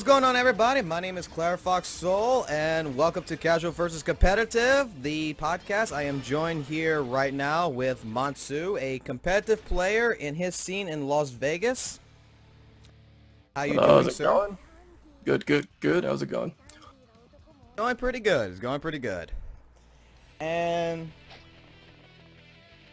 What's going on, everybody? My name is CleverFOXSOL, and welcome to Casual vs. Competitive, the podcast. I am joined here right now with MUNSU, a competitive player in his scene in Las Vegas. How you doing, sir? Going? Good. How's it going? Going pretty good. It's going pretty good. And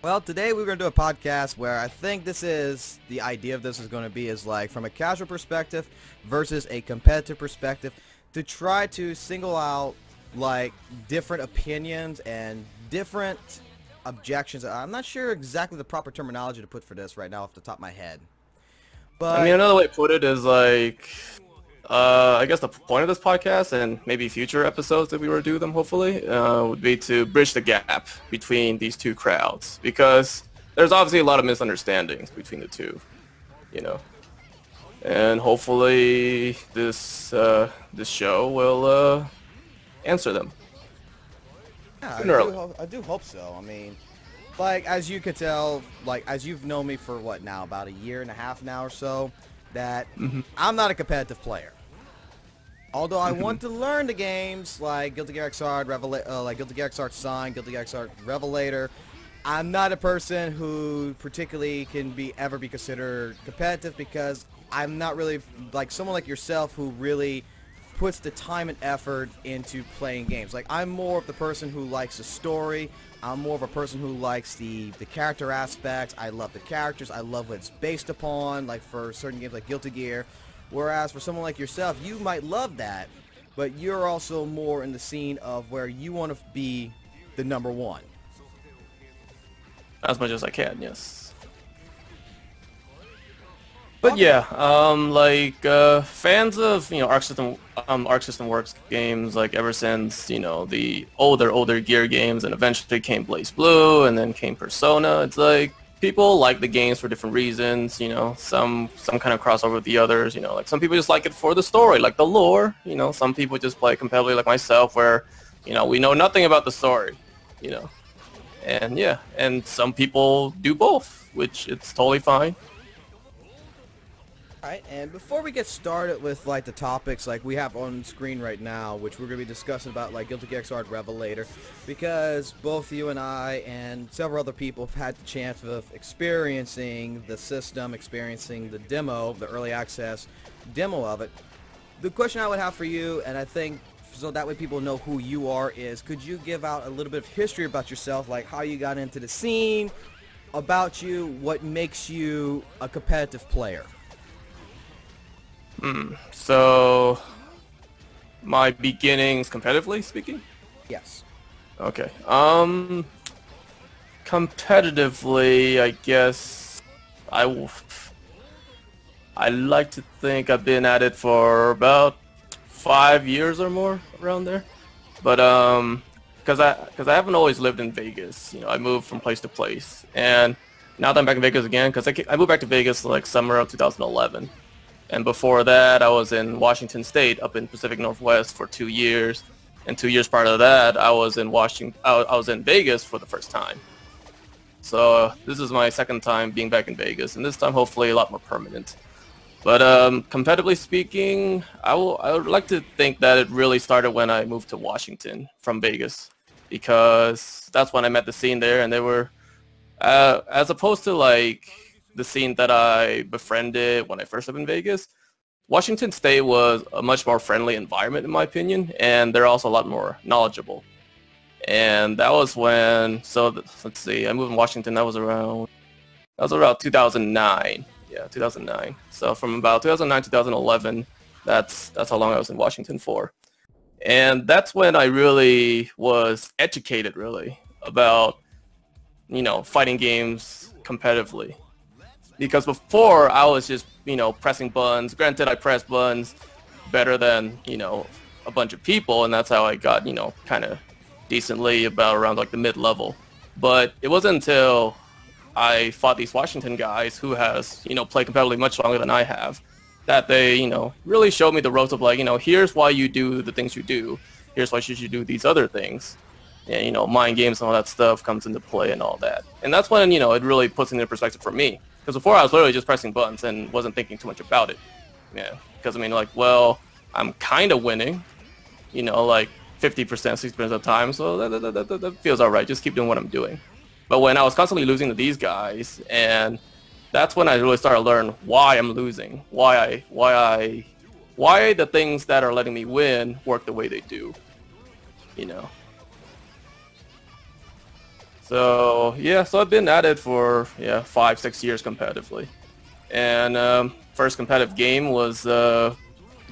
well, today we're going to do a podcast where I think this is, the idea of this is going to be is like from a casual perspective versus a competitive perspective, to try to single out like different opinions and different objections. I'm not sure exactly the proper terminology to put for this right now off the top of my head. But I mean, another way to put it is like, I guess the point of this podcast and maybe future episodes that we were to do them hopefully would be to bridge the gap between these two crowds, because there's obviously a lot of misunderstandings between the two, you know, and hopefully this this show will answer them. Yeah, I do hope so. I mean, like, as you could tell, like, as you've known me for what now, about a year and a half now or so, that I'm not a competitive player. Although I want to learn the games like Guilty Gear Xrd, like Guilty Gear Xrd Sign, Guilty Gear Xrd Revelator, I'm not a person who particularly can ever be considered competitive, because I'm not really like someone like yourself who really puts the time and effort into playing games. Like, I'm more of the person who likes the story. I'm more of a person who likes the character aspects. I love the characters. I love what it's based upon, like for certain games like Guilty Gear. Whereas for someone like yourself, you might love that, but you're also more in the scene of where you want to be the number one. As much as I can, yes. But yeah, fans of, you know, Arc System Works games, like ever since, you know, the older Gear games, and eventually came Blaze Blue, and then came Persona. It's like people like the games for different reasons, you know. Some kind of crossover with the others, you know. Like some people just like it for the story, like the lore, you know. Some people just play competitively, like myself, where, you know, we know nothing about the story, you know. And yeah, and some people do both, which it's totally fine. Alright, and before we get started with like the topics like we have on screen right now, which we're going to be discussing about like Guilty Gear Xrd Revelator, because both you and I and several other people have had the chance of experiencing the system, experiencing the demo, the early access demo of it. The question I would have for you, and I think so that way people know who you are, is could you give out a little bit of history about yourself, like how you got into the scene, about you, what makes you a competitive player? So, my beginnings competitively speaking? Yes. Okay. Competitively, I guess I like to think I've been at it for about 5 years or more, around there. But because I haven't always lived in Vegas, you know, I moved from place to place, and now that I'm back in Vegas again, because I moved back to Vegas like summer of 2011. And before that, I was in Washington State, up in Pacific Northwest, for 2 years. And 2 years prior to that, I was in I was in Vegas for the first time. So this is my second time being back in Vegas, and this time hopefully a lot more permanent. But competitively speaking, I would like to think that it really started when I moved to Washington from Vegas, because that's when I met the scene there, and they were, as opposed to like the scene that I befriended when I first lived in Vegas, Washington State was a much more friendly environment in my opinion, and they're also a lot more knowledgeable. And that was when, so let's see, I moved in Washington, that was around 2009. Yeah, 2009. So from about 2009 to 2011, that's how long I was in Washington for. And that's when I really was educated really about, you know, fighting games competitively. Because before, I was just, you know, pressing buttons. Granted, I pressed buttons better than, you know, a bunch of people, and that's how I got, you know, kind of decently about around like the mid-level. But it wasn't until I fought these Washington guys who has, you know, played competitively much longer than I have, that they, you know, really showed me the ropes of like, you know, here's why you do the things you do. Here's why you should do these other things. And, you know, mind games and all that stuff comes into play and all that. And that's when, you know, it really puts into perspective for me. Because before I was literally just pressing buttons and wasn't thinking too much about it. Yeah. Because, I mean, like, well, I'm kind of winning, you know, like 50%, 60% of the time. So that feels all right. Just keep doing what I'm doing. But when I was constantly losing to these guys, and that's when I really started to learn why I'm losing, why the things that are letting me win work the way they do, you know. So yeah, so I've been at it for 5-6 years competitively, and first competitive game was the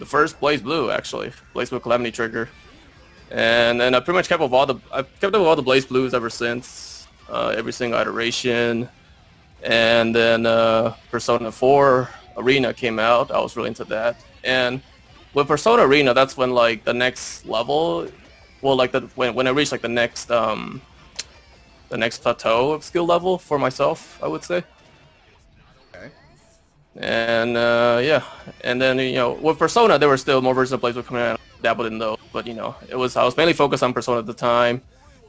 first Blaze Blue, actually, Blaze Blue Calamity Trigger, and then I pretty much kept up with all the Blaze Blues ever since, every single iteration, and then Persona 4 Arena came out. I was really into that, and with Persona Arena, that's when like the next level, well, like when I reached like the next plateau of skill level for myself, I would say. Okay. And yeah, and then, you know, with Persona, there were still more versions of Blaze Blue coming out. I dabbled in those, but you know, I was mainly focused on Persona at the time.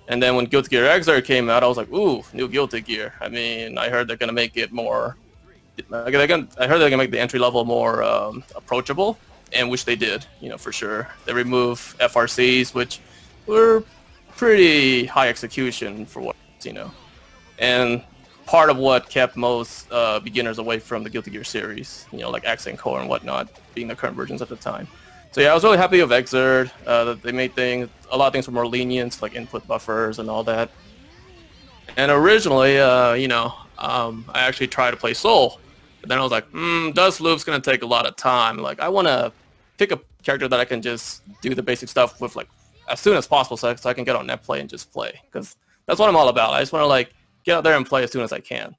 And then when Guilty Gear Xrd came out, I was like, ooh, new Guilty Gear. I mean, I heard they're gonna make it more. I heard they're gonna make the entry level more approachable, and which they did, you know, for sure. They removed FRCs, which were pretty high execution for what, you know, and part of what kept most beginners away from the Guilty Gear series, you know, like X and Core and whatnot, being the current versions at the time. So yeah, I was really happy with Xrd, that they made a lot of things were more lenient, like input buffers and all that. And originally, you know, I actually tried to play Soul, but then I was like, Dust Loop's gonna take a lot of time. Like, I want to pick a character that I can just do the basic stuff with, like, as soon as possible, so I can get on net play and just play, because that's what I'm all about. I just want to like get out there and play as soon as I can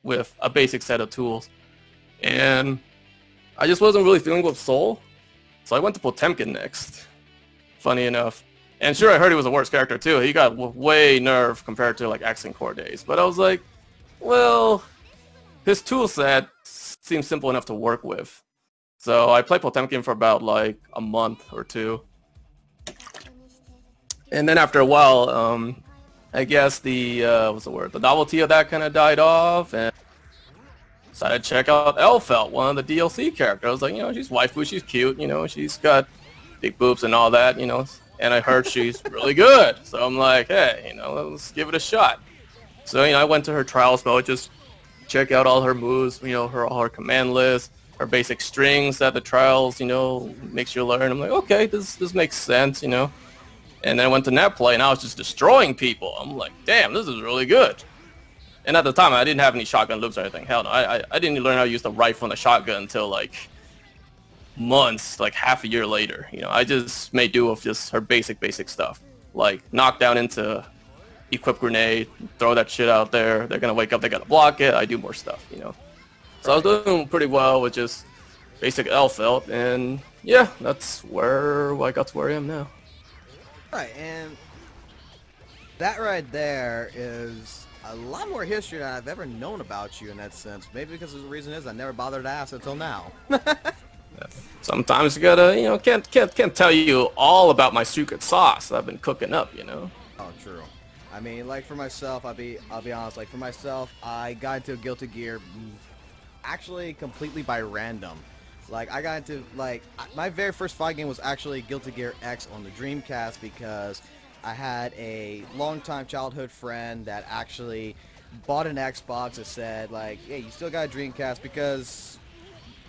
with a basic set of tools. And I just wasn't really feeling with Soul, so I went to Potemkin next, funny enough. And sure, I heard he was a worse character too. He got way nerfed compared to like X and Core days. But I was like, well, his tool set seems simple enough to work with. So I played Potemkin for about like a month or two. And then after a while, I guess the the novelty of that kind of died off, and decided to check out Elfelt, one of the DLC characters. I was like, you know, she's waifu, she's cute, you know, she's got big boobs and all that, you know, and I heard she's really good. So I'm like, hey, you know, let's give it a shot. So, you know, I went to her trials mode, just check out all her moves, you know, all her command list, her basic strings that the trials, you know, makes you learn. I'm like, okay, this makes sense, you know. And then I went to net play, and I was just destroying people. I'm like, damn, this is really good. And at the time, I didn't have any shotgun loops or anything. Hell no, I didn't learn how to use the rifle and the shotgun until like months, like half a year later. You know, I just made do with just her basic stuff, like knock down into equip grenade, throw that shit out there. They're gonna wake up, they gotta block it. I do more stuff, you know. So I was doing pretty well with just basic Elfelt, and yeah, that's where I got to where I am now. Right, and that right there is a lot more history than I've ever known about you in that sense. Maybe because the reason is I never bothered to ask until now. Sometimes you gotta, you know, can't tell you all about my secret sauce I've been cooking up, you know. Oh, true. I mean, like for myself, I'll be honest. Like for myself, I got into Guilty Gear actually completely by random. Like, I got into, like, my very first fight game was actually Guilty Gear X on the Dreamcast, because I had a longtime childhood friend that actually bought an Xbox and said, like, hey, you still got a Dreamcast, because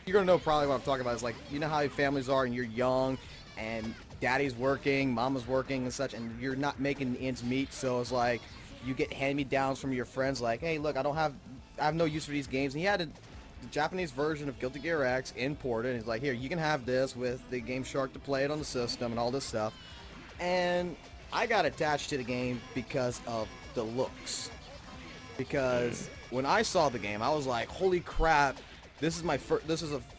you're going to know probably what I'm talking about. It's like, you know how families are and you're young and daddy's working, mama's working and such, and you're not making ends meet, so it's like you get hand-me-downs from your friends like, hey, look, I have no use for these games. And he had the Japanese version of Guilty Gear X imported, and he's like, here, you can have this with the Game Shark to play it on the system and all this stuff. And I got attached to the game because of the looks. Because when I saw the game, I was like, holy crap, this is my first,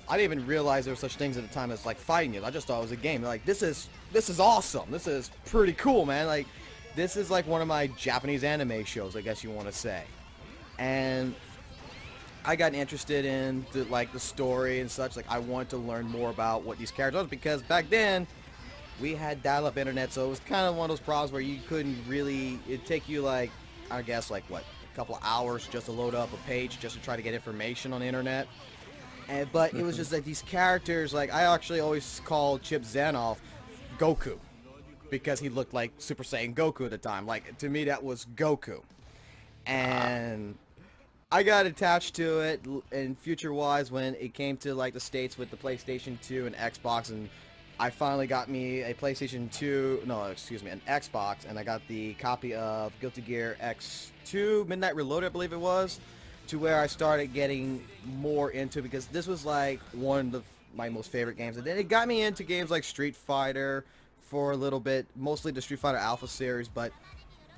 I didn't even realize there were such things at the time as like fighting it. I just thought it was a game. Like, this is awesome. This is pretty cool, man. Like, this is like one of my Japanese anime shows, I guess you want to say. And I got interested in the story and such. Like, I wanted to learn more about what these characters were, because back then we had dial-up internet, so it was kind of one of those problems where you couldn't really, it'd take you like, I guess, like what, a couple of hours just to load up a page just to try to get information on the internet. But it was just like these characters, like I actually always called Chip Zanoff Goku because he looked like Super Saiyan Goku at the time. Like, to me, that was Goku. And I got attached to it in future-wise when it came to like the States with the PlayStation 2 and Xbox, and I finally got me a PlayStation 2, no, excuse me, an Xbox, and I got the copy of Guilty Gear X2, Midnight Reloaded, I believe it was, to where I started getting more into it because this was like one of my most favorite games. And then it got me into games like Street Fighter for a little bit, mostly the Street Fighter Alpha series, but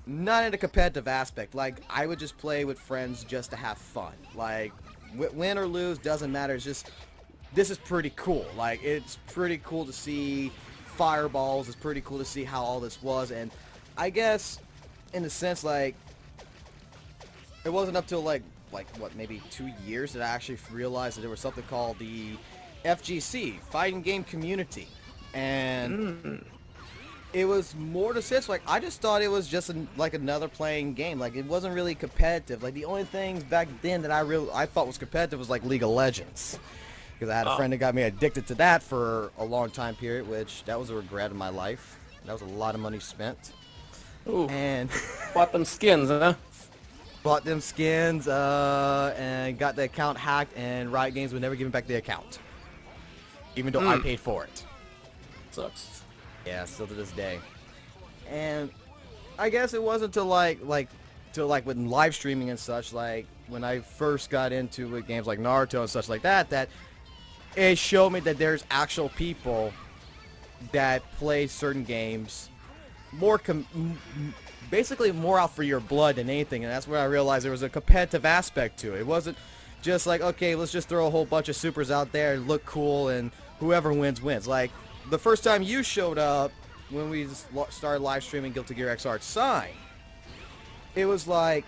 not in a competitive aspect. Like, I would just play with friends just to have fun. Like, win or lose, doesn't matter. It's just, this is pretty cool. Like, it's pretty cool to see fireballs. It's pretty cool to see how all this was. And I guess, in a sense, like, it wasn't up till, like what, maybe 2 years that I actually realized that there was something called the FGC, Fighting Game Community. And it was more to sense, like, I just thought it was just like another playing game. Like, it wasn't really competitive. Like, the only things back then that I thought was competitive was like League of Legends, because I had a friend that got me addicted to that for a long time period, which that was a regret in my life. That was a lot of money spent. Ooh. And bought them skins, huh? Bought them skins, and got the account hacked, and Riot Games would never give me back the account, even though I paid for it. Sucks. Yeah, still to this day. And I guess it wasn't till like with live streaming and such, like when I first got into games like Naruto and such like that, that it showed me that there's actual people that play certain games more basically more out for your blood than anything. And that's where I realized there was a competitive aspect to it. It wasn't just like, okay, let's just throw a whole bunch of supers out there and look cool and whoever wins wins. Like, the first time you showed up when we started live streaming Guilty Gear XR Sign, it was like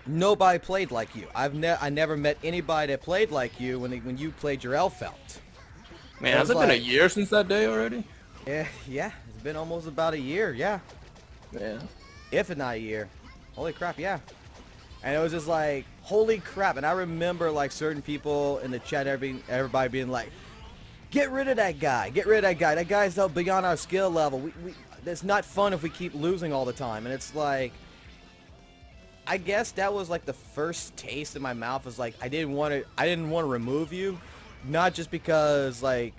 nobody played like you. I never met anybody that played like you when you played your Elfelt. Man, has it been a year since that day already? Yeah, it's been almost about a year. Yeah. If not a year. Holy crap, yeah. And it was just like, holy crap. And I remember like certain people in the chat, everybody being like, get rid of that guy. Get rid of that guy. That guy's up beyond our skill level. It's not fun if we keep losing all the time. And it's like, I guess that was like the first taste in my mouth. Was like, I didn't want to remove you, not just because like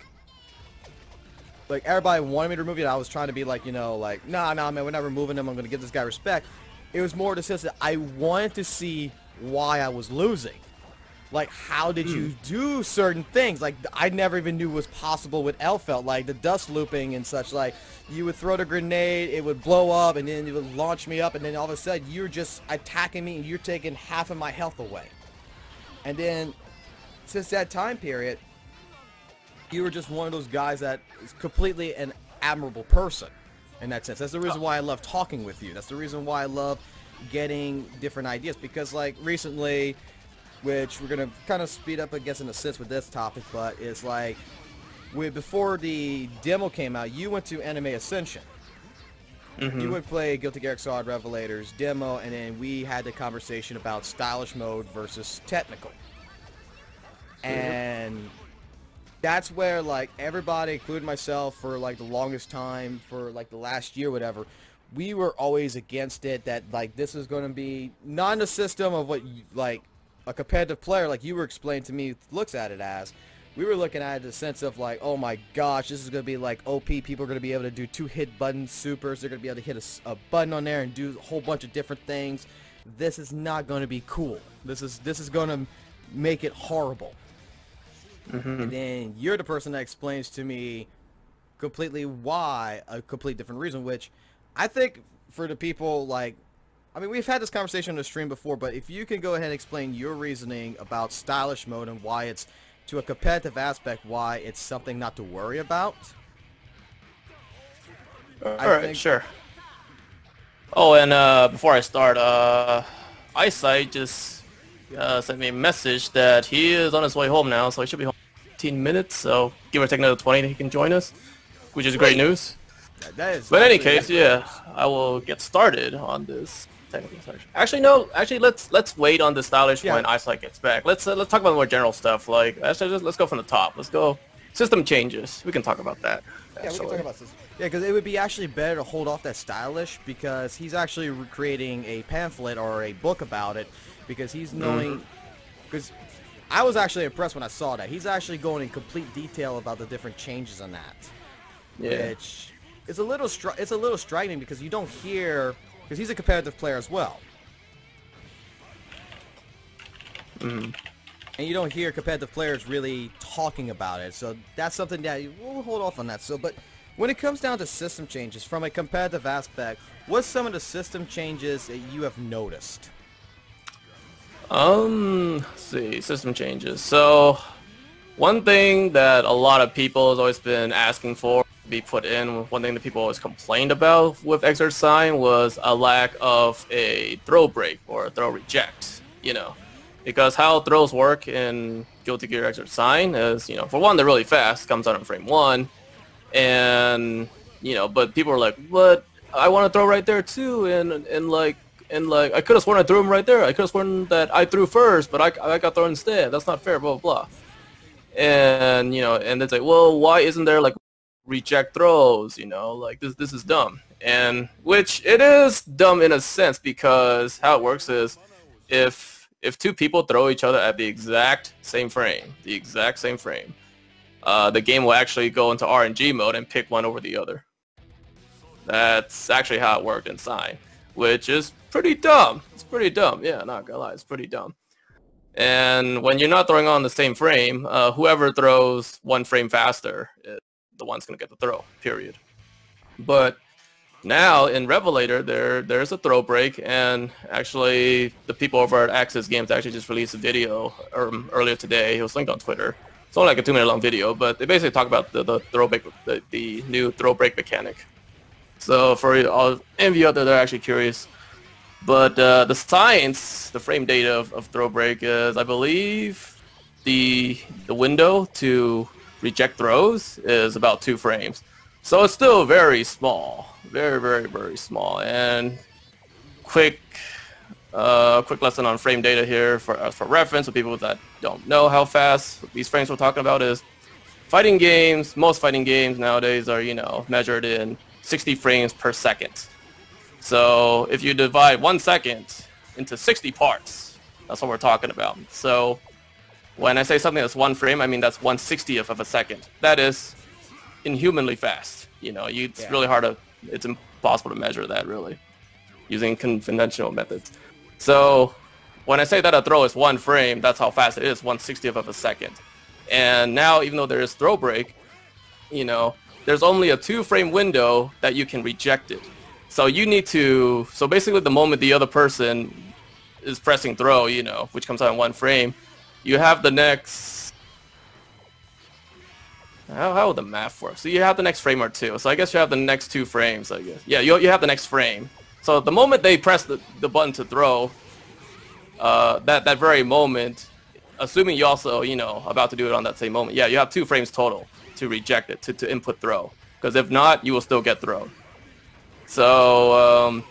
everybody wanted me to remove you. And I was trying to be like, you know, like, nah, man, we're not removing him. I'm gonna give this guy respect. It was more the sense that I wanted to see why I was losing. Like, how did you do certain things? Like, I never even knew was possible with Elfelt, like the dust looping and such. Like, you would throw the grenade, it would blow up, and then it would launch me up, and then all of a sudden, you're just attacking me, and you're taking half of my health away. And then, since that time period, you were just one of those guys that is completely an admirable person, in that sense. That's the reason why I love talking with you. That's the reason why I love getting different ideas, because, like, recently, which we're going to kind of speed up, I guess, in a sense with this topic, but it's like, before the demo came out, you went to Anime Ascension. You would play Guilty Gear XR Revelator's demo, and then we had the conversation about stylish mode versus technical. And that's where, like, everybody, including myself, for, like, the longest time, for, like, the last year, whatever, we were always against it, that, like, this is going to be not in the system of what, like, a competitive player, like you were explaining to me, looks at it as. We were looking at it in the sense of like, oh my gosh, this is going to be like OP. People are going to be able to do 2-hit button supers. They're going to be able to hit a button on there and do a whole bunch of different things. This is not going to be cool. This is going to make it horrible. And then you're the person that explains to me completely why, a complete different reason, which I think for the people, like, I mean, we've had this conversation on the stream before, but if you can go ahead and explain your reasoning about stylish mode and why it's, to a competitive aspect, why it's something not to worry about. Alright, sure. Oh, and before I start, AISIGHT just sent me a message that he is on his way home now, so he should be home in 15 minutes, so give or take another 20 and he can join us, which is great news. That is. But in any case, yeah, I will get started on this technical section. Actually, no. Actually, let's wait on the stylish when AISIGHT gets back. Let's talk about the more general stuff. Like, actually, let's go from the top. Let's go system changes. We can talk about that. Yeah, we can talk about system. Yeah, because it would be actually better to hold off that stylish because he's actually creating a pamphlet or a book about it because he's knowing. Because I was actually impressed when I saw that he's actually going in complete detail about the different changes on that. Yeah. Which is a little striking because you don't hear. Because he's a competitive player as well. And you don't hear competitive players really talking about it. So that's something that we'll hold off on that. So, but when it comes down to system changes, from a competitive aspect, what's some of the system changes that you have noticed? Let's see, system changes. So, one thing that a lot of people has always been asking for to be put in, one thing that people always complained about with Exert Sign was a lack of a throw break or a throw reject, you know. Because how throws work in Guilty Gear Exert Sign is, you know, for one, they're really fast, comes out in frame 1, and, you know, but people are like, but I want to throw right there too, and like, I could have sworn I threw him right there. I could have sworn that I threw first, but I got thrown instead. That's not fair, blah, blah, blah. And, you know, and it's like, well, why isn't there, like, reject throws, you know? Like, this is dumb. And, which, it is dumb in a sense, because how it works is, if two people throw each other at the exact same frame, the game will actually go into RNG mode and pick one over the other. That's actually how it worked in Sign, which is pretty dumb. It's pretty dumb. Yeah, not gonna lie, it's pretty dumb. And when you're not throwing on the same frame, whoever throws one frame faster is the one's gonna get the throw, period. But now in Revelator, there's a throw break, and actually the people over at Axis Games actually just released a video earlier today. It was linked on Twitter. It's only like a 2-minute long video, but they basically talk about the throw break, the new throw break mechanic. So for all any of you out there that are actually curious, but the science, the frame data of throw break is, I believe, the window to reject throws is about 2 frames. So it's still very small, very, very, very small. And quick lesson on frame data here for reference, for people that don't know how fast these frames we're talking about is, fighting games, most fighting games nowadays are, you know, measured in 60 frames per second. So if you divide 1 second into 60 parts, that's what we're talking about. So when I say something that's 1 frame, I mean that's 1/60th of a second. That is inhumanly fast. You know, it's really hard to, it's impossible to measure that really using conventional methods. So when I say that a throw is 1 frame, that's how fast it is, 1/60th of a second. And now, even though there is throw break, you know, there's only a 2-frame window that you can reject it. So you need to, so basically the moment the other person is pressing throw, you know, which comes out in 1 frame, you have the next, how would the math work? So you have the next frame or 2. So I guess you have the next 2 frames, I guess. Yeah, you have the next frame. So the moment they press the button to throw, that very moment, assuming you also, you know, about to do it on that same moment, yeah, you have 2 frames total to reject it, to input throw. Because if not, you will still get thrown. So,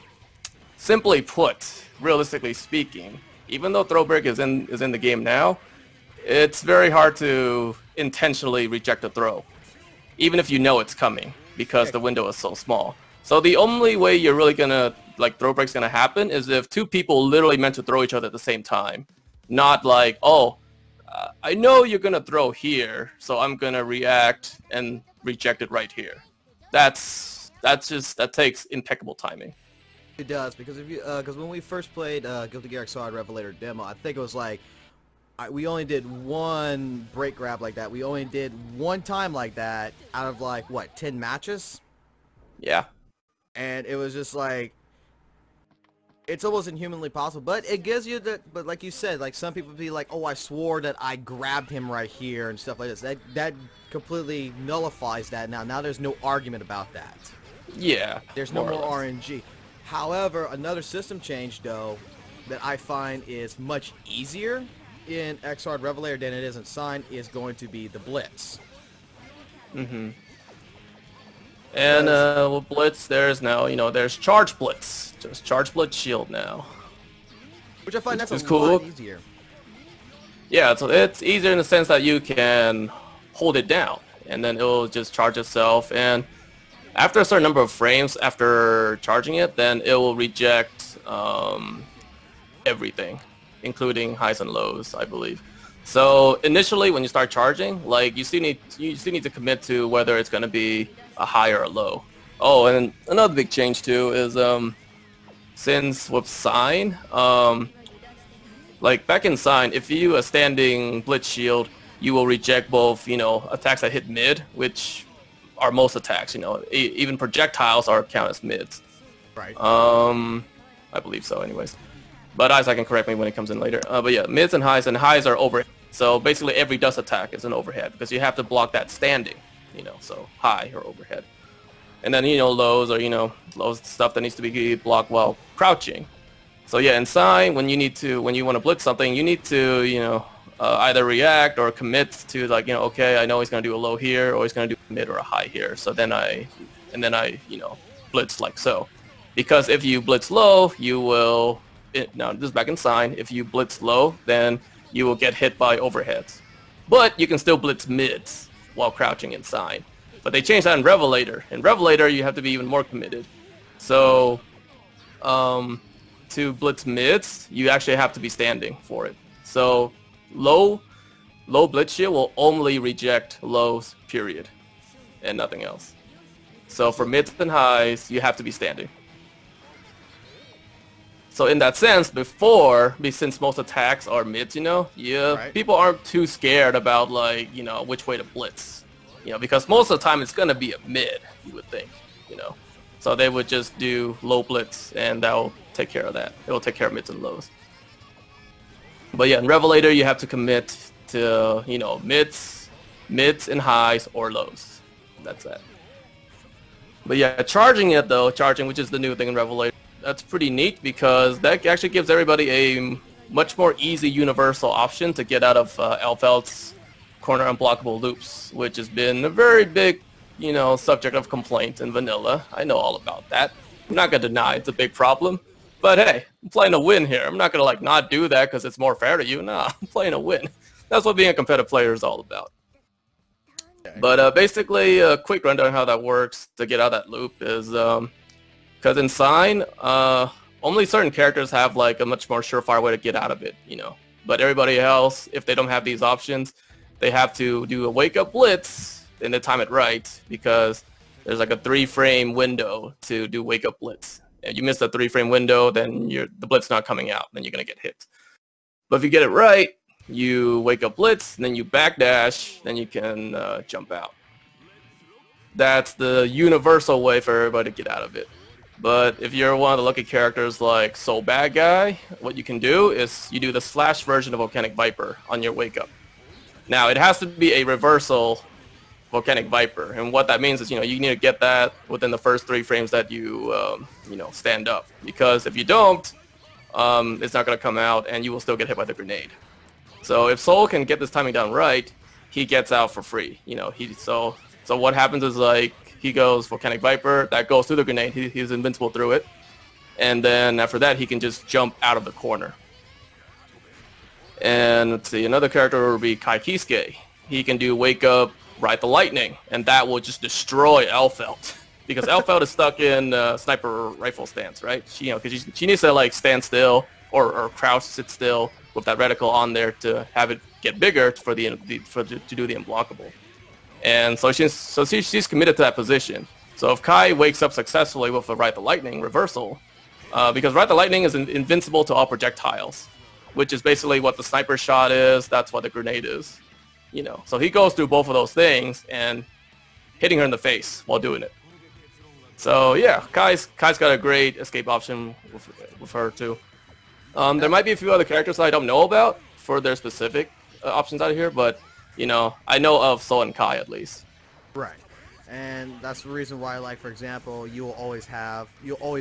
simply put, realistically speaking, even though throw break is in the game now, it's very hard to intentionally reject a throw, even if you know it's coming, because the window is so small. So the only way you're really gonna, like, throw break's gonna happen is if 2 people literally meant to throw each other at the same time. Not like, oh, I know you're gonna throw here, so I'm gonna react and reject it right here. That takes impeccable timing. It does, because if you because when we first played Guilty Gear Xrd Revelator demo, I think it was like we only did 1 break grab like that. We only did 1 time like that out of like what, 10 matches? Yeah. And it was just like, it's almost inhumanly possible, but it gives you the, but like you said, like some people be like, oh, I swore that I grabbed him right here and stuff like this. That completely nullifies that now. Now there's no argument about that. Yeah. There's no more RNG. However, another system change though that I find is much easier in Xrd Revelator than it is in Sign is going to be the blitz. And with Blitz, there's now, there's Charge Blitz. Just Charge Blitz Shield now. Which I find that's a cool. lot easier. Yeah, so it's easier in the sense that you can hold it down, and then it'll just charge itself. And after a certain number of frames after charging it, then it will reject everything, including highs and lows, I believe. So initially, when you start charging, like you still need to commit to whether it's going to be a high or a low. Oh, and another big change too is since with Sign, like back in Sign, if you a standing Blitz Shield, you will reject both, attacks that hit mid, which are most attacks. Even projectiles are count as mids. Right. I believe so, anyways. But AISIGHT can correct me when it comes in later. But yeah, mids and highs are overhead. So basically, every dust attack is an overhead because you have to block that standing. So high or overhead. And then lows are lows stuff that needs to be blocked while crouching. So yeah, in Sign, when you want to blitz something, you need to either react or commit to like okay, I know he's gonna do a low here or he's gonna do a mid or a high here. So then I blitz like so, because if you blitz low, you will. Now this is back in Sign. If you blitz low, then you will get hit by overheads. But you can still blitz mids while crouching in Sign. But they changed that in Revelator. In Revelator, you have to be even more committed. So to blitz mids, you actually have to be standing for it. So low blitz shield will only reject lows, period, and nothing else. So for mids and highs, you have to be standing. So in that sense, since most attacks are mids, right, people aren't too scared about like, which way to blitz, because most of the time it's gonna be a mid, you would think, So they would just do low blitz, and that will take care of that. It will take care of mids and lows. But yeah, in Revelator, you have to commit to, mids and highs or lows. That's that. But yeah, charging, which is the new thing in Revelator, that's pretty neat because that actually gives everybody a much more easy universal option to get out of Elfelt's corner unblockable loops, which has been a very big, subject of complaint in vanilla. I know all about that. I'm not gonna deny it's a big problem, but hey, I'm playing to win here. I'm not gonna like not do that because it's more fair to you. Nah, I'm playing to win. That's what being a competitive player is all about. Okay. But basically, a quick rundown on how that works to get out of that loop is because in Sign, only certain characters have like a much more surefire way to get out of it, But everybody else, if they don't have these options, they have to do a wake-up blitz and they time it right because there's like a 3-frame window to do wake-up blitz. And you miss the 3-frame window, then the blitz not coming out, then you're gonna get hit. But if you get it right, you wake up blitz, then you backdash, then you can jump out. That's the universal way for everybody to get out of it. But if you're one of the lucky characters like Soul Bad Guy, what you can do is you do the slash version of Volcanic Viper on your wake up. Now it has to be a reversal Volcanic Viper, and what that means is you need to get that within the first 3 frames that you stand up, because if you don't, it's not going to come out and you will still get hit by the grenade. So if Soul can get this timing down right, he gets out for free. So what happens is like he goes Volcanic Viper, that goes through the grenade, he's invincible through it, and then after that he can just jump out of the corner. And let's see, another character would be Kai Kisuke. He can do wake up, ride the lightning, and that will just destroy Elfelt. Because Elfelt is stuck in sniper rifle stance, right? Because she needs to like stand still or crouch, sit still with that reticle on there to have it get bigger to do the unblockable. And so she's committed to that position. So if Kai wakes up successfully with a Ride the Lightning reversal, because Ride the Lightning is invincible to all projectiles, which is basically what the sniper shot is, that's what the grenade is. So he goes through both of those things and hitting her in the face while doing it. So yeah, Kai's got a great escape option with her too. There might be a few other characters that I don't know about for their specific options out of here, but I know of Soul and Kai at least. Right. And that's the reason why, like, for example, you always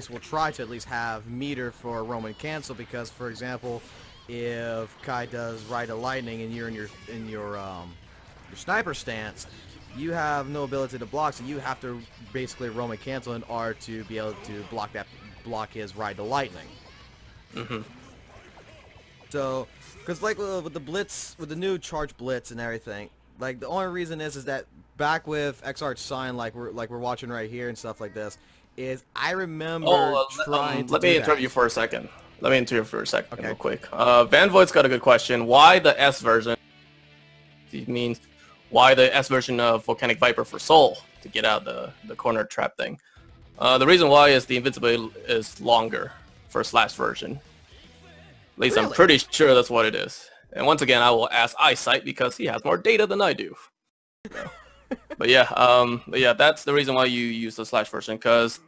will try to at least have meter for Roman cancel, because, for example, if Kai does Ride a Lightning and you're in your sniper stance, you have no ability to block, so you have to basically roam and cancel in order to be able to block his ride to lightning. So, because like with the blitz, with the new charge blitz and everything, like the only reason is that back with AISIGHT, like we're watching right here and stuff like this, is I remember trying to let me interrupt you for a second. Let me interrupt you for a second, okay, real quick. Van Voigt's got a good question. Why the S version? He means why the S version of Volcanic Viper for Soul to get out the corner trap thing. The reason why is the invincibility is longer for Slash version. At least really? I'm pretty sure that's what it is. And once again, I will ask AISIGHT because he has more data than I do. But yeah, that's the reason why you use the Slash version, because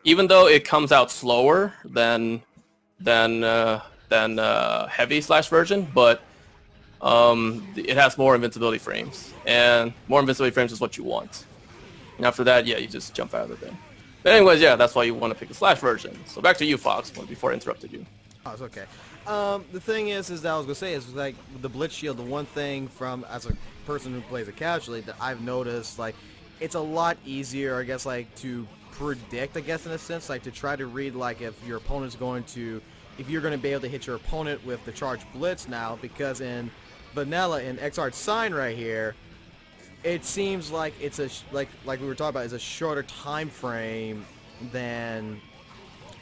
even though it comes out slower than heavy Slash version, but it has more invincibility frames, and more invincibility frames is what you want. And after that, yeah, you just jump out of the thing. But anyways, yeah, that's why you want to pick the Slash version. So back to you, Fox, before I interrupted you. Oh, it's okay. The thing is that I was gonna say is like the Blitz Shield. The one thing from as a person who plays it casually that I've noticed, like, it's a lot easier, I guess, like to predict, I guess, in a sense, like to try to read like if your opponent's going to, if you're going to be able to hit your opponent with the charge blitz now, because in vanilla in AISIGHT right here, it seems like it's a like we were talking about, is a shorter time frame than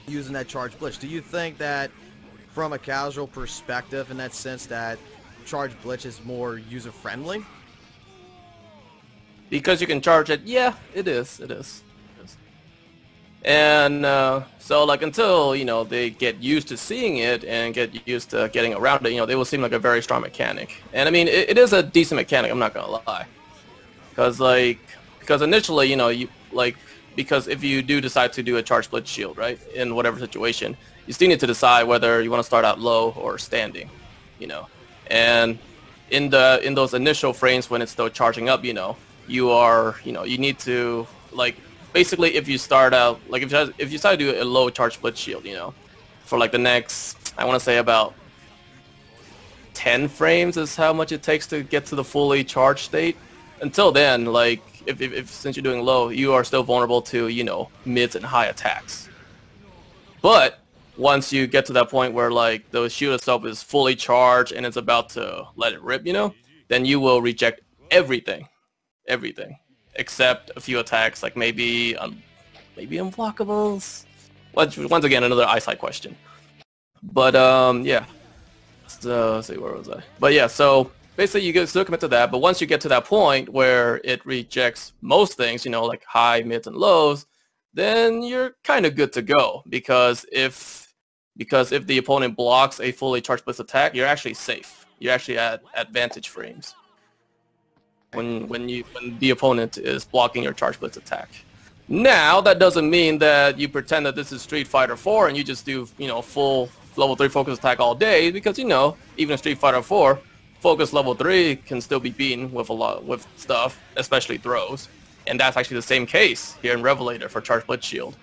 using that charge blitz. Do you think that from a casual perspective, in that sense, that charge blitz is more user friendly? Because you can charge it, yeah, it is. And so like until, you know, they get used to seeing it and get used to getting around it, you know, they will seem like a very strong mechanic. And I mean, it is a decent mechanic, I'm not gonna lie. Because initially, you know, because if you do decide to do a charge blitz shield, right, in whatever situation, you still need to decide whether you want to start out low or standing, you know. And in those initial frames when it's still charging up, you know, you need to, like, basically if you start out, like if you decide to do a low charge blitz shield, you know, for like the next, I want to say about 10 frames is how much it takes to get to the fully charged state. Until then, like, if since you're doing low, you are still vulnerable to, you know, mids and high attacks. But once you get to that point where like the shield itself is fully charged and it's about to let it rip, you know, then you will reject everything, except a few attacks, like maybe unblockables. Once again, another AISIGHT question. But yeah. So let's see, where was I? But yeah, so basically you still commit to that, but once you get to that point where it rejects most things, you know, like high, mids, and lows, then you're kind of good to go, because if the opponent blocks a fully charged blitz attack, you're actually safe. You're actually at advantage frames when the opponent is blocking your charged blitz attack. Now, that doesn't mean that you pretend that this is Street Fighter 4 and you just do, you know, full level 3 focus attack all day, because, you know, even in Street Fighter 4, focus level 3 can still be beaten with stuff, especially throws. And that's actually the same case here in Revelator for charged blitz shield.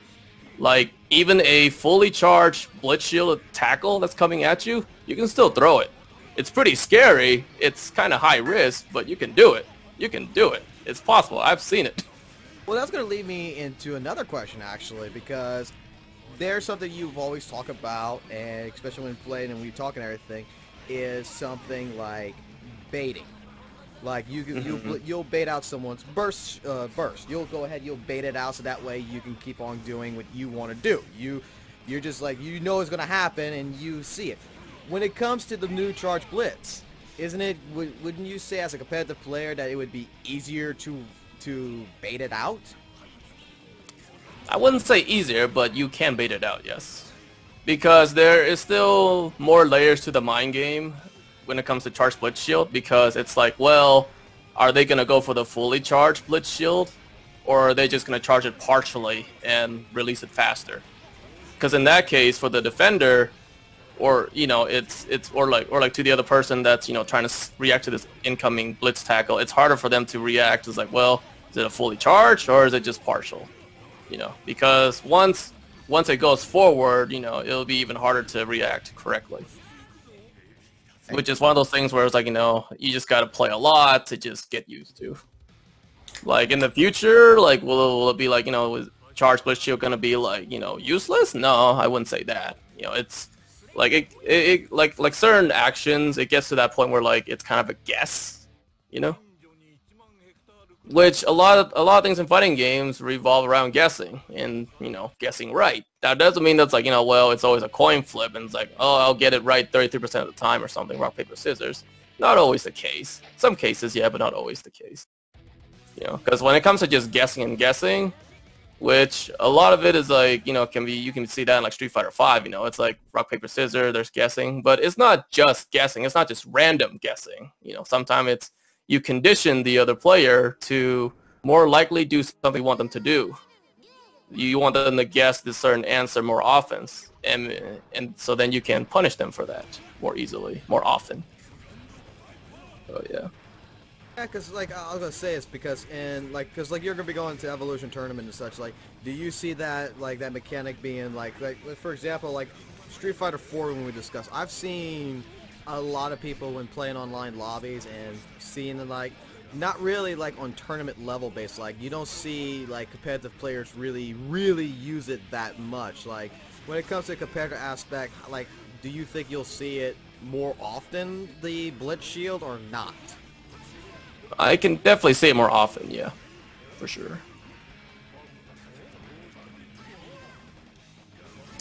Like, even a fully charged blitz shield tackle that's coming at you, you can still throw it. It's pretty scary, it's kind of high risk, but you can do it. You can do it. It's possible. I've seen it. Well, that's going to lead me into another question, actually, because there's something you've always talked about, and especially when playing and when you talk and everything, is something like baiting. Like you'll bait out someone's burst. You'll go ahead, you'll bait it out so that way you can keep on doing what you want to do. You're just like, you know it's going to happen and you see it. When it comes to the new charge blitz, isn't it? Wouldn't you say as a competitive player that it would be easier to bait it out? I wouldn't say easier, but you can bait it out, yes. Because there is still more layers to the mind game when it comes to charged blitz shield, because it's like, well, are they going to go for the fully charged blitz shield, or are they just going to charge it partially and release it faster? Because in that case, for the defender, or, you know, or like to the other person that's, you know, trying to react to this incoming blitz tackle, it's harder for them to react. It's like, well, is it a fully charged or is it just partial? You know, because once it goes forward, you know, it'll be even harder to react correctly. Which is one of those things where it's like, you know, you just got to play a lot to just get used to. Like in the future, like will it be like, you know, is charge split shield gonna be like, you know, useless? No, I wouldn't say that. You know, it's like like certain actions, it gets to that point where like it's kind of a guess, you know? Which a lot of things in fighting games revolve around guessing and, you know, guessing right. That doesn't mean that's like, you know, well, it's always a coin flip and it's like, oh, I'll get it right 33% of the time or something, rock, paper, scissors. Not always the case. Some cases, yeah, but not always the case. You know, because when it comes to just guessing and guessing, which a lot of it is like, you know, you can see that in like Street Fighter 5, you know, it's like rock, paper, scissors, there's guessing, but it's not just guessing, it's not just random guessing. You know, sometimes it's you condition the other player to more likely do something you want them to do. You want them to guess this certain answer more often, and so then you can punish them for that more easily, more often. So yeah. Yeah, because like I was gonna say, it's because because you're gonna be going to Evolution tournament and such. Like, do you see that that mechanic being like for example, like Street Fighter 4 when we discussed? I've seen a lot of people when playing online lobbies and seeing like not really like on tournament level based. Like you don't see like competitive players really use it that much. Like when it comes to the competitive aspect, like do you think you'll see it more often, the Blitz Shield, or not? I can definitely see it more often, yeah, for sure.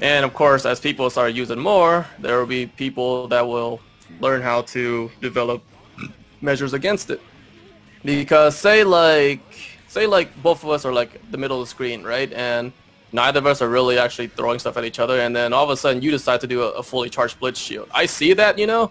And of course, as people start using more, there will be people that will learn how to develop measures against it. Because say like both of us are like the middle of the screen, right? And neither of us are really actually throwing stuff at each other, and then all of a sudden you decide to do a fully charged Blitz Shield. I see that, you know.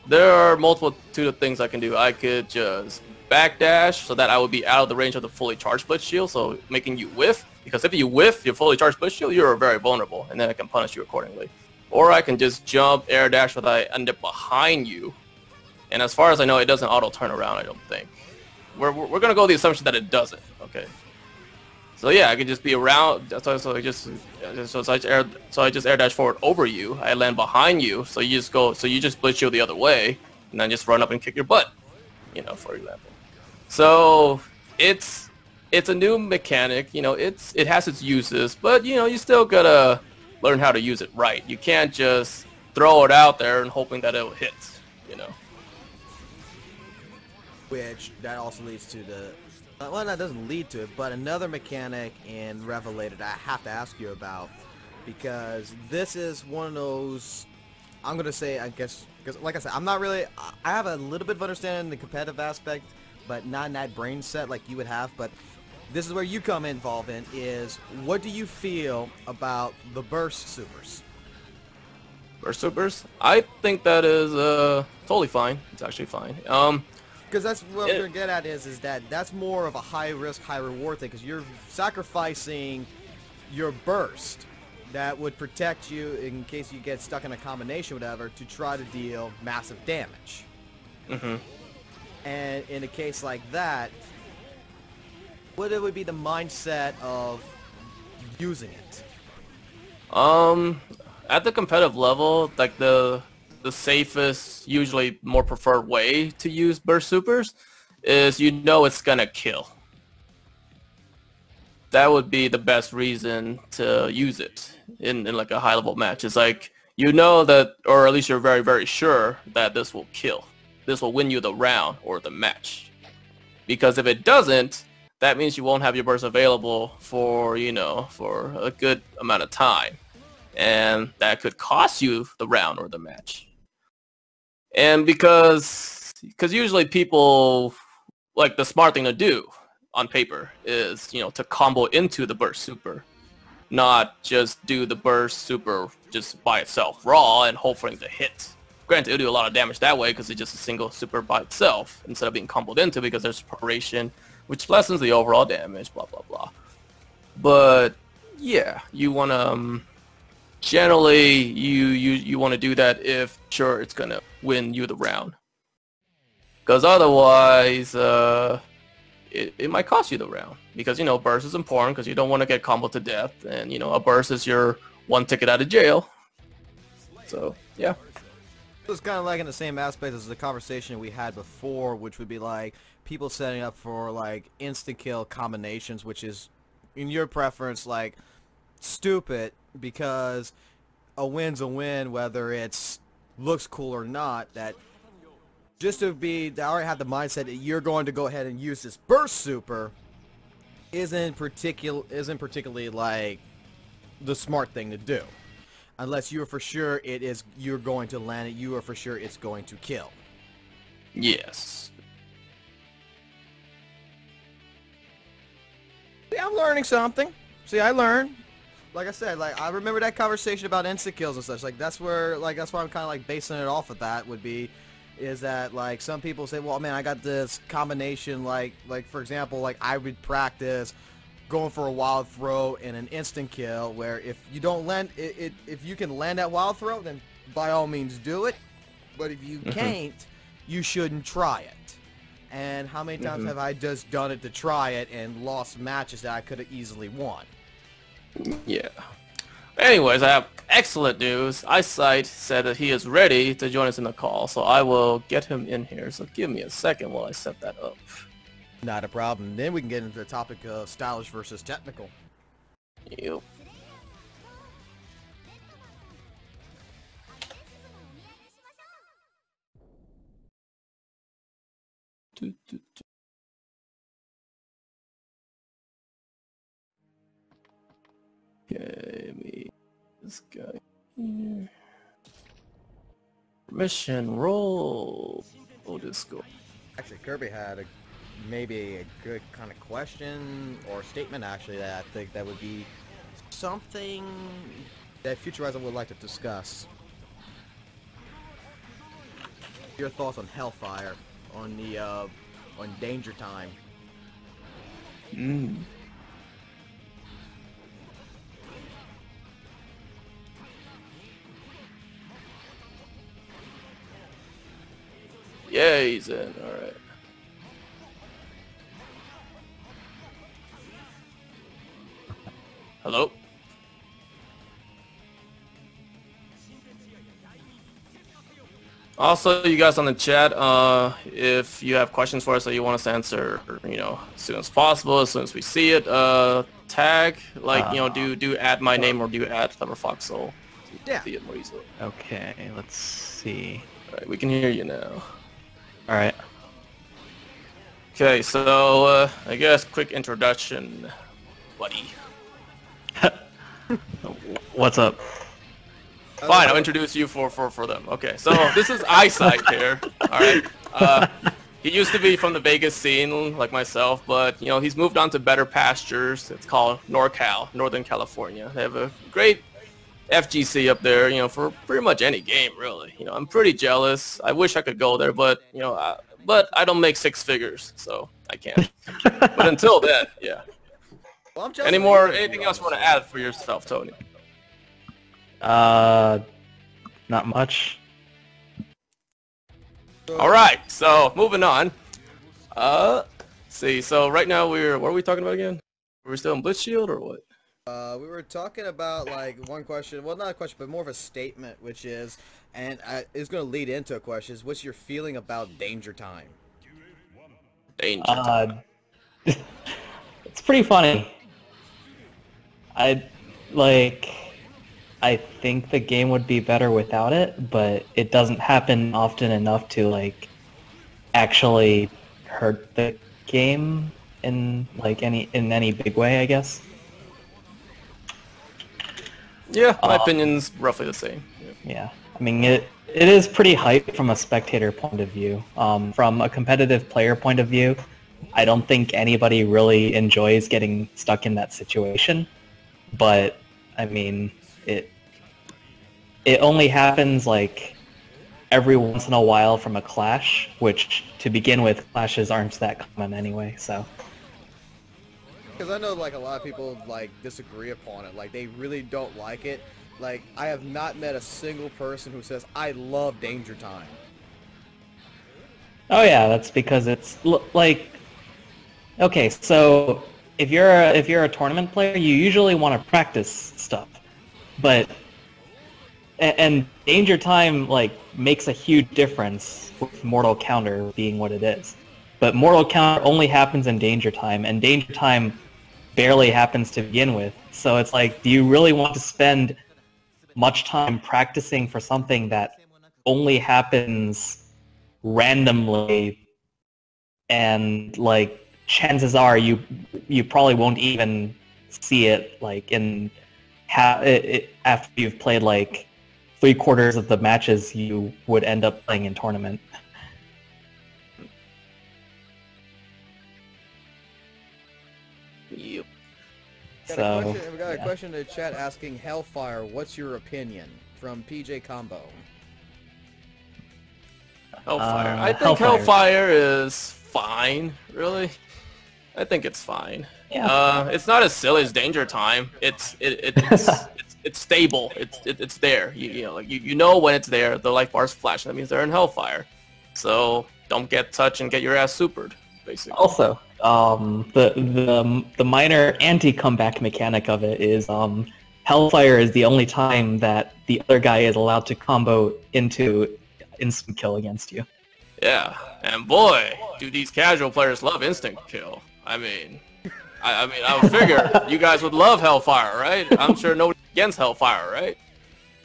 There are multitude of things I can do. I could just backdash so that I would be out of the range of the fully charged Blitz Shield, so making you whiff. Because if you whiff your fully charged Blitz Shield, you're very vulnerable, and then I can punish you accordingly. Or I can just jump, air dash so that I end up behind you. And as far as I know, it doesn't auto turn around, I don't think. We're going to go with the assumption that it doesn't, okay? So yeah, I could just be around, so I just air dash forward over you. I land behind you, so you just Blitz Shield the other way, and then just run up and kick your butt, you know, for example. So it's a new mechanic, you know. It has its uses, but you know, you still gotta learn how to use it right. You can't just throw it out there and hoping that it'll hit, you know. Which that also leads to the well, that doesn't lead to it, but another mechanic in Revelator that I have to ask you about, because this is one of those, I'm gonna say, I guess, because like I said, I'm not really, I have a little bit of understanding in the competitive aspect, but not in that brain set like you would have. But this is where you come involved in, is what do you feel about the burst supers? Burst supers? I think that is totally fine. It's actually fine. Because that's what we're gonna get at is that that's more of a high risk, high reward thing, because you're sacrificing your burst that would protect you in case you get stuck in a combination, whatever, to try to deal massive damage. Mm-hmm. And in a case like that, what would be the mindset of using it? At the competitive level, like the safest, usually more preferred way to use burst supers is, you know, it's gonna kill. That would be the best reason to use it in like a high level match. It's like, you know that, or at least you're very, very sure that this will kill. This will win you the round or the match. Because if it doesn't, that means you won't have your burst available for, you know, for a good amount of time. And that could cost you the round or the match. And because usually people, like, the smart thing to do on paper is, you know, to combo into the burst super, not just do the burst super just by itself raw and hope for it to hit. Granted, it'll do a lot of damage that way because it's just a single super by itself instead of being comboed into, because there's preparation, which lessens the overall damage, blah blah blah. But yeah, you want to generally you want to do that if sure it's gonna win you the round, because otherwise it might cost you the round, because, you know, burst is important because you don't want to get comboed to death, and, you know, a burst is your one ticket out of jail. So yeah. It's kind of like in the same aspect as the conversation we had before, which would be like people setting up for like instant kill combinations, which is in your preference like stupid because a win's a win whether it's looks cool or not. That just to be, I already have the mindset that you're going to go ahead and use this burst super isn't particularly like the smart thing to do. Unless you're for sure you're going to land it, you are for sure it's going to kill. Yes. See, I'm learning something. See, I learned. Like I said, like I remember that conversation about instant kills and such. Like that's where, like that's why I'm kind of like basing it off of that would be, is that like some people say, well, man, I got this combination. Like for example, like I would practice going for a wild throw and an instant kill, where if you don't land it, if you can land that wild throw, then by all means do it. But if you can't, you shouldn't try it. And how many times have I just done it to try it and lost matches that I could have easily won? Yeah. Anyways, I have excellent news. AISIGHT said that he is ready to join us in the call, so I will get him in here. So give me a second while I set that up. Not a problem. Then we can get into the topic of stylish versus technical. Yep. Okay, me this guy here. Mission roll. Oh, this go. Actually, Kirby had maybe a good kind of question or statement actually that I think that would be something that Futurizer would like to discuss. Your thoughts on Hellfire, on the on Danger Time. Yeah, he's in. All right. Hello. Also, you guys on the chat, if you have questions for us that you want us to answer, you know, as soon as possible, as soon as we see it, tag, like, you know, do add my name or do add CleverFOXSOL. Yeah. See it more easily. Okay, let's see. All right, we can hear you now. All right. Okay, so I guess quick introduction, buddy. What's up? Fine, I'll introduce you for them. Okay, so this is AISIGHT here. All right. He used to be from the Vegas scene, like myself, but you know he's moved on to better pastures. It's called NorCal, Northern California. They have a great FGC up there, you know, for pretty much any game, really. You know, I'm pretty jealous. I wish I could go there, but you know, but I don't make six figures, so I can't. But until then, yeah. Well, Anything else you want to add for yourself, Tony? Not much. All right, so moving on. See, so right now what are we talking about again? Are we still in Blitz Shield or what? We were talking about like one question, well not a question, but more of a statement, which is, and it's going to lead into a question, is what's your feeling about Danger Time? Danger Time. It's pretty funny. I think the game would be better without it, but it doesn't happen often enough to like actually hurt the game in like any big way, I guess. Yeah, my opinion's roughly the same. Yeah, I mean it is pretty hype from a spectator point of view. From a competitive player point of view, I don't think anybody really enjoys getting stuck in that situation. But I mean, it only happens like every once in a while from a clash, which to begin with, clashes aren't that common anyway. So. Because I know like a lot of people like disagree upon it, like they really don't like it. Like I have not met a single person who says I love Danger Time. Oh yeah, that's because it's like, okay, so if you're a tournament player, you usually want to practice stuff, but and Danger Time like makes a huge difference with Mortal Counter being what it is. But Mortal Counter only happens in Danger Time, and Danger Time barely happens to begin with. So it's like, do you really want to spend much time practicing for something that only happens randomly, and like chances are you probably won't even see it like in after you've played like 3/4 of the matches you would end up playing in tournament. Yep. We got a question in the chat asking Hellfire, what's your opinion? From PJ Combo. Hellfire. I think Hellfire is fine, really. I think it's fine. Yeah. It's not as silly as Danger Time. It's stable. It's there. You know when it's there. The life bars flash. That means they're in Hellfire. So don't get touched and get your ass supered, basically. Also, the minor anti-comeback mechanic of it is Hellfire is the only time that the other guy is allowed to combo into instant kill against you. Yeah, and boy, do these casual players love instant kill. I mean, I would figure you guys would love Hellfire, right? I'm sure nobody against Hellfire, right?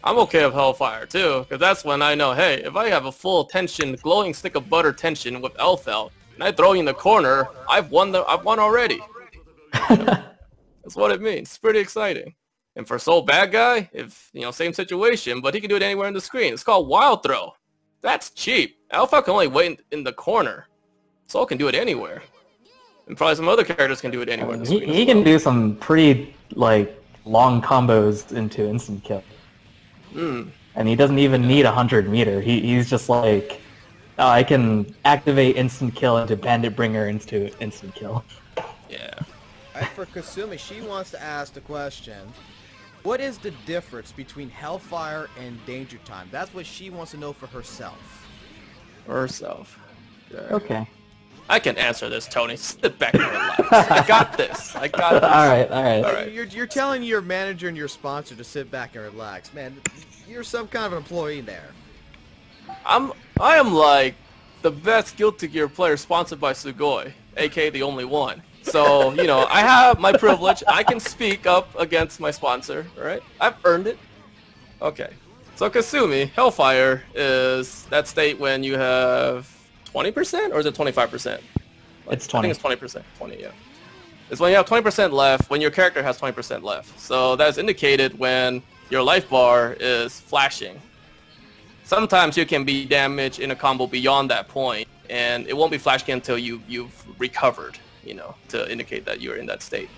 I'm okay with Hellfire too, because that's when I know, hey, if I have a full tension, glowing stick of butter tension with Elfel, and I throw you in the corner, I've won already. That's what it means. It's pretty exciting. And for Soul Bad Guy, if same situation, but he can do it anywhere in the screen. It's called Wild Throw. That's cheap. Alpha can only wait in the corner. Soul can do it anywhere. And probably some other characters can do it anywhere in the screen. He can do some pretty long combos into instant kill. And he doesn't even need 100 meter. He's just like, oh, I can activate instant kill into Bandit Bringer into instant kill. Yeah. For Kasumi, she wants to ask the question, what is the difference between Hellfire and Danger Time? That's what she wants to know for herself. Okay. I can answer this, Tony. Sit back and relax. I got this. I got this. All right. You're telling your manager and your sponsor to sit back and relax. Man, you're some kind of employee there. I am like the best Guilty Gear player sponsored by Sugoi, aka the only one. So, I have my privilege. I can speak up against my sponsor, right? I've earned it. Okay. So Kasumi, Hellfire is that state when you have 20%, or is it 25%? It's 20. I think it's 20%. 20, yeah. It's when you have 20% left, when your character has 20% left. So that's indicated when your life bar is flashing. Sometimes you can be damaged in a combo beyond that point, and it won't be flashing until you've recovered, to indicate that you're in that state.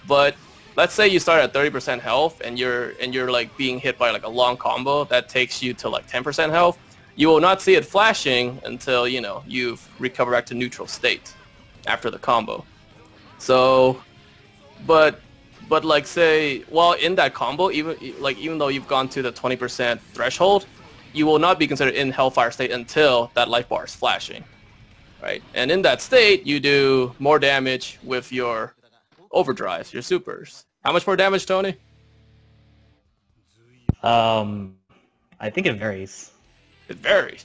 But let's say you start at 30% health, and you're like being hit by like a long combo that takes you to like 10% health. You will not see it flashing until you've recovered back to neutral state after the combo. So, but like say, while in that combo, even though you've gone to the 20% threshold, you will not be considered in Hellfire state until that life bar is flashing, right? And in that state, you do more damage with your overdrives, your supers. How much more damage, Tony? I think it varies. It varies.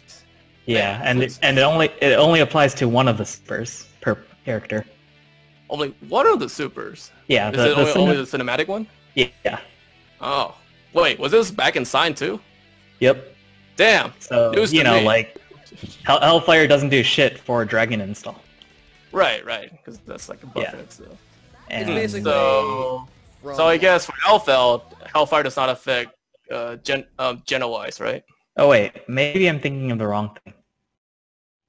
Yeah, man, and it only applies to one of the supers per character. Only one of the supers? Yeah. Is it only the cinematic one? Yeah. Oh. Wait, was this back in Sign too? Yep. Damn. So, like, Hellfire doesn't do shit for Dragon install. Right, because that's like a buff in itself. And it's basically... So I guess for Hellfire does not affect Gen-wise, right? Oh wait, maybe I'm thinking of the wrong thing.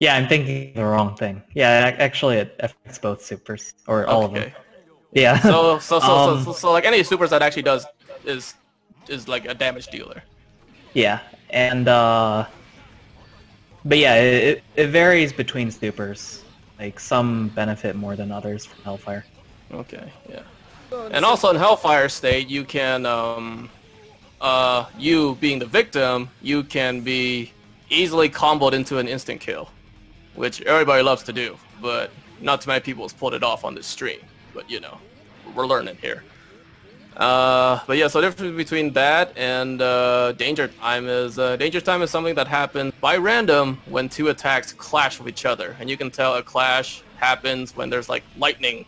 Yeah, I'm thinking of the wrong thing. Yeah, actually it affects both supers, or all of them. Yeah. So like any supers that actually does is like a damage dealer. Yeah, and but yeah, it varies between supers. Like some benefit more than others from Hellfire. Okay, yeah. And also in Hellfire state, you can you being the victim, you can be easily comboed into an instant kill, which everybody loves to do, but not too many people has pulled it off on this stream. But we're learning here. But yeah, so the difference between that and danger time is something that happens by random when two attacks clash with each other, and you can tell a clash happens when there's like lightning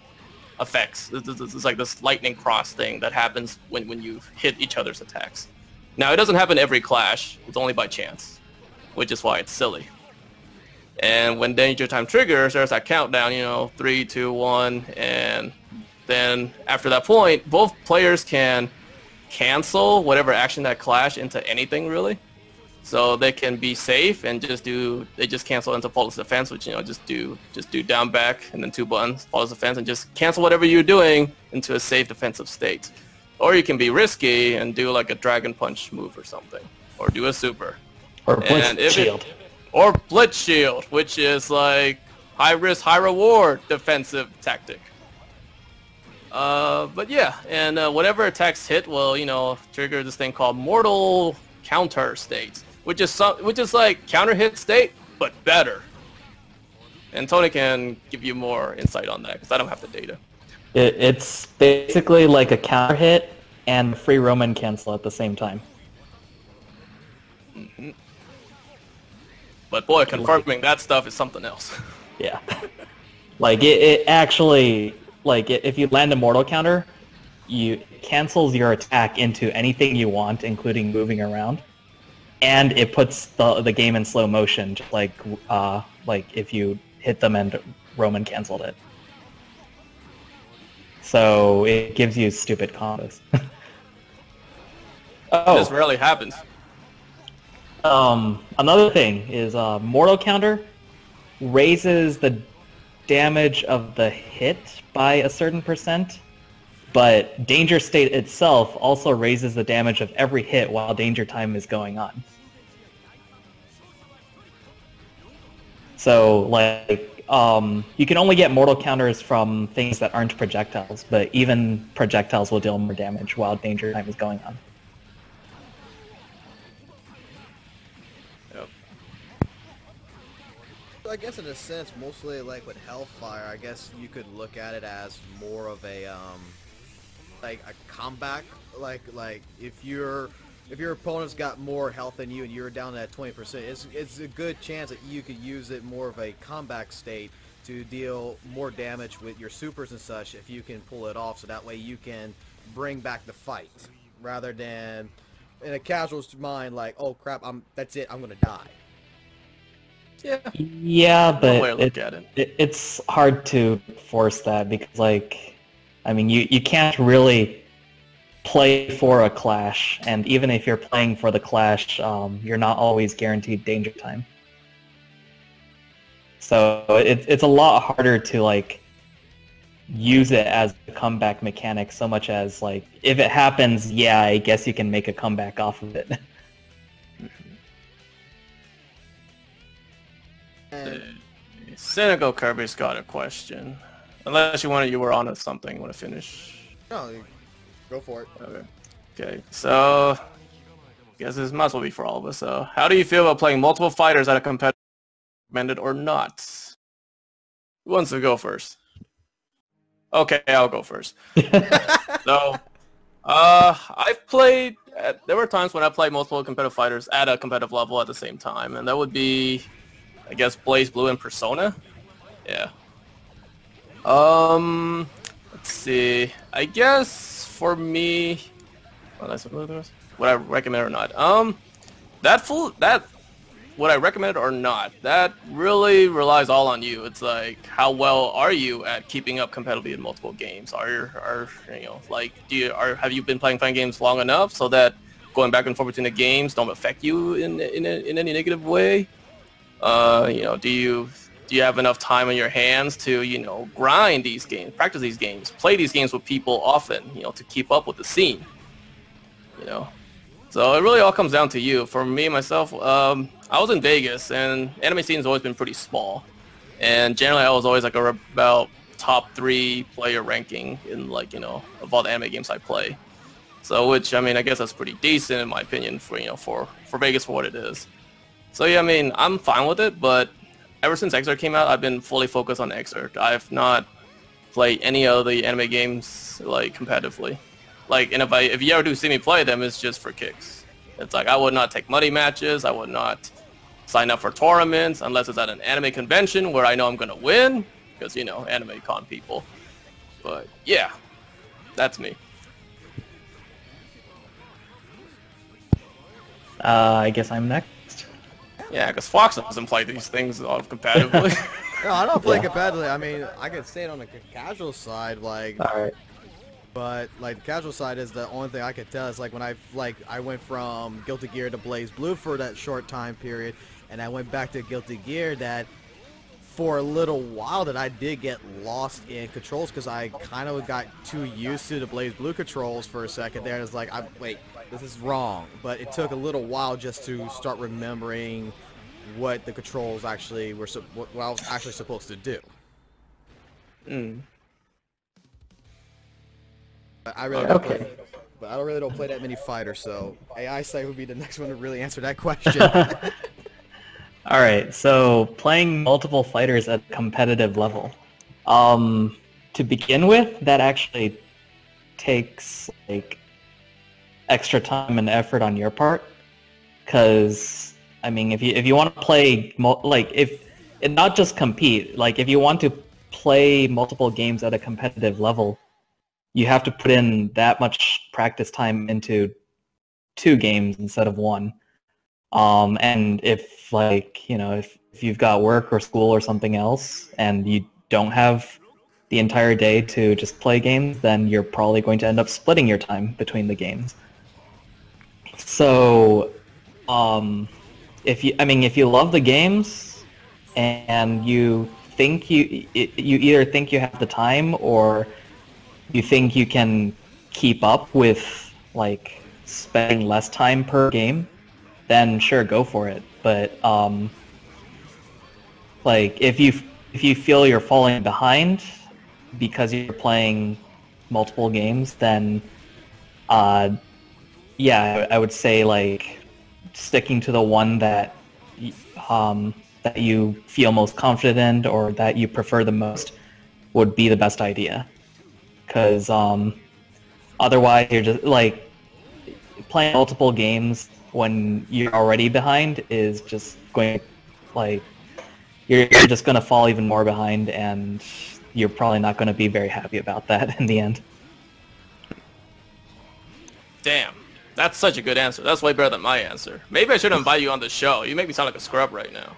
effects. It's like this lightning cross thing that happens when you hit each other's attacks. Now it doesn't happen every clash; it's only by chance, which is why it's silly. And when danger time triggers, there's that countdown, you know, 3, 2, 1, and then after that point, both players can cancel whatever action that clash into anything really. So they can be safe and they just cancel into flawless defense, which, you know, just do down back and then 2 buttons, flawless defense, and just cancel whatever you're doing into a safe defensive state. Or you can be risky and do like a dragon punch move or something, or do a super. Or blitz shield. Or blitz shield, which is like high risk, high reward defensive tactic. But yeah, and whatever attacks hit will, you know, trigger this thing called mortal counter state, which is like counter hit state, but better. And Tony can give you more insight on that because I don't have the data. It's basically like a counter hit and free Roman cancel at the same time. Mm-hmm. But boy, confirming that stuff is something else. Yeah. Like, it actually, like, if you land a mortal counter, you cancels your attack into anything you want, including moving around. And it puts the game in slow motion, just like if you hit them and Roman canceled it. So it gives you stupid combos. This rarely happens. Another thing is mortal counter raises the damage of the hit by a certain %, but danger state itself also raises the damage of every hit while danger time is going on. So, like, you can only get mortal counters from things that aren't projectiles, but even projectiles will deal more damage while danger time is going on. I guess in a sense, mostly like with Hellfire, I guess you could look at it as more of a like a comeback. Like if your opponent's got more health than you and you're down at 20%, it's a good chance that you could use it more of a comeback state to deal more damage with your supers and such if you can pull it off. So that way you can bring back the fight rather than in a casual's mind like, oh crap, that's it, I'm gonna die. Yeah, but way to look at it. It's hard to force that because, like, I mean, you can't really play for a clash, and even if you're playing for the clash, you're not always guaranteed danger time. So it's a lot harder to, like, use it as a comeback mechanic so much as, like, if it happens, yeah, I guess you can make a comeback off of it. Cynical Kirby's got a question. Unless you were on to something. You want to finish? No, go for it. Okay. So, I guess this might as well be for all of us. So, how do you feel about playing multiple fighters at a competitive, recommended or not? Who wants to go first? Okay, I'll go first. So, I've played. There were times when I played multiple competitive fighters at a competitive level at the same time, and that would be, I guess, Blaze Blue and Persona. Yeah. Let's see. I guess for me, would I recommend it or not? Would I recommend it or not? That really relies all on you. It's like, how well are you at keeping up competitively in multiple games? Have you been playing fighting games long enough so that going back and forth between the games don't affect you in any negative way? Do you have enough time on your hands to, grind these games, practice these games, play these games with people often, to keep up with the scene, So it really all comes down to you. For me, myself, I was in Vegas, and anime scene has always been pretty small. And generally, I was always like about top 3 player ranking in of all the anime games I play. So, which, I mean, I guess that's pretty decent in my opinion for Vegas for what it is. So yeah, I mean, I'm fine with it, but ever since Exert came out, I've been fully focused on Exert. I've not played any of the anime games, competitively. Like, and if you ever do see me play them, it's just for kicks. It's like I would not take money matches. I would not sign up for tournaments unless it's at an anime convention where I know I'm gonna win, because you know, anime con people. But yeah, that's me. I guess I'm next. Yeah, because Fox doesn't play these things all competitively. No, I don't play competitively. I mean, I could say it on the casual side, like. All right. But like the casual side is the only thing I could tell is like when I went from Guilty Gear to Blaze Blue for that short time period, and I went back to Guilty Gear that for a little while that I did get lost in controls because I kind of got too used to the Blaze Blue controls for a second there. And it's like, wait, this is wrong. But it took a little while just to start remembering what the controls actually were, what I was actually supposed to do. I really don't play, but I really don't play that many fighters, so AISIGHT would be the next one to really answer that question. All right, so playing multiple fighters at competitive level. To begin with, that actually takes like extra time and effort on your part, because I mean, if you want to play and not just compete, like if you want to play multiple games at a competitive level, you have to put in that much practice time into 2 games instead of 1. And if like, you know, if you've got work or school or something else and you don't have the entire day to just play games, then you're probably going to end up splitting your time between the games. So, if you love the games and you think you either think you have the time or you think you can keep up with like spending less time per game, then sure, go for it. But like if you feel you're falling behind because you're playing multiple games, then yeah, I would say like sticking to the one that that you feel most confident in or that you prefer the most would be the best idea. Because otherwise you're just like playing multiple games when you're already behind is just going like you're just going to fall even more behind, and you're probably not going to be very happy about that in the end. Damn, that's such a good answer. That's way better than my answer. Maybe I should invite you on the show. You make me sound like a scrub right now.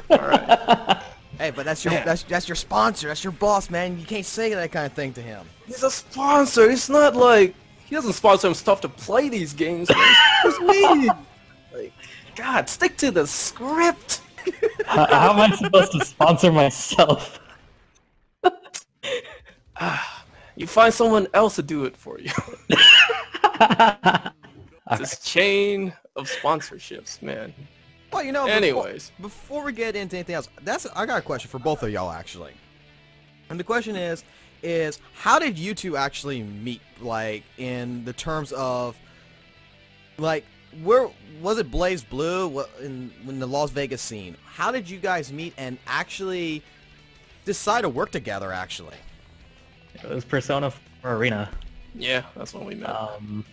All right. Hey, but that's your sponsor. That's your boss, man. You can't say that kind of thing to him. He's a sponsor. It's not like he doesn't sponsor himself to play these games. It's me. Like, God, stick to the script. How am I supposed to sponsor myself? You find someone else to do it for you. This chain of sponsorships, man. Well, you know, anyways, before we get into anything else, I got a question for both of y'all actually. And the question is how did you two actually meet? Like in the terms of like where was it Blaze Blue in the Las Vegas scene? How did you guys meet and actually decide to work together actually? It was Persona 4 Arena. Yeah, that's when we met.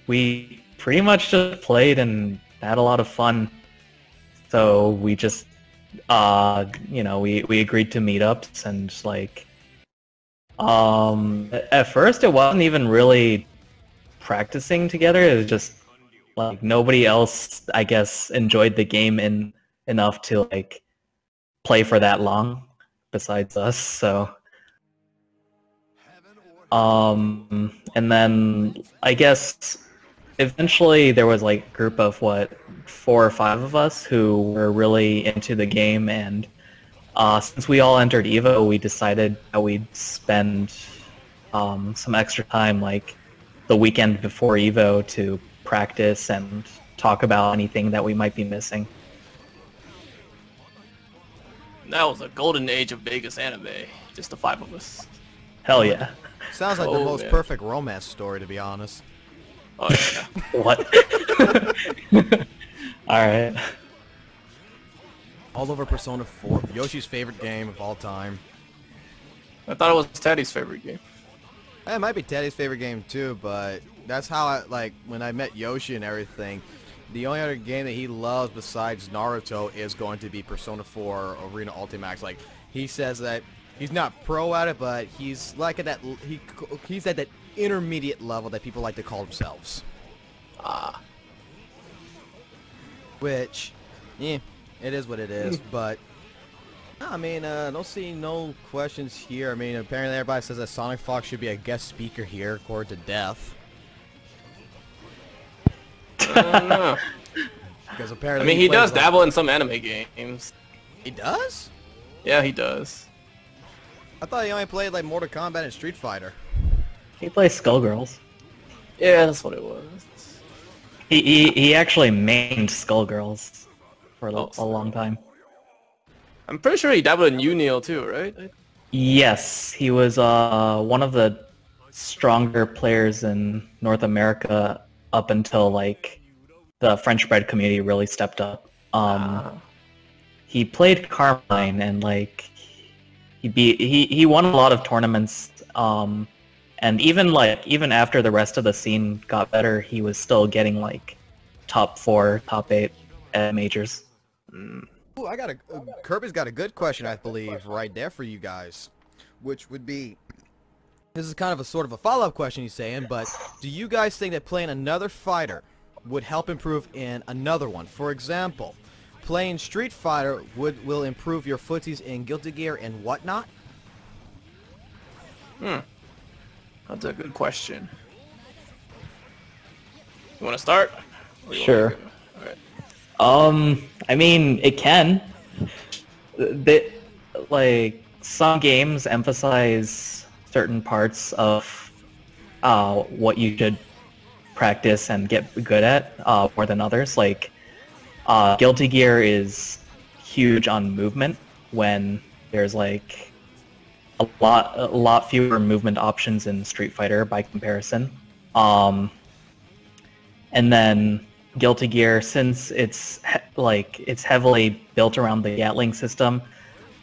We pretty much just played and had a lot of fun. So we just, you know, we agreed to meetups and like, at first it wasn't even really practicing together. It was just like nobody else, I guess, enjoyed the game enough to like play for that long besides us. So, and then I guess eventually there was like a group of 4 or 5 of us who were really into the game, and since we all entered EVO, we decided that we'd spend some extra time like the weekend before EVO to practice and talk about anything that we might be missing. That was a golden age of Vegas anime, just the 5 of us. Hell yeah. Sounds like the most perfect romance story, to be honest. Oh yeah. What? Alright. All over Persona 4, Yoshi's favorite game of all time. I thought it was Teddy's favorite game. It might be Teddy's favorite game too, but that's how I like when I met Yoshi and everything. The only other game that he loves besides Naruto is going to be Persona 4 Arena Ultimax. Like he says that he's not pro at it, but he's like at that he's at that intermediate level that people like to call themselves. Which, yeah, it is what it is. But I mean, don't see no questions here. I mean, apparently everybody says that Sonic Fox should be a guest speaker here, according to Death. I don't know. Because apparently, I mean, he does dabble in some anime games. He does? Yeah, he does. I thought he only played like Mortal Kombat and Street Fighter. He plays Skullgirls. Yeah, that's what it was. He actually mained Skullgirls for a long time. I'm pretty sure he dabbled in Unreal too, right? Yes, he was one of the stronger players in North America up until like the French bread community really stepped up. He played Carmine and like he won a lot of tournaments. And even after the rest of the scene got better, he was still getting like top 4, top 8 at majors. Ooh, Kirby's got a good question, I believe, right there for you guys, which would be, this is kind of a sort of a follow-up question he's saying, but do you guys think that playing another fighter would help improve in another one? For example, playing Street Fighter will improve your footies in Guilty Gear and whatnot? That's a good question. You want to start? Sure. Alright. I mean, it can. Like some games emphasize certain parts of what you should practice and get good at more than others. Like Guilty Gear is huge on movement when there's like a lot fewer movement options in Street Fighter by comparison. And then Guilty Gear, since it's heavily built around the Gatling system,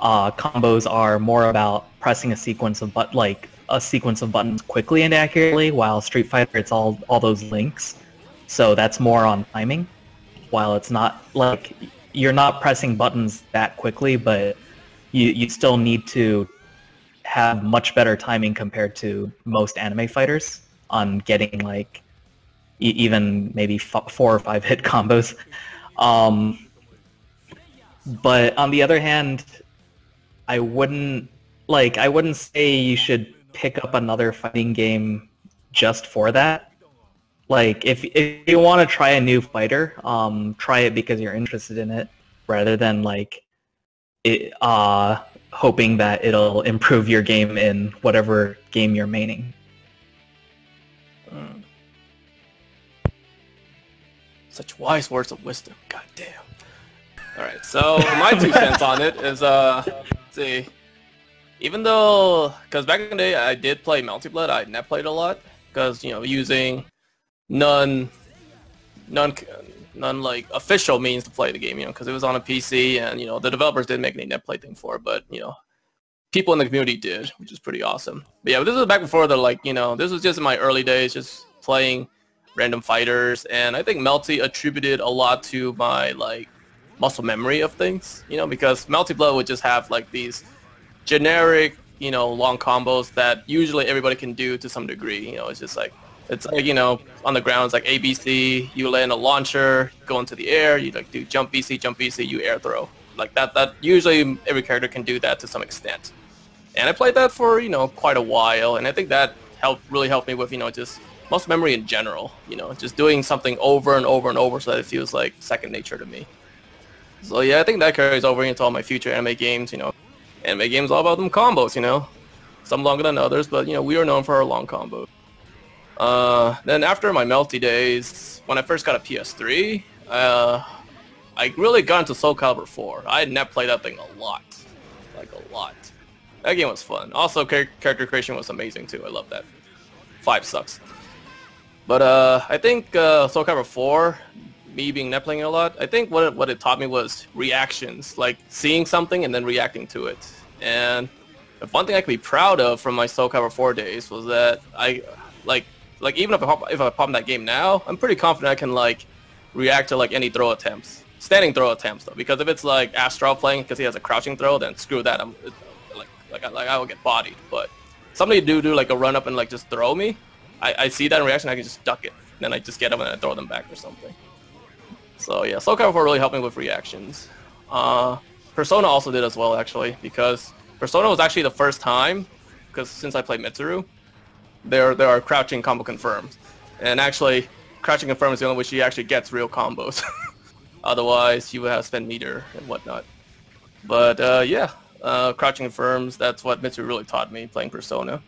combos are more about pressing a sequence of buttons quickly and accurately, while Street Fighter it's all those links. So that's more on timing. While it's not like you're not pressing buttons that quickly, but you still need to have much better timing compared to most anime fighters on getting like even maybe 4 or 5 hit combos. But on the other hand, I wouldn't say you should pick up another fighting game just for that. Like if you want to try a new fighter, try it because you're interested in it, rather than like hoping that it'll improve your game in whatever game you're maining. Such wise words of wisdom. God damn. Alright, so my 2 cents on it is, let's see. Even though, because back in the day I did play Multi-Blood, I net played a lot, because, you know, using none like official means to play the game, you know, because it was on a PC and, you know, the developers didn't make any net play thing for it, but, you know, people in the community did, which is pretty awesome. But yeah, this was back before the, like, you know, this was just in my early days, just playing random fighters, and I think Melty attributed a lot to my, like, muscle memory of things, you know, because Multi-Blood would just have, like, these generic, you know, long combos that usually everybody can do to some degree, you know, it's like, you know, on the ground, it's like ABC, you land a launcher, go into the air, you, like, do jump BC, you air throw. Like, that usually every character can do that to some extent. And I played that for, you know, quite a while, and I think that really helped me with, you know, just muscle memory in general, you know, just doing something over and over and over so that it feels like second nature to me. So yeah, I think that carries over into all my future anime games, you know. Anime games all about them combos, you know. Some longer than others, but, you know, we are known for our long combos. Then after my Melty days, when I first got a PS3, I really got into Soul Calibur 4. I had net played that thing a lot. Like, a lot. That game was fun. Also, character creation was amazing, too. I love that. 5 sucks. But I think Soul Calibur 4, me being net playing it a lot, I think what it taught me was reactions, like seeing something and then reacting to it. And the one thing I could be proud of from my Soul Calibur 4 days was that I like even if I pop in that game now, I'm pretty confident I can like react to like any throw attempts, standing throw attempts though. Because if it's like Astral playing because he has a crouching throw, then screw that. I'm I will get bodied. But somebody do like a run up and like just throw me, I see that in reaction, I can just duck it, and then I just get them and I throw them back or something. So yeah, Soul Calibur 4 really helped me with reactions. Persona also did as well actually, because Persona was actually the first time, because since I played Mitsuru, there are crouching combo confirms, and actually crouching confirm is the only way she actually gets real combos. Otherwise, she would have spent meter and whatnot. But yeah, crouching confirms, that's what Mitsuru really taught me playing Persona.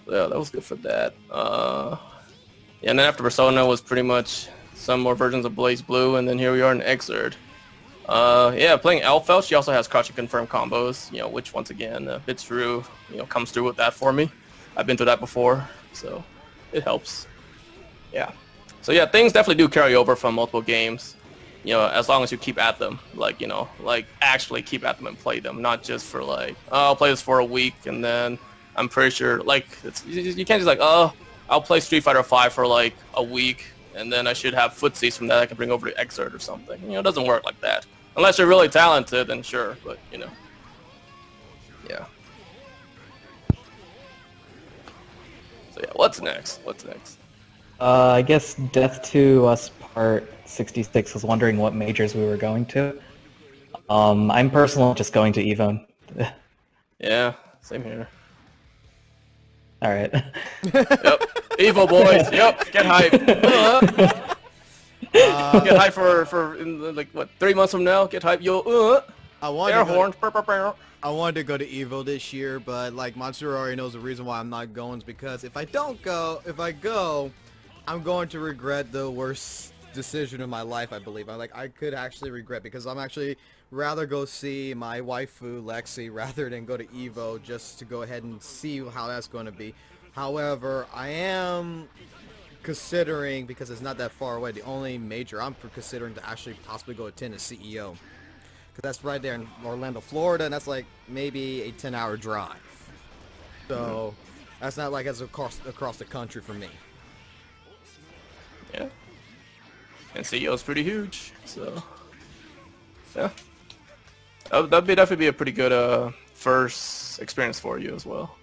Yeah, that was good for that. Yeah, and then after Persona was pretty much some more versions of Blaze Blue, and then here we are in Xrd. Yeah, playing Elfeld, she also has crouching confirm combos, you know, which once again, Mitsuru, you know, comes through with that for me. I've been through that before, so it helps. Yeah. So yeah, things definitely do carry over from multiple games, you know, as long as you keep at them, like, you know, like actually keep at them and play them, not just for like, oh, I'll play this for a week and then I'm pretty sure, like, you can't just like, oh, I'll play Street Fighter 5 for like a week and then I should have footsies from that I can bring over to Xrd or something. You know, it doesn't work like that. Unless you're really talented, then sure, but, you know. Yeah. So yeah, what's next? What's next? I guess Death to Us Part 66 was wondering what majors we were going to. I'm personally just going to Evo. Yeah, same here. Alright. Yep. Evo boys, yep, get hype. Get hype for in, like, what, 3 months from now? Get hype, yo, air horns. I wanted to go to Evo this year, but like Matsuru already knows the reason why I'm not going is because if I go, I'm going to regret the worst decision of my life, I believe. I could actually regret, because I'm actually rather go see my waifu Lexi rather than go to Evo just to go ahead and see how that's going to be. However, I am considering, because it's not that far away, the only major I'm considering to actually possibly go attend is CEO. Because that's right there in Orlando, Florida, and that's like maybe a 10-hour drive. So that's not like as across the country for me. Yeah. And CEO is pretty huge, so yeah. That'd definitely be a pretty good first experience for you as well.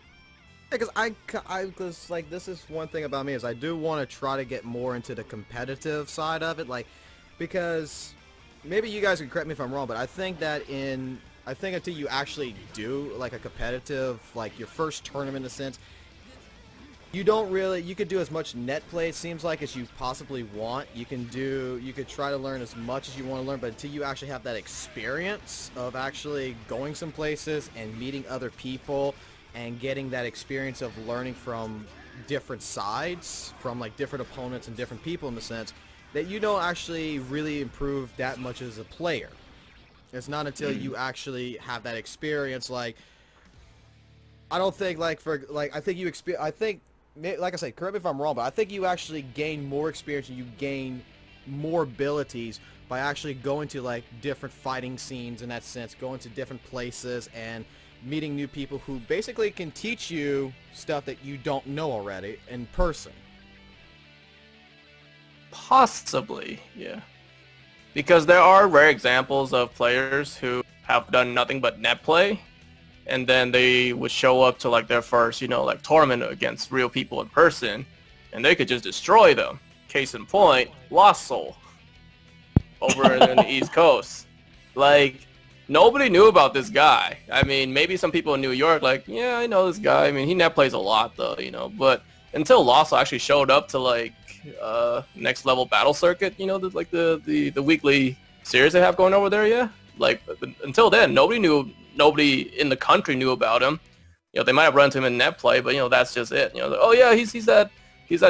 Because because like this is one thing about me is I do want to try to get more into the competitive side of it, like, because maybe you guys can correct me if I'm wrong, but I think that until you actually do like a competitive, like your first tournament in a sense, you could do as much net play, it seems like, as you possibly want. You could try to learn as much as you want to learn, but until you actually have that experience of actually going some places and meeting other people and getting that experience of learning from different sides, from like different opponents and different people in the sense, that you don't actually really improve that much as a player. It's not until you actually have that experience, like, I don't think, like, like I think, like I said, correct me if I'm wrong, but I think you actually gain more experience and you gain more abilities by actually going to like different fighting scenes in that sense, going to different places and meeting new people who basically can teach you stuff that you don't know already in person. Possibly, yeah. Because there are rare examples of players who have done nothing but net play, and then they would show up to like their first, you know, like tournament against real people in person, and they could just destroy them. Case in point, Lost Soul over in the East Coast. Like, nobody knew about this guy. I mean, maybe some people in New York, like, yeah, I know this guy. I mean, he net plays a lot though, you know. But until Lost Soul actually showed up to like next level battle circuit, you know, the weekly series they have going over there, yeah. Like, until then, nobody in the country knew about him. You know, they might have run into him in net play, but, you know, that's just it. You know, oh yeah, he's that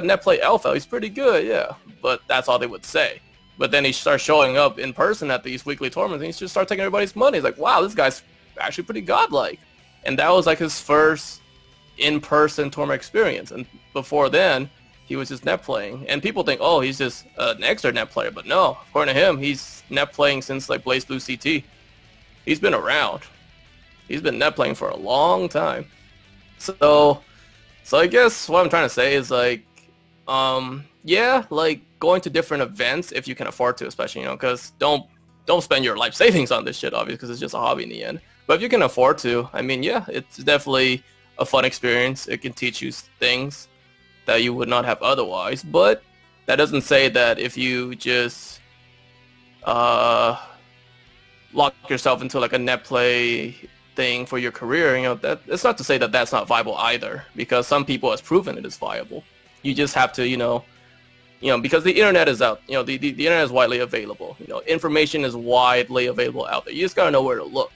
net play alpha. He's pretty good, yeah. But that's all they would say. But then he starts showing up in person at these weekly tournaments, and he just starts taking everybody's money. He's like, wow, this guy's actually pretty godlike. And that was like his first in-person tournament experience. And before then, he was just net playing. And people think, oh, he's just an Xrd net player. But no, according to him, he's net playing since like Blaze Blue CT. He's been around. He's been net playing for a long time. So I guess what I'm trying to say is like, yeah, like going to different events if you can afford to, especially, you know, because don't spend your life savings on this shit, obviously, because it's just a hobby in the end. But if you can afford to, I mean, yeah, it's definitely a fun experience. It can teach you things that you would not have otherwise. But that doesn't say that if you just lock yourself into like a net play thing for your career, you know, that it's not to say that that's not viable either, because some people has proven it is viable. You just have to, you know, because the internet is out, you know, the internet is widely available. You know, information is widely available out there. You just gotta know where to look,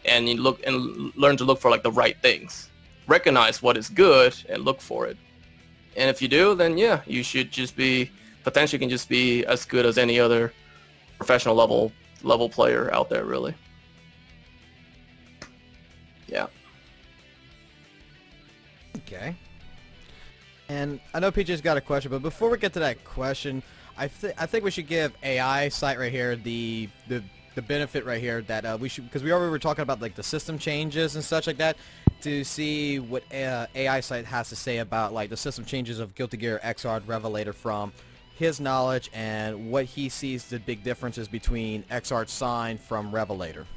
and you look and learn to look for like the right things. Recognize what is good and look for it. And if you do, then yeah, you should just be potentially can just be as good as any other professional level player out there, really. Yeah. Okay. And I know PJ's got a question, but before we get to that question, I think we should give AISIGHT right here the benefit right here that we should, because we already were talking about like the system changes and such like that, to see what AISIGHT has to say about like the system changes of Guilty Gear Xrd Revelator from his knowledge and what he sees the big differences between Xrd Sign from Revelator.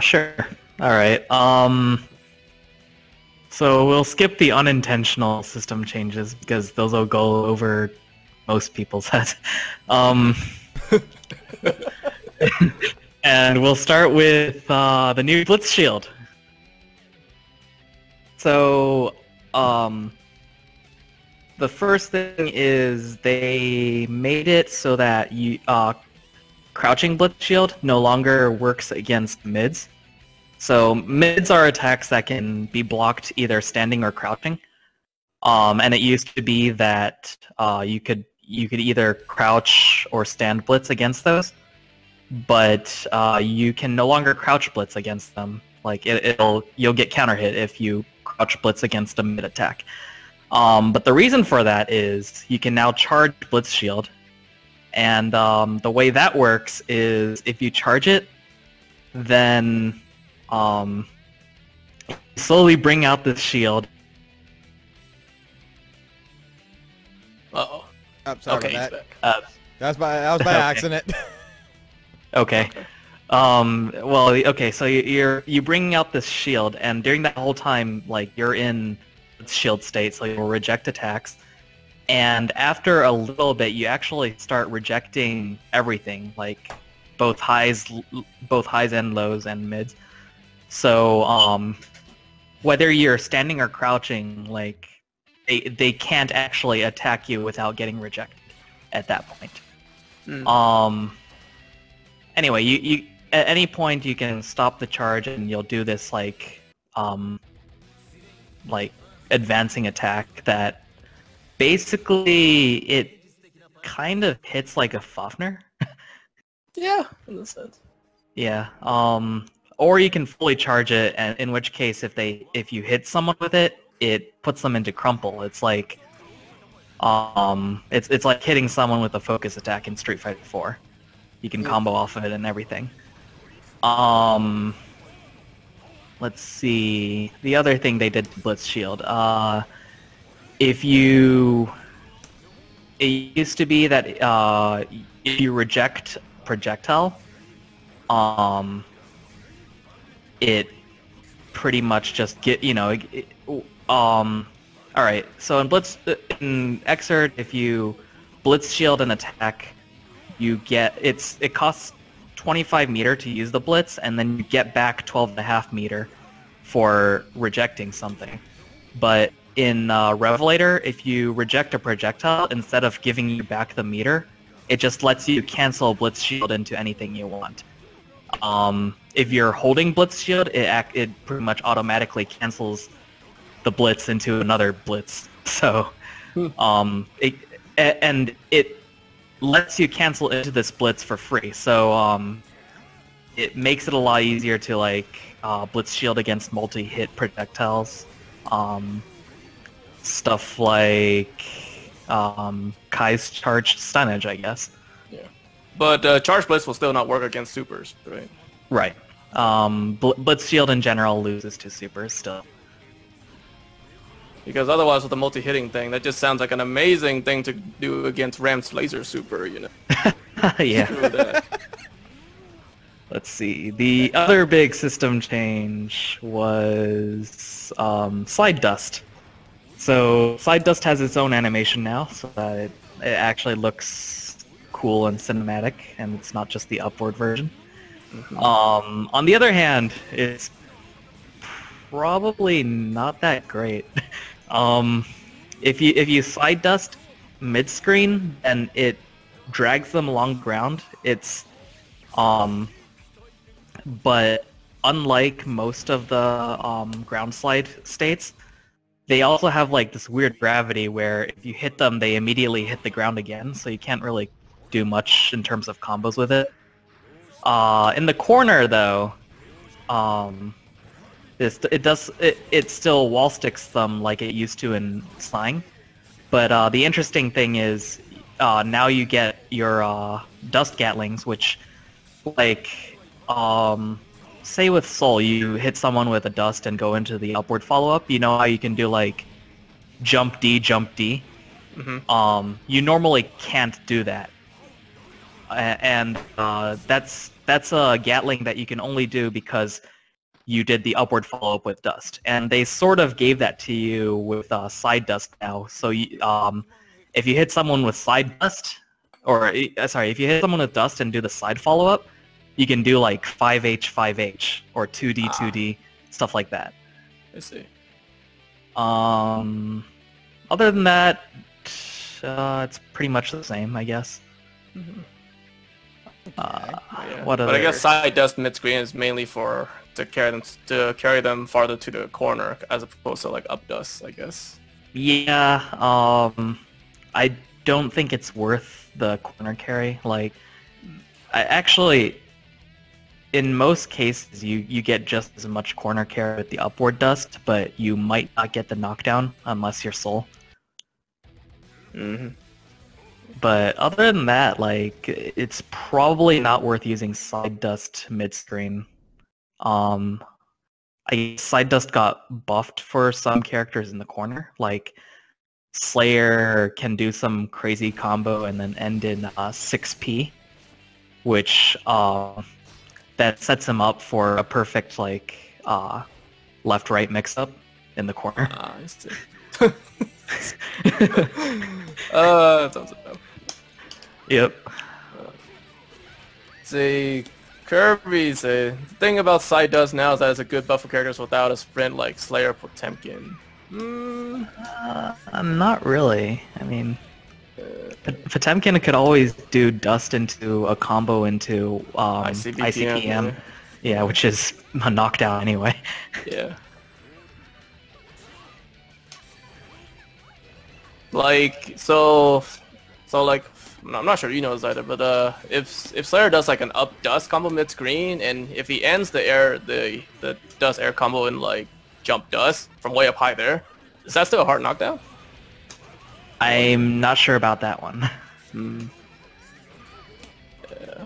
Sure. All right. So we'll skip the unintentional system changes because those will go over most people's heads. And we'll start with the new Blitz Shield. So the first thing is they made it so that you crouching Blitz Shield no longer works against mids. So mids are attacks that can be blocked either standing or crouching. And it used to be that you could either crouch or stand blitz against those, but you can no longer crouch blitz against them. Like you'll get counter hit if you crouch blitz against a mid attack. But the reason for that is you can now charge Blitz Shield, and the way that works is if you charge it, then slowly bring out this shield. Uh-oh. Oh, sorry Okay, about he's that. back. That was by Okay. accident. Okay. Well, okay, so you bring out this shield, and during that whole time, like, you're in shield state, so you'll reject attacks. And after a little bit, you actually start rejecting everything, like both highs and lows and mids. So whether you're standing or crouching, like they can't actually attack you without getting rejected at that point. Anyway, you at any point you can stop the charge and you'll do this like advancing attack that basically it kind of hits like a Fafnir. Yeah, in a sense. Yeah. Or you can fully charge it, and in which case, if you hit someone with it, it puts them into crumple. It's like, it's like hitting someone with a focus attack in Street Fighter 4. You can combo off of it and everything. Let's see. The other thing they did to Blitz Shield. It used to be that if you reject projectile, it pretty much just alright, so in Xrd, if you Blitz Shield an attack, you get, it costs 25 meter to use the Blitz, and then you get back 12.5 meter for rejecting something. But in Revelator, if you reject a projectile, instead of giving you back the meter, it just lets you cancel Blitz Shield into anything you want. If you're holding Blitz Shield, it pretty much automatically cancels the Blitz into another Blitz. So, it lets you cancel into this Blitz for free. So, it makes it a lot easier to like Blitz Shield against multi-hit projectiles. Stuff like Kai's charged stunnage, I guess. Yeah. But Charge Blitz will still not work against supers, right? Right. Blitz Shield in general loses to supers still. Because otherwise with the multi-hitting thing, that just sounds like an amazing thing to do against Ram's laser super, you know? Yeah. Screw that. Let's see. The other big system change was Slide Dust. So Slide Dust has its own animation now, so that it actually looks cool and cinematic, and it's not just the upward version. Mm-hmm. On the other hand, it's probably not that great. If you Slide Dust mid-screen and it drags them along the ground, it's but unlike most of the ground slide states, they also have like this weird gravity where if you hit them, they immediately hit the ground again, so you can't really do much in terms of combos with it. In the corner though, it still wall sticks them like it used to in Slang, but the interesting thing is now you get your dust gatlings, which like say with Soul, you hit someone with a dust and go into the upward follow-up. You know how you can do like jump D, jump D? Mm-hmm. You normally can't do that. And that's a Gatling that you can only do because you did the upward follow-up with dust. And they sort of gave that to you with side dust now. So you, if you hit someone with side dust, or sorry, if you hit someone with dust and do the side follow-up, you can do like 5H, 5H, or 2D, 2D, stuff like that. I see. Other than that, it's pretty much the same, I guess. Mm-hmm. Yeah. But I guess side dust mid screen is mainly to carry them farther to the corner as opposed to like up dust, I guess. Yeah. I don't think it's worth the corner carry. Like, in most cases, you get just as much corner carry with the upward dust, but you might not get the knockdown unless you're Soul. Mm-hmm. But other than that, like, it's probably not worth using Side Dust mid-screen. Side Dust got buffed for some characters in the corner. Like, Slayer can do some crazy combo and then end in 6P, which that sets him up for a perfect like left-right mix-up in the corner. I see. That sounds about. Yep. See, Kirby's the thing about Side Dust now is that it's a good buff for characters without a sprint like Slayer Potemkin. Not really. I mean, Potemkin could always do dust into a combo into ICPM. Yeah, which is a knockdown anyway. Yeah. Like so like I'm not sure you know this either, but if Slayer does like an up dust combo mid screen, and if he ends the dust air combo in like jump dust from way up high there, is that still a hard knockdown? I'm not sure about that one. Yeah.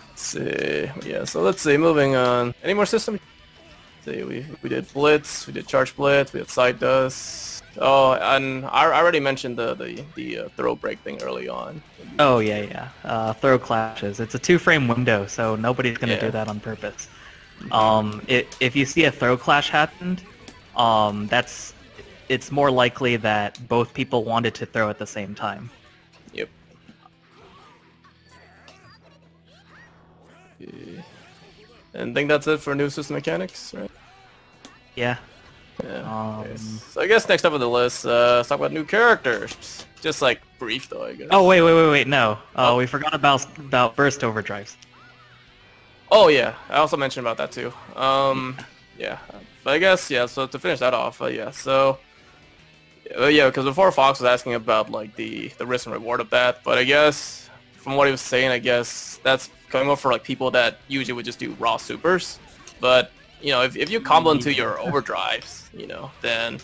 Let's see. Yeah, so let's see. Moving on. Any more systems? Let's see, we did Blitz, we did Charge Blitz, we had Side Dust. Oh, and I already mentioned the throw break thing early on. Oh yeah. Throw clashes. It's a 2-frame window, so nobody's gonna do that on purpose. If you see a throw clash happened, it's more likely that both people wanted to throw at the same time. Yep. Okay. And I think that's it for new system mechanics, right? Yeah. Yeah. Okay. So I guess next up on the list, let's talk about new characters. Just like brief though, I guess. Oh wait, no. We forgot about burst overdrives. Oh yeah, I also mentioned about that too. Yeah, but I guess so to finish that off, so because before Fox was asking about like the risk and reward of that, but I guess from what he was saying, I guess that's coming up for like people that usually would just do raw supers. But you know, if you combo into your overdrives, you know, then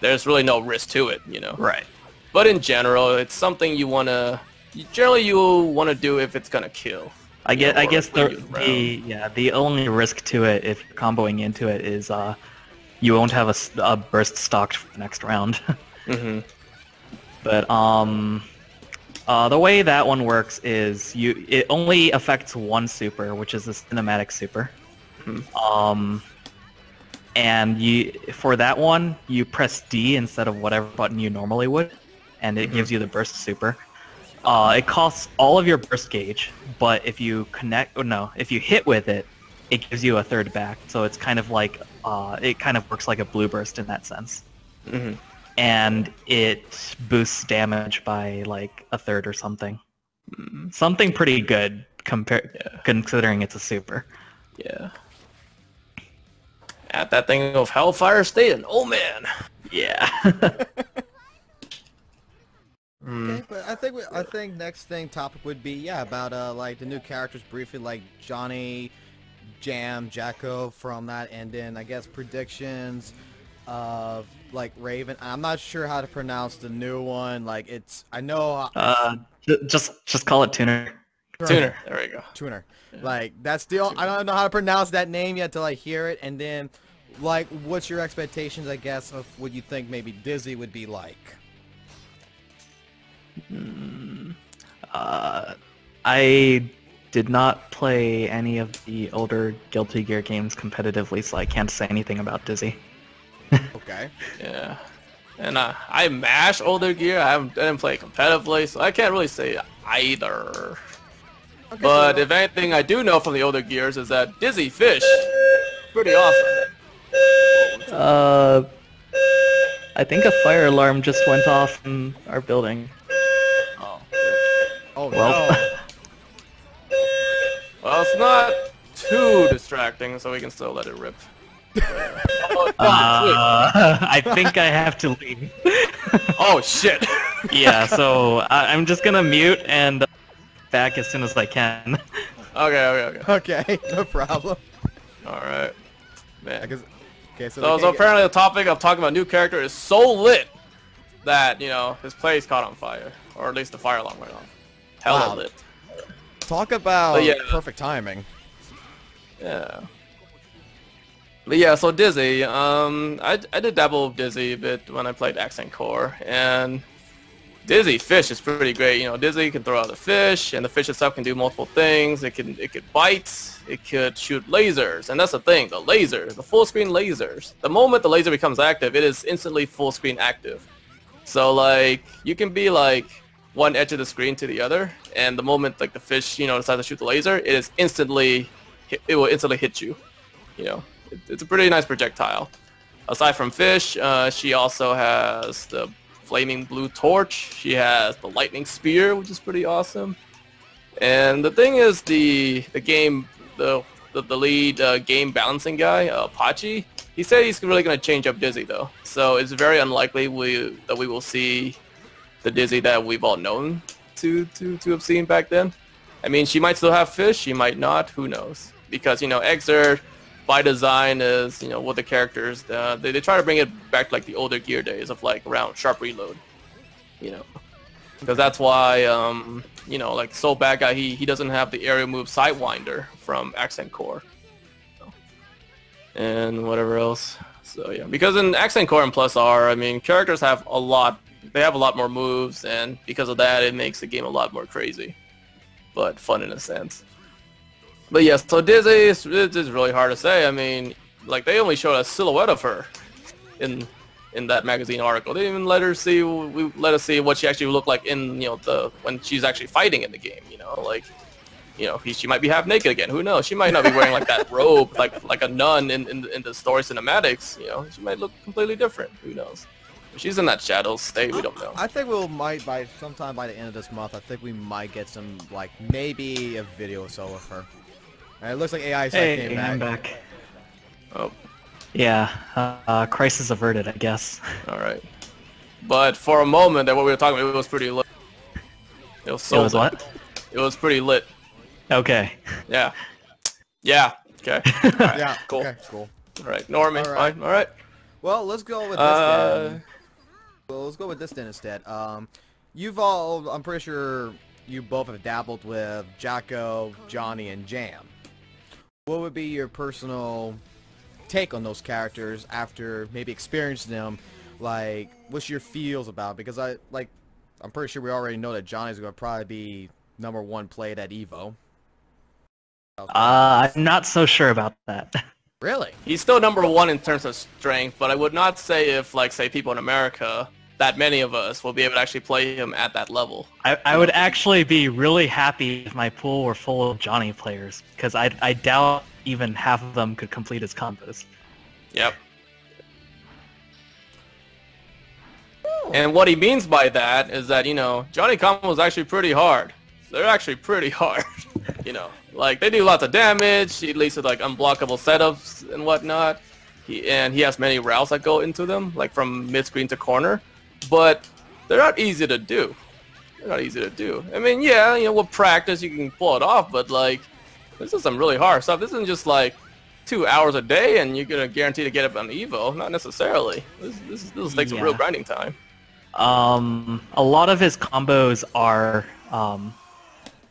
there's really no risk to it, you know. Right. But in general, it's something you wanna do if it's gonna kill. I guess round. the only risk to it if you're comboing into it is you won't have a burst stocked for the next round. But the way that one works is it only affects one super, which is the cinematic super. And for that one, you press D instead of whatever button you normally would, and it gives you the burst super. It costs all of your burst gauge, but if you if you hit with it, it gives you a third back. So it's kind of like it kind of works like a blue burst in that sense. And it boosts damage by like a third or something. Something pretty good considering it's a super. Yeah. At that thing of Hellfire State, and oh man. Yeah. Okay, but I think next topic would be about like the new characters briefly, like Johnny, Jam, Jacko from that, and then I guess predictions of like Raven. I'm not sure how to pronounce the new one. Like I know. Just call it Tuner. Tuner. There we go. Tuner. Like that's still I don't know how to pronounce that name yet till I hear it, and then like what's your expectations? I guess of what you think maybe Dizzy would be like. I did not play any of the older Guilty Gear games competitively, so I can't say anything about Dizzy. Okay. Yeah. And I mash older Gear. I didn't play competitively, so I can't really say either. Okay, but if anything I do know from the older Gears is that Dizzy Fish, pretty awesome. I think a fire alarm just went off in our building. Oh Well. no. Well, it's not too distracting, so we can still let it rip. I think I have to leave. Oh shit. Yeah, so I'm just gonna mute and back as soon as I can. Okay. Okay, no problem. Alright. Man. Okay, So apparently the topic of talking about new character is so lit that, you know, his place caught on fire. Or at least the fire alarm went off. Hella lit. Talk about perfect timing. Yeah. But yeah, so Dizzy, I did dabble with Dizzy a bit when I played Accent Core, and Dizzy Fish is pretty great. You know, Dizzy can throw out a fish, and the fish itself can do multiple things. It could bite, it could shoot lasers, and that's the thing, the lasers, the full screen lasers. The moment the laser becomes active, it is instantly full screen active. So like, you can be like one edge of the screen to the other, and the moment like the fish, you know, decides to shoot the laser, it will instantly hit you. You know, it's a pretty nice projectile. Aside from fish, she also has the flaming blue torch. She has the lightning spear, which is pretty awesome. And the thing is, the lead game balancing guy, Pachi, he said he's really going to change up Dizzy though. So it's very unlikely that we will see the Dizzy that we've all known to have seen back then. I mean, she might still have fish, she might not, who knows? Because, you know, Exert by design is, you know, what the characters, they try to bring it back to like the older Gear days of like around Sharp Reload, you know. Because that's why, you know, like Soul Bad Guy, he doesn't have the aerial move Sidewinder from Accent Core. So, and whatever else. So yeah, because in Accent Core and Plus R, I mean, characters have a lot more moves, and because of that, it makes the game a lot more crazy, but fun in a sense. But yeah, so Dizzy, it's really hard to say. I mean, like, they only showed a silhouette of her in that magazine article. They didn't even let us see what she actually looked like in, you know, when she's actually fighting in the game. You know, like, you know, she might be half naked again. Who knows? She might not be wearing like that robe, like a nun in the story cinematics. You know, she might look completely different. Who knows? If she's in that shadow state, we don't know. I think by sometime by the end of this month, I think we might get some, like, maybe a video or so of her. And it looks like AISIGHT came back. I'm back. Oh. Yeah, crisis averted, I guess. Alright. But for a moment, that what we were talking about, it was pretty lit. It was so lit. What? It was pretty lit. Okay. Yeah. Yeah. Okay. Right. Yeah. Cool. Okay. Cool. Alright. Normie. All right. Fine. Alright. Well, let's go with this then. Well, let's go with this then instead. You've all, I'm pretty sure, you both have dabbled with Jacko, Johnny, and Jam. What would be your personal take on those characters after maybe experiencing them? Like, what's your feels about? Because I'm pretty sure we already know that Johnny's going to probably be #1 played at Evo. I'm not so sure about that. Really? He's still #1 in terms of strength, but I would not say if, like, say, people in America, that many of us will be able to actually play him at that level. I would actually be really happy if my pool were full of Johnny players, because I doubt even half of them could complete his combos. Yep. And what he means by that is that, you know, Johnny combos actually pretty hard. They're actually pretty hard. You know, like, they do lots of damage. He leads to, like, unblockable setups and whatnot. He has many routes that go into them, like from mid-screen to corner. But they're not easy to do. They're not easy to do. I mean, yeah, you know, with practice you can pull it off, but, like, this is some really hard stuff. This isn't just, like, 2 hours a day and you're gonna guarantee to get it on Evo. Not necessarily. This takes some real grinding time. A lot of his combos are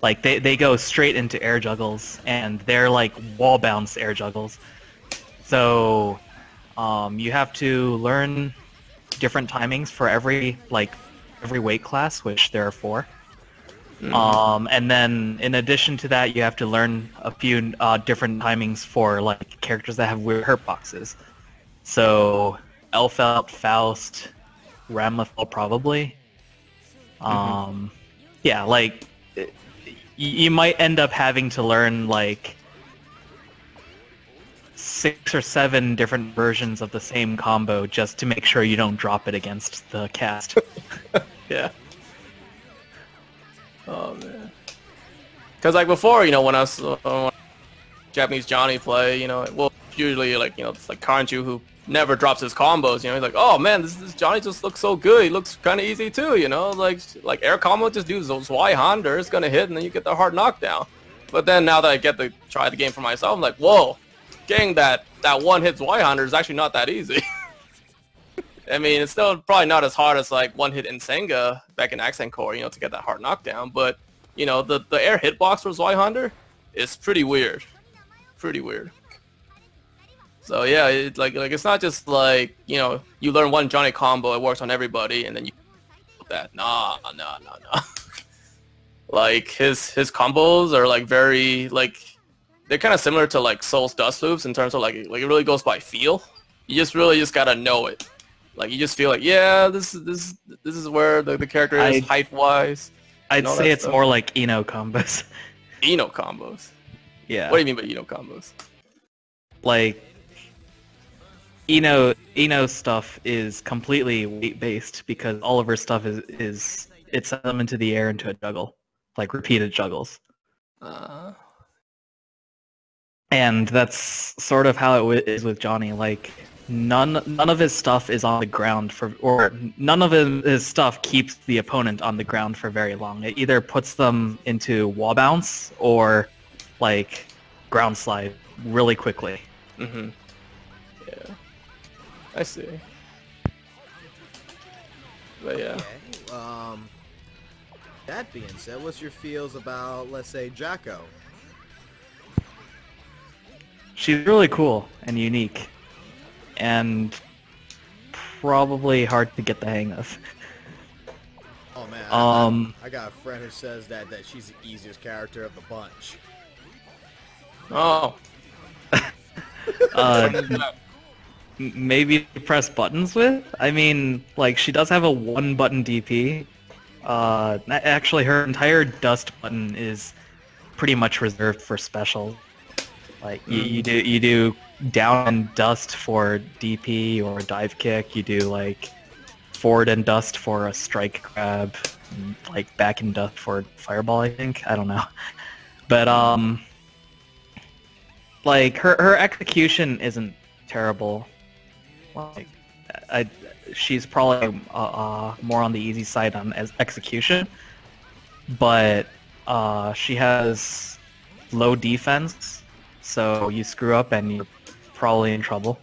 like they go straight into air juggles, and they're like wall bounce air juggles. So you have to learn different timings for every weight class, which there are 4. And then in addition to that, you have to learn a few different timings for like characters that have weird hurt boxes. So Elfelt, Faust, Ramlethal probably. Yeah, like you might end up having to learn like 6 or 7 different versions of the same combo just to make sure you don't drop it against the cast. Yeah. Oh man. Because like before, you know, when I was Japanese Johnny play, you know, well, usually like, you know, it's like Kanju who never drops his combos, you know, he's like, oh man, this Johnny just looks so good, he looks kind of easy too, you know, like air combo, just do those Y Honda, it's gonna hit and then you get the hard knockdown. But then now that I get to try the game for myself, I'm like, whoa, getting that one hit Y Honda is actually not that easy. I mean, it's still probably not as hard as like one hit in Senga back in Accent Core, you know, to get that hard knockdown, but you know, the air hitbox for Y Honda is pretty weird. Pretty weird. So yeah, it's like it's not just like, you know, you learn one Johnny combo, it works on everybody, and then you that. Nah. Like his combos are like very like they're kind of similar to like Soul's dust loops in terms of like it really goes by feel. You just gotta know it. Like you just feel like, yeah, this is where the character is height wise. I'd say it's more like Eno combos. Eno combos. Yeah. What do you mean by Eno combos? Like Eno stuff is completely weight based because all of her stuff is it sends them into the air into a juggle, like repeated juggles. And that's sort of how it is with Johnny. Like none of his stuff is on the ground or none of his stuff keeps the opponent on the ground for very long. It either puts them into wall bounce or like ground slide really quickly. Mm-hmm. Yeah. I see. But yeah. Okay. That being said, what's your feels about, let's say, Jacko? She's really cool and unique, and probably hard to get the hang of. Oh man, I got a friend who says that she's the easiest character of the bunch. Oh. Maybe press buttons with? I mean, like, she does have a 1-button DP. Actually, her entire dust button is pretty much reserved for special. Like, you do down and dust for DP or dive kick. You do, like, forward and dust for a strike grab. And, like, back and dust for fireball, I think. I don't know. But, like, her execution isn't terrible. Like, she's probably more on the easy side on execution, but she has low defense, so you screw up and you're probably in trouble.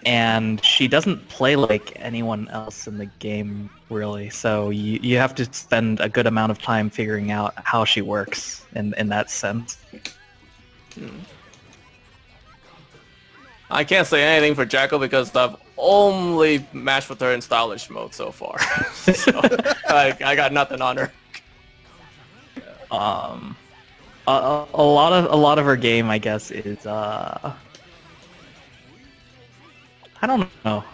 and she doesn't play like anyone else in the game, really. So you have to spend a good amount of time figuring out how she works in that sense. I can't say anything for Jacko because I've only matched with her in stylish mode so far. So, I got nothing on her. A lot of her game, I guess, is I don't know,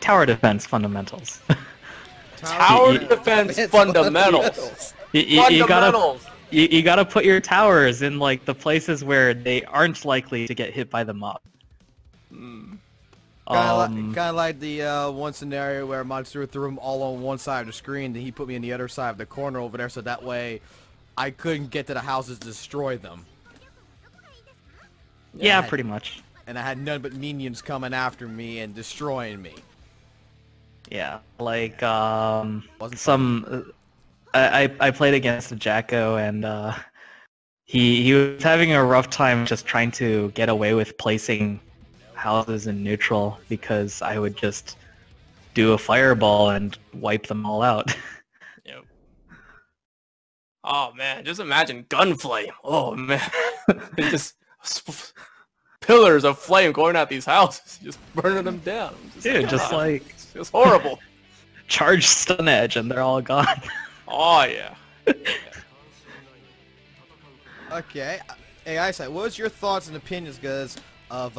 tower defense fundamentals. Tower defense fundamentals. You gotta put your towers in like the places where they aren't likely to get hit by the mob. Kind of like the one scenario where MUNSU threw him all on one side of the screen, then he put me in the other side of the corner over there, so that way I couldn't get to the houses to destroy them. Yeah, pretty much. And I had none but minions coming after me and destroying me. Yeah, like I played against a Jacko, and he was having a rough time just trying to get away with placing houses in neutral because I would just do a fireball and wipe them all out. Yep. Oh man, just imagine gunflame. Oh man, just pillars of flame going at these houses, just burning them down. Dude, just like it's horrible. Charge stun edge and they're all gone. Oh yeah. Okay. Hey, AISIGHT, what was your thoughts and opinions, guys, of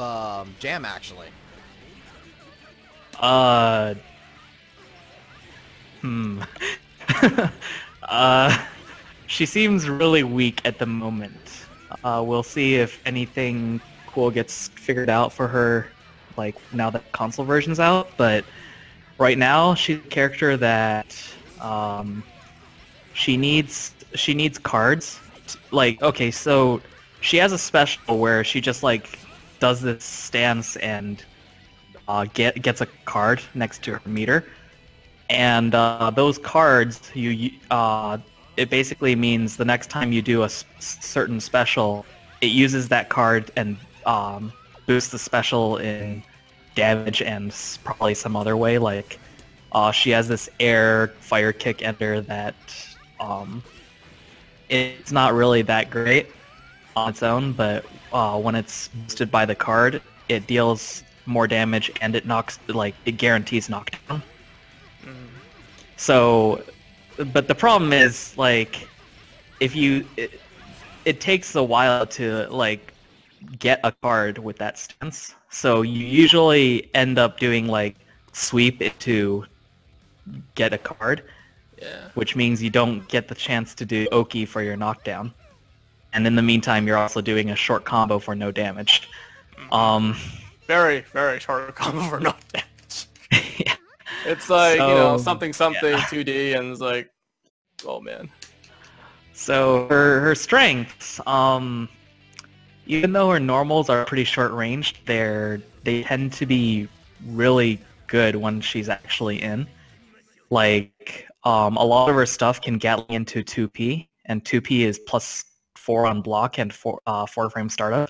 Jam actually? She seems really weak at the moment. We'll see if anything cool gets figured out for her, like now that console version's out. But right now, she's a character that she needs cards. Like, okay, so she has a special where she just like does this stance and gets a card next to her meter, and those cards it basically means the next time you do a certain special, it uses that card and boosts the special in damage and probably some other way. Like she has this air fire kick ender that it's not really that great on its own, but when it's boosted by the card, it deals more damage and it guarantees knockdown. So, but the problem is, like, if it takes a while to like get a card with that stance. So you usually end up doing like sweep it to get a card. Yeah. Which means you don't get the chance to do Oki for your knockdown. And in the meantime, you're also doing a short combo for no damage. Very, very short combo for no damage. Yeah. It's like, so, you know, something, yeah. 2D, and it's like, oh man. So her strengths, even though her normals are pretty short ranged, they tend to be really good when she's actually in. Like, a lot of her stuff can get into 2P, and 2P is +4 on block and 4 frame startup.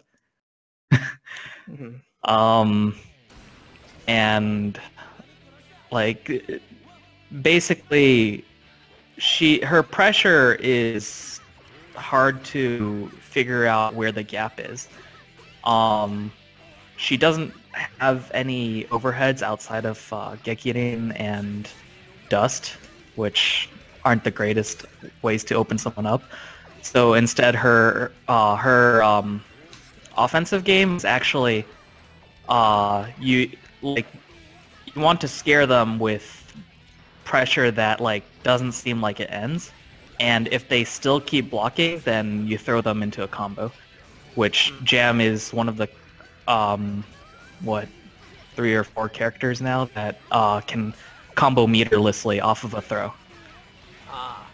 And like basically her pressure is hard to figure out where the gap is. She doesn't have any overheads outside of Gekirin and Dust, which aren't the greatest ways to open someone up. So instead, her offensive game is actually you want to scare them with pressure that like doesn't seem like it ends, and if they still keep blocking, then you throw them into a combo, which Jam is one of the 3 or 4 characters now that can combo meterlessly off of a throw. Wow.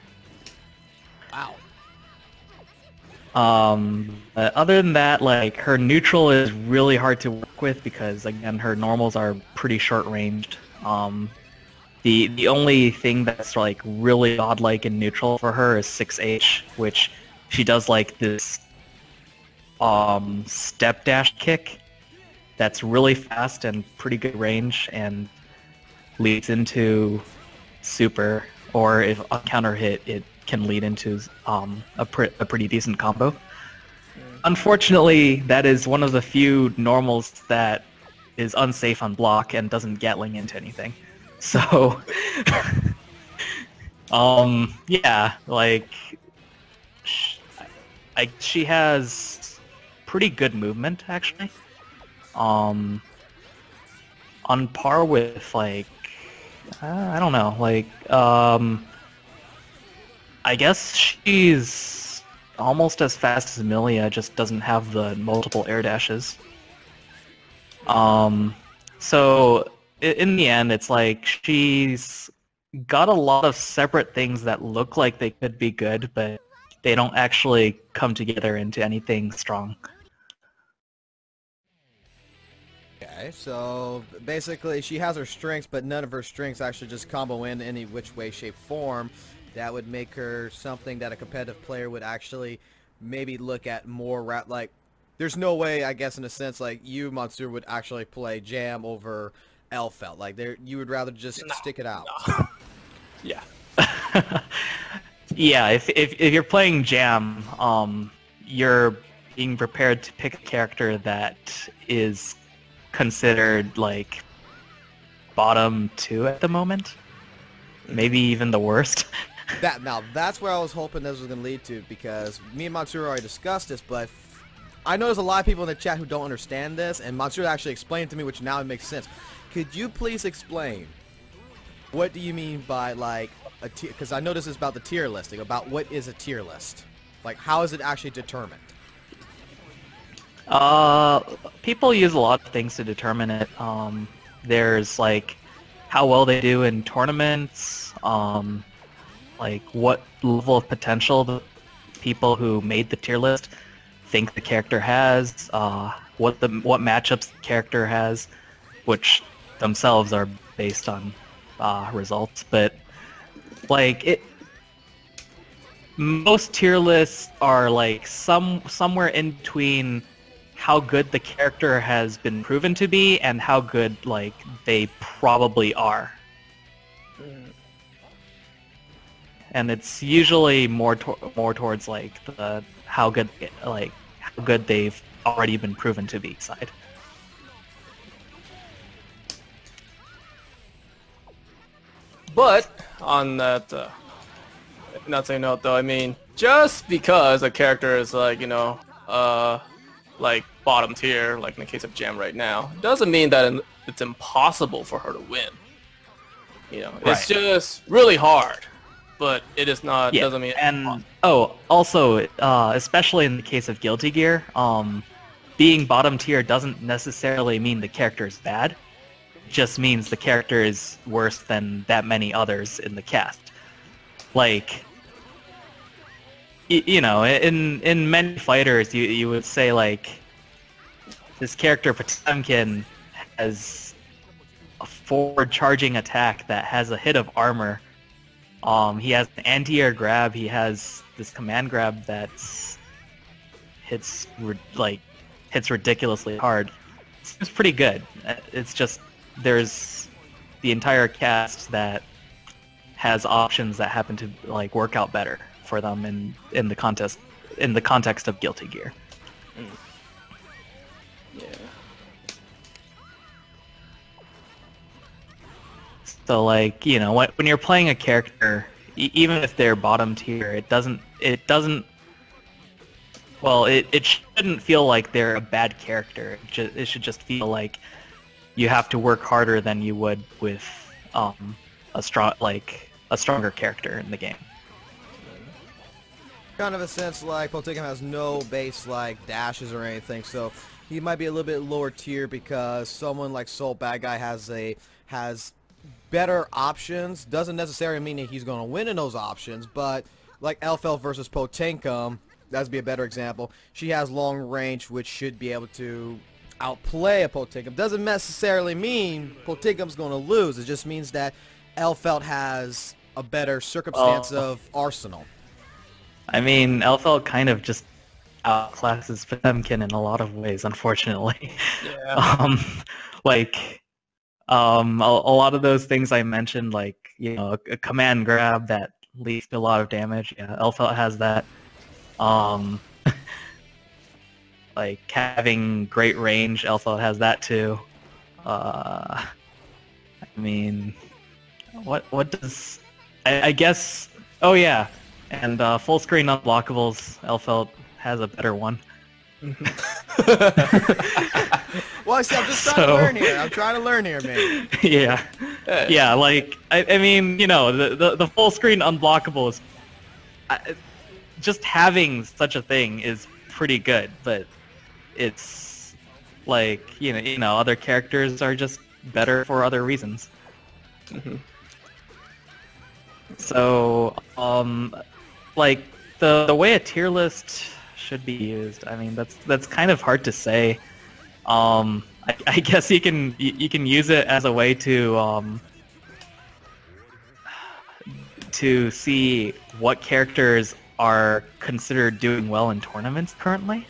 Other than that, like, her neutral is really hard to work with because, again, her normals are pretty short-ranged. The only thing that's, like, really godlike in neutral for her is 6H, which she does, like, this step dash kick that's really fast and pretty good range and leads into super, or if a counter hit, it can lead into a pretty decent combo. Unfortunately, that is one of the few normals that is unsafe on block and doesn't Gatling into anything. So, yeah, like, she has pretty good movement, actually. On par with, like, I don't know, like, I guess she's almost as fast as Amelia, just doesn't have the multiple air dashes. So in the end, it's like she's got a lot of separate things that look like they could be good, but they don't actually come together into anything strong. Okay, so basically she has her strengths, but none of her strengths actually just combo in any which way, shape, form. That would make her something that a competitive player would actually maybe look at more like, there's no way, I guess, in a sense, like you, MUNSU, would actually play Jam over Elfelt. Like, you would rather just stick it out. No. Yeah. Yeah, if you're playing Jam, you're being prepared to pick a character that is considered like bottom 2 at the moment, maybe even the worst. That's where I was hoping this was going to lead to, because me and MUNSU already discussed this, but I know there's a lot of people in the chat who don't understand this, and MUNSU actually explained it to me, which now it makes sense. Could you please explain what do you mean by, like, a tier? Because I know this is about the tier listing, about what is a tier list. Like, how is it actually determined? People use a lot of things to determine it. There's, like, how well they do in tournaments, like what level of potential the people who made the tier list think the character has, what matchups the character has, which themselves are based on results. But like most tier lists are like somewhere in between how good the character has been proven to be and how good like they probably are. And it's usually more towards like the how good they've already been proven to be side. But on that not saying note though, I mean, just because a character is like, you know, like bottom tier, like in the case of Jam right now, doesn't mean that it's impossible for her to win. You know, it's just really hard. But it is not. Yeah. Doesn't mean. And also, especially in the case of Guilty Gear, being bottom tier doesn't necessarily mean the character is bad. It just means the character is worse than that many others in the cast. Like, you know, in many fighters, you would say like, this character Potemkin has a forward charging attack that has a hit of armor. He has an anti-air grab. He has this command grab that hits ridiculously hard. It's pretty good. It's just there's the entire cast that has options that happen to like work out better for them in the context of Guilty Gear. Yeah. So like, you know, when you're playing a character, even if they're bottom tier, it shouldn't feel like they're a bad character. It should just feel like you have to work harder than you would with a stronger character in the game. Kind of a sense like Potemkin has no base like dashes or anything, so he might be a little bit lower tier because someone like Soul Bad Guy has better options. Doesn't necessarily mean that he's going to win in those options, but like Elfelt versus Potemkin, that'd be a better example. She has long range, which should be able to outplay a Potemkin. Doesn't necessarily mean Potemkin's going to lose. It just means that Elfelt has a better circumstance of arsenal. I mean, Elfelt kind of just outclasses Potemkin in a lot of ways, unfortunately. Yeah. Like, a lot of those things I mentioned, like, you know, a command grab that leads to a lot of damage. Yeah, Elfelt has that. Like having great range, Elfelt has that too. I mean, what does I guess? Oh yeah, and full screen unblockables. Elfelt has a better one. Well, see, I'm just trying to learn here. I'm trying to learn here, man. Yeah, yeah. Like I mean, you know, the full screen unblockable is just having such a thing is pretty good, but it's like you know, other characters are just better for other reasons. So, like the way a tier list should be used, I mean, that's kind of hard to say. I guess you can use it as a way to see what characters are considered doing well in tournaments currently.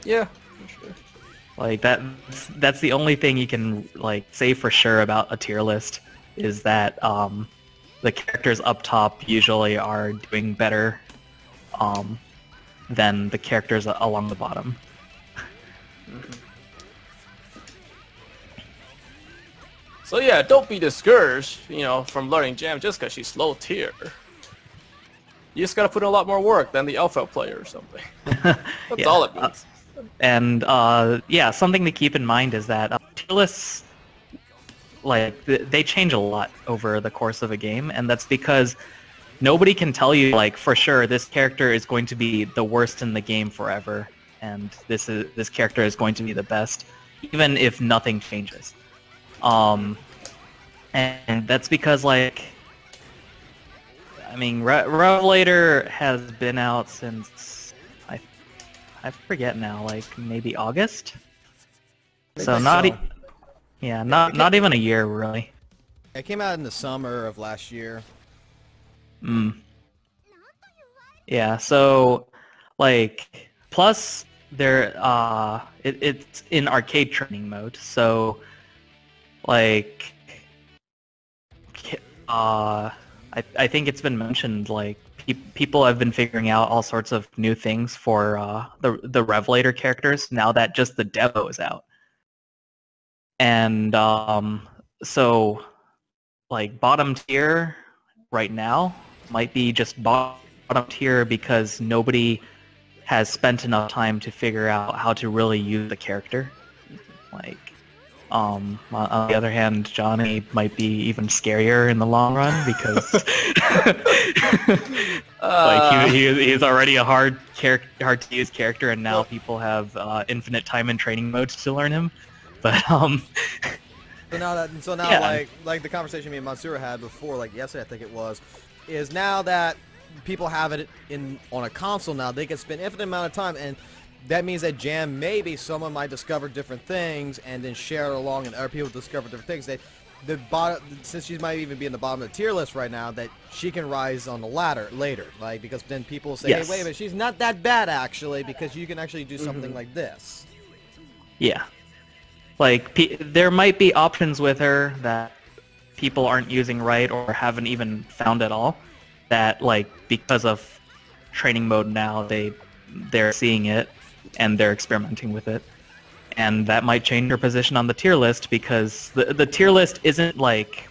Yeah, for sure. Like that's the only thing you can like say for sure about a tier list is that the characters up top usually are doing better than the characters along the bottom. So yeah, don't be discouraged, you know, from learning Jam just because she's low tier. You just gotta put in a lot more work than the alpha player or something. That's all it means. And yeah, something to keep in mind is that tier lists, like, they change a lot over the course of a game, and that's because nobody can tell you, like, for sure this character is going to be the worst in the game forever, and this character is going to be the best, even if nothing changes. And that's because, like, I mean, Revelator has been out since I forget now, like maybe August. So not not even a year really. It came out in the summer of last year. Yeah, so like plus there it's in arcade training mode, so like I think it's been mentioned, like people have been figuring out all sorts of new things for the Revelator characters now that just the demo is out. And so like bottom tier right now might be just bottom tier because nobody has spent enough time to figure out how to really use the character. Like on the other hand, Johnny might be even scarier in the long run because like he's already a hard to use character, and now people have infinite time and training modes to learn him. But So now yeah. like the conversation me and MUNSU had before, like yesterday I think it was, is now that people have it on a console now, they can spend infinite amount of time, and that means that Jam, maybe someone might discover different things and then share it along, and other people discover different things. That the bottom, since she might even be in the bottom of the tier list right now, that she can rise on the ladder later, like, because then people will say, Yes. hey, wait a minute, she's not that bad actually, because you can actually do something like this. Yeah. Like, there might be options with her that people aren't using right or haven't even found at all, that, like, because of training mode now, they're seeing it and they're experimenting with it. And that might change her position on the tier list, because the tier list isn't, like...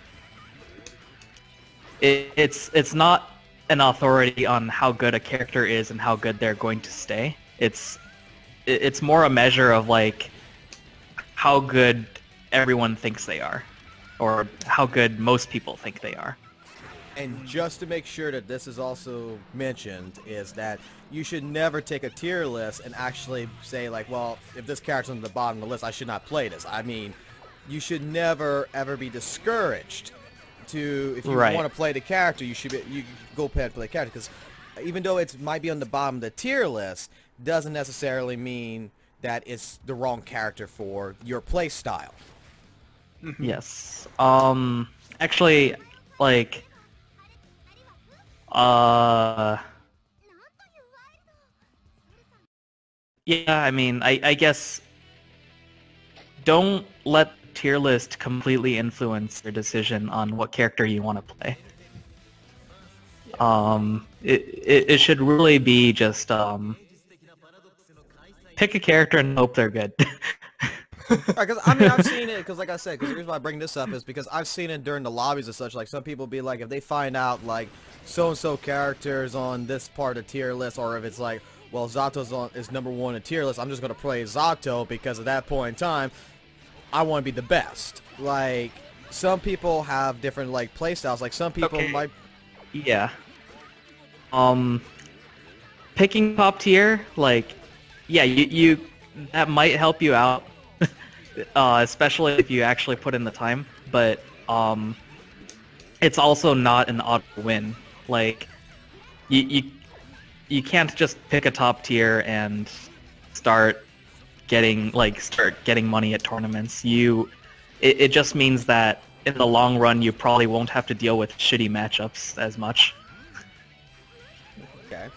It's not an authority on how good a character is and how good they're going to stay. It's more a measure of, like, how good everyone thinks they are, or how good most people think they are. And just to make sure that this is also mentioned, is that you should never take a tier list and actually say, like, well, if this character's on the bottom of the list, I should not play this. I mean, you should never ever be discouraged to, if you want to play the character, you go ahead and play the character, because even though it might be on the bottom of the tier list, doesn't necessarily mean that it's the wrong character for your play style. Yes. Actually, like, Yeah, I mean, I guess don't let the tier list completely influence your decision on what character you want to play. It should really be just pick a character and hope they're good. Because I mean, I've seen it. Because like I said, because the reason why I bring this up is because I've seen it during the lobbies and such. Like some people be like, if they find out like so and so characters on this part of the tier list, or if it's like, well, Zato's is #1 in tier list, I'm just gonna play Zato because at that point in time, I want to be the best. Like some people have different like play styles. Like some people might. Yeah. Picking top tier, like, yeah, you that might help you out. Especially if you actually put in the time, but it's also not an auto win. Like you can't just pick a top tier and start getting money at tournaments. It just means that in the long run you probably won't have to deal with shitty matchups as much. Okay.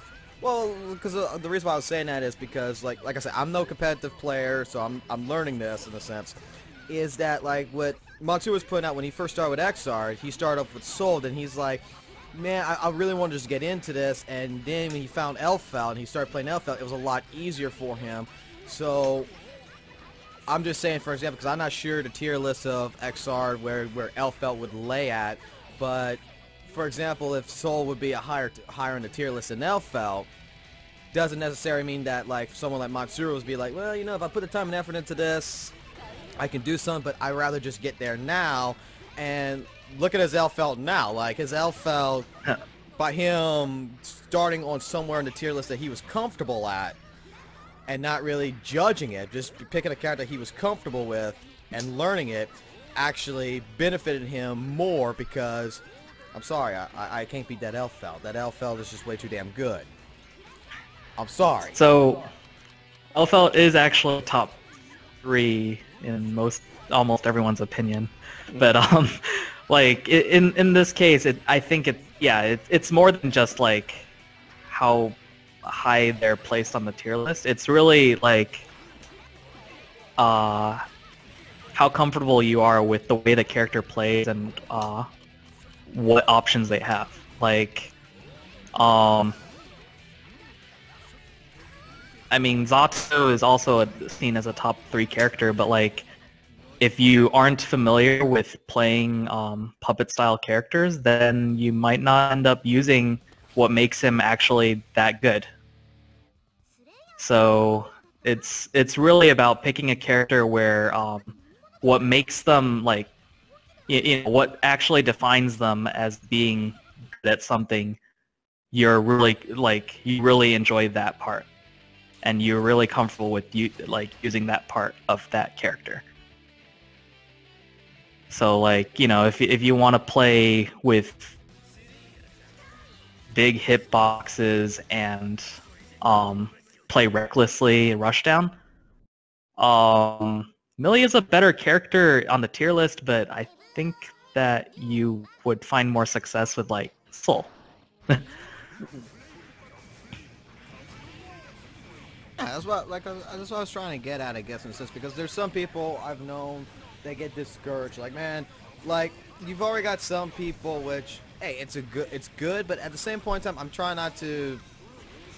Well, because the reason why I was saying that is because, like I said, I'm no competitive player, so I'm learning this in a sense. Is that like what MUNSU was putting out when he first started with XR? He started off with Soul, and he's like, man, I really want to just get into this. And then when he found Elfeld and he started playing Elfeld, it was a lot easier for him. So I'm just saying, for example, because I'm not sure the tier list of XR where Elfeld would lay at, but for example, if Soul would be a higher in the tier list than Elfeld, doesn't necessarily mean that like someone like Matsuru would be like, well, you know, if I put the time and effort into this, I can do something, but I'd rather just get there now. And look at his Elfeld now. Like his Elfeld, by him starting on somewhere in the tier list that he was comfortable at, and not really judging it, just picking a character he was comfortable with and learning it, actually benefited him more because, I'm sorry, I can't beat that Elfeld. That Elfeld is just way too damn good. I'm sorry. So, Elfeld is actually top 3 in almost everyone's opinion, but like in this case, I think it's more than just like how high they're placed on the tier list. It's really like how comfortable you are with the way the character plays and what options they have. Like, I mean, Zato is also seen as a top 3 character, but like, if you aren't familiar with playing puppet-style characters, then you might not end up using what makes him actually that good. So it's really about picking a character where what makes them like, you know, what actually defines them as being good at something. You're really like, you really enjoy that part, and you're really comfortable with using that part of that character. So like, you know, if you want to play with big hitboxes and play recklessly, rushdown, Millie is a better character on the tier list, but I think that you would find more success with like Soul. Yeah, that's what I was trying to get at, I guess, in a sense, because there's some people I've known that get discouraged. Like, man, like you've already got some people which, hey, it's good, but at the same point in time, I'm trying not to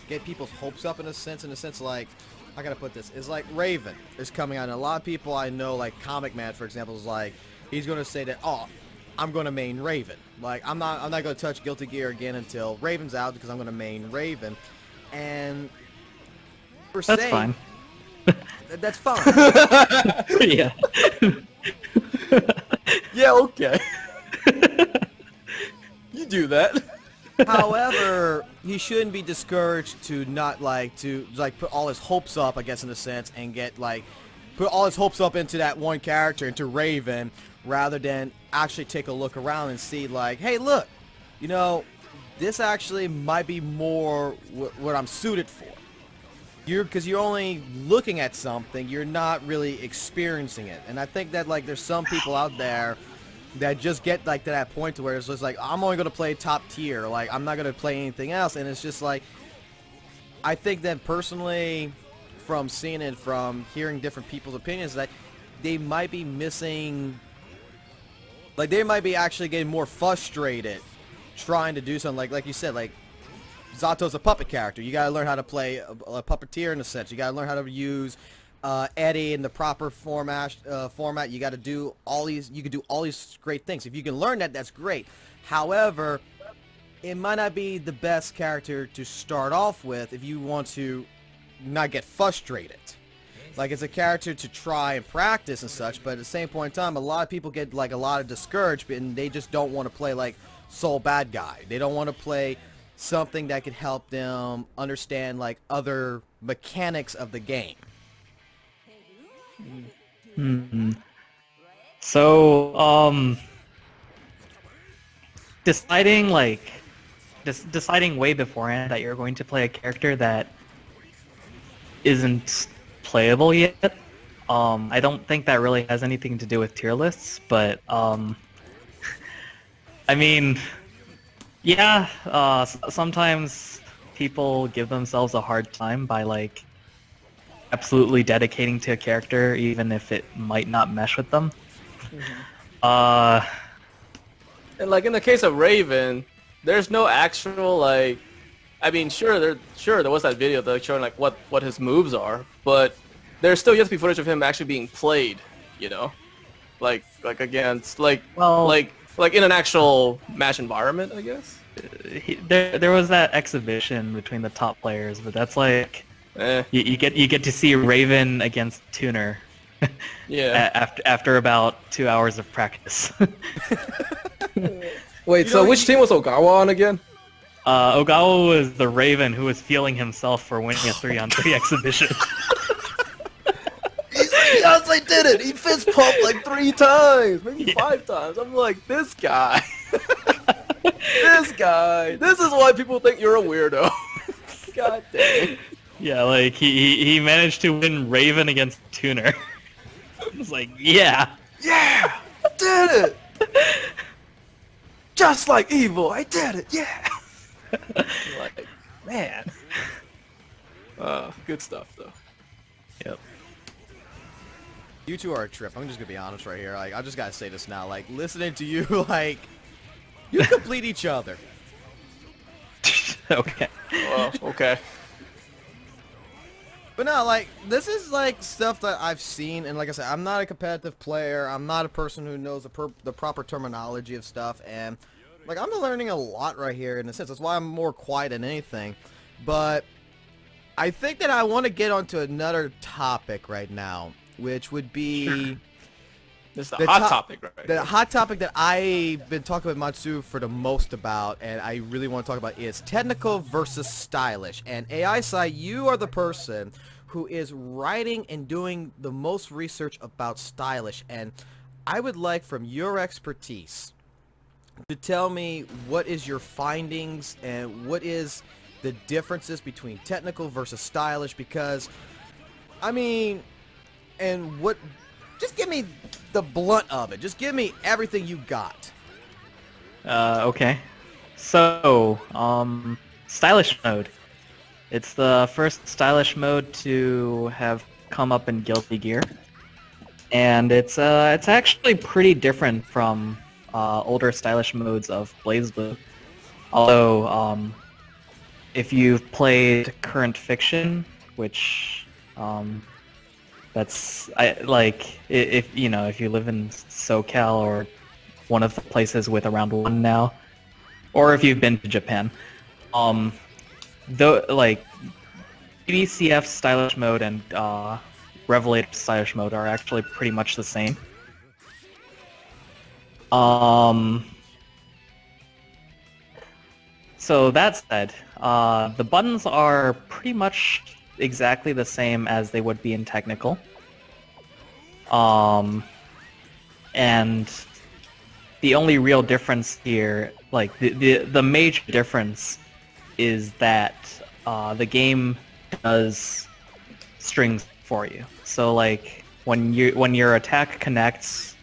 get people's hopes up in a sense like, I gotta put this, is like Raven is coming out, and a lot of people I know, like Comic Man, for example, is like, he's gonna say that, oh, I'm gonna main Raven. Like, I'm not gonna touch Guilty Gear again until Raven's out because I'm gonna main Raven, and that's fine. That's fine. Yeah. Yeah, okay. You do that. However, he shouldn't be discouraged to not to put all his hopes up, I guess, in a sense, and put all his hopes up into that one character, into Raven, rather than actually take a look around and see like, hey, look, you know, this actually might be more what I'm suited for. Because you're only looking at something, you're not really experiencing it. And I think that like there's some people out there that just get like to that point to where it's just like, I'm only going to play top tier, like I'm not going to play anything else. And it's just like, I think that personally, from seeing it, from hearing different people's opinions, that they might be missing, like they might be actually getting more frustrated trying to do something. Like you said, like Zato's a puppet character. You gotta learn how to play a puppeteer in a sense. You gotta learn how to use Eddie in the proper format. You gotta do all these. You can do all these great things. If you can learn that, that's great. However, it might not be the best character to start off with if you want to not get frustrated. Like, it's a character to try and practice and such, but at the same point in time, a lot of people get like a lot of discouraged, and they just don't want to play like Soul Bad Guy. They don't want to play something that could help them understand like other mechanics of the game. So, deciding way beforehand that you're going to play a character that isn't playable yet, I don't think that really has anything to do with tier lists, but, I mean, yeah, sometimes people give themselves a hard time by, like, absolutely dedicating to a character, even if it might not mesh with them. And, like, in the case of Raven, there's no actual, like, I mean, sure there was that video that showing like what his moves are, but there's still yet to be footage of him actually being played, you know, like against like in an actual match environment, I guess. There was that exhibition between the top players, but that's like you get to see Raven against Tuner. Yeah. After about 2 hours of practice. Wait, so which team was Ogawa on again? Ogawa was the Raven who was feeling himself for winning a 3-on-3 exhibition. Beyonce did it! He fist pumped like 3 times, maybe 5 times. I'm like, this guy. This guy. This is why people think you're a weirdo. God dang. Yeah, like, he managed to win Raven against Tuner. I was like, yeah! Yeah! I did it! Just like evil, I did it, yeah! Like, man. Good stuff, though. Yep. You two are a trip. I'm just gonna be honest right here. Like, I just gotta say this now. Like, listening to you, like, you complete each other. Okay. Well, okay. But no, like, this is, like, stuff that I've seen, and like I said, I'm not a competitive player, I'm not a person who knows the proper terminology of stuff, and, like, I'm learning a lot right here, in a sense. That's why I'm more quiet than anything. But I think that I want to get onto another topic right now, which would be... This is the hot topic, right? The hot topic that I've been talking with MUNSU for the most about, and I really want to talk about, is technical versus stylish. And AISIGHT, you are the person who is writing and doing the most research about stylish. And I would like, from your expertise, to tell me what is your findings and what is the differences between technical versus stylish. Because, I mean, and what... Just give me the blunt of it. Just give me everything you got. Okay. So, stylish mode. It's the first stylish mode to have come up in Guilty Gear. And it's actually pretty different from older stylish modes of BlazBlue. Although, if you've played Current Fiction, which... that's if you know, if you live in SoCal or one of the places with around 1 now, or if you've been to Japan, though, like, BDCF stylish mode and Revelator stylish mode are actually pretty much the same. So that said, the buttons are pretty much exactly the same as they would be in technical. And the only real difference here, like the major difference, is that the game does strings for you. So like when your attack connects,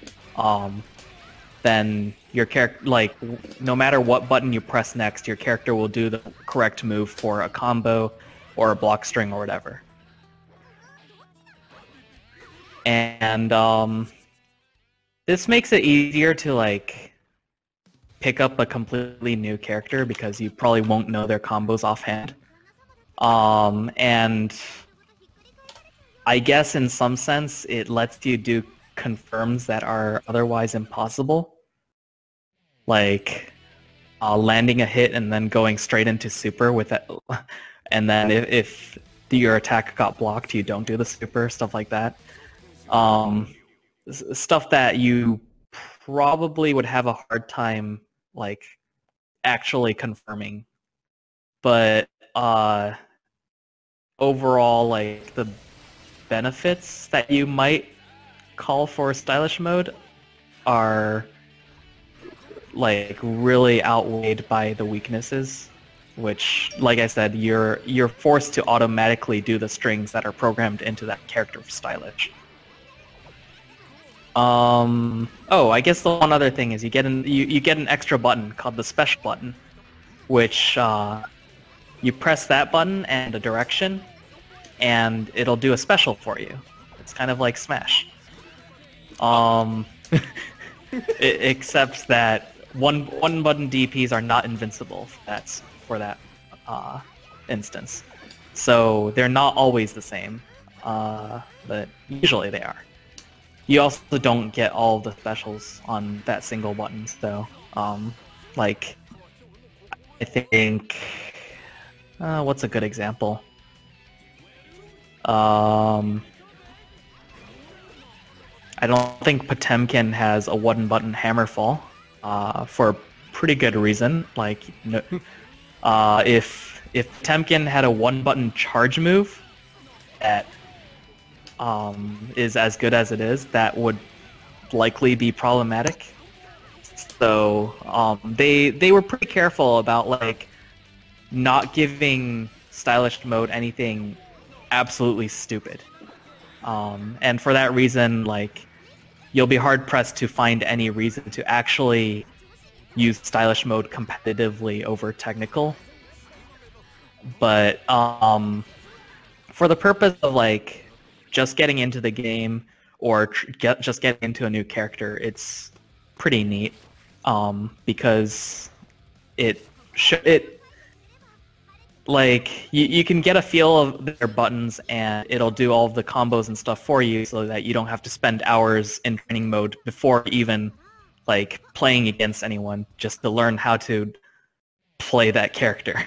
then your character, like, no matter what button you press next, your character will do the correct move for a combo or a block string or whatever. And this makes it easier to like pick up a completely new character because you probably won't know their combos offhand. And I guess in some sense it lets you do confirms that are otherwise impossible. Like landing a hit and then going straight into super with it. And then if your attack got blocked, you don't do the super, stuff like that. Stuff that you probably would have a hard time like actually confirming. But overall, like the benefits that you might call for stylish mode are like really outweighed by the weaknesses, which, like I said, you're forced to automatically do the strings that are programmed into that character for stylish. Oh, I guess the one other thing is you get an extra button called the special button, which you press that button and a direction, and it'll do a special for you. It's kind of like Smash. Except that one button DPs are not invincible. That's for that instance. So they're not always the same, but usually they are. You also don't get all the specials on that single button, so like I think what's a good example? I don't think Potemkin has a one-button hammerfall for a pretty good reason. Like, if Potemkin had a one-button charge move that is as good as it is, that would likely be problematic. So they were pretty careful about like not giving stylish mode anything absolutely stupid. And for that reason, like, you'll be hard-pressed to find any reason to actually use stylish mode competitively over technical. But for the purpose of, like, just getting into the game or just getting into a new character, it's pretty neat because like, you can get a feel of their buttons and it'll do all of the combos and stuff for you so that you don't have to spend hours in training mode before even, like, playing against anyone just to learn how to play that character.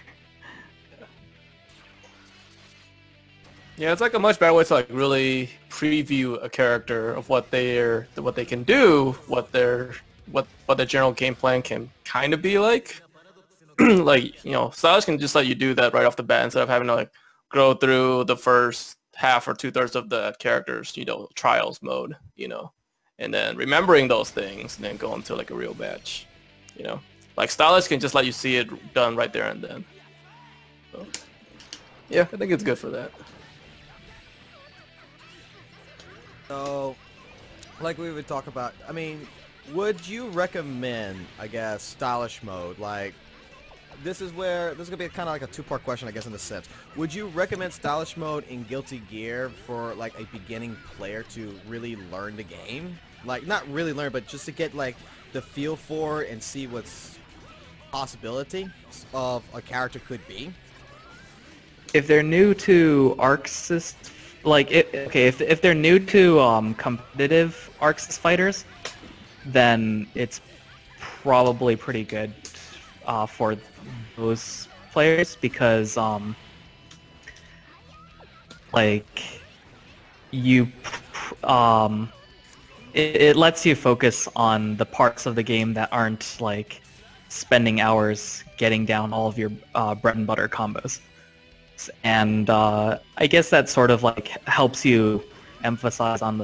Yeah, it's like a much better way to like really preview a character of what they can do, what the general game plan can kind of be like. Like, you know, stylish can just let you do that right off the bat instead of having to like go through the first half or 2/3 of the character's, you know, trials mode, you know, and then remembering those things and then go into like a real match, you know. Like stylish can just let you see it done right there and then. So, yeah, I think it's good for that. So, like we would talk about, I mean, would you recommend, I guess, stylish mode? Like, this is gonna be kind of like a two-part question, I guess, in the sense. Would you recommend stylish mode in Guilty Gear for like a beginning player to really learn the game? Like, not really learn, but just to get like the feel for it and see what's possibility of a character could be? If they're new to Arxis, like, if they're new to competitive Arxis fighters, then it's probably pretty good for those players because like it lets you focus on the parts of the game that aren't like spending hours getting down all of your bread and butter combos. And I guess that sort of like helps you emphasize on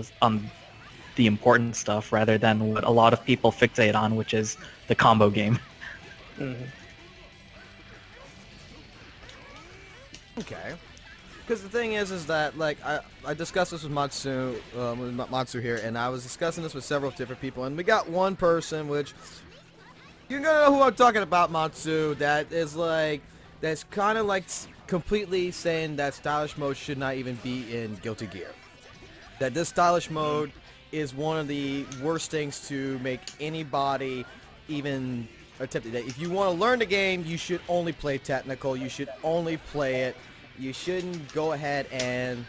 the important stuff rather than what a lot of people fixate on, which is the combo game. Mm-hmm. Okay. Because the thing is that, like, I discussed this with MUNSU here, and I was discussing this with several different people, and we got one person, which, you're gonna know who I'm talking about, MUNSU, that is, like, that's kind of, like, completely saying that stylish mode should not even be in Guilty Gear. that this stylish mode is one of the worst things to make anybody even attempt it. If you want to learn the game, you should only play technical. You should only play it. You shouldn't go ahead and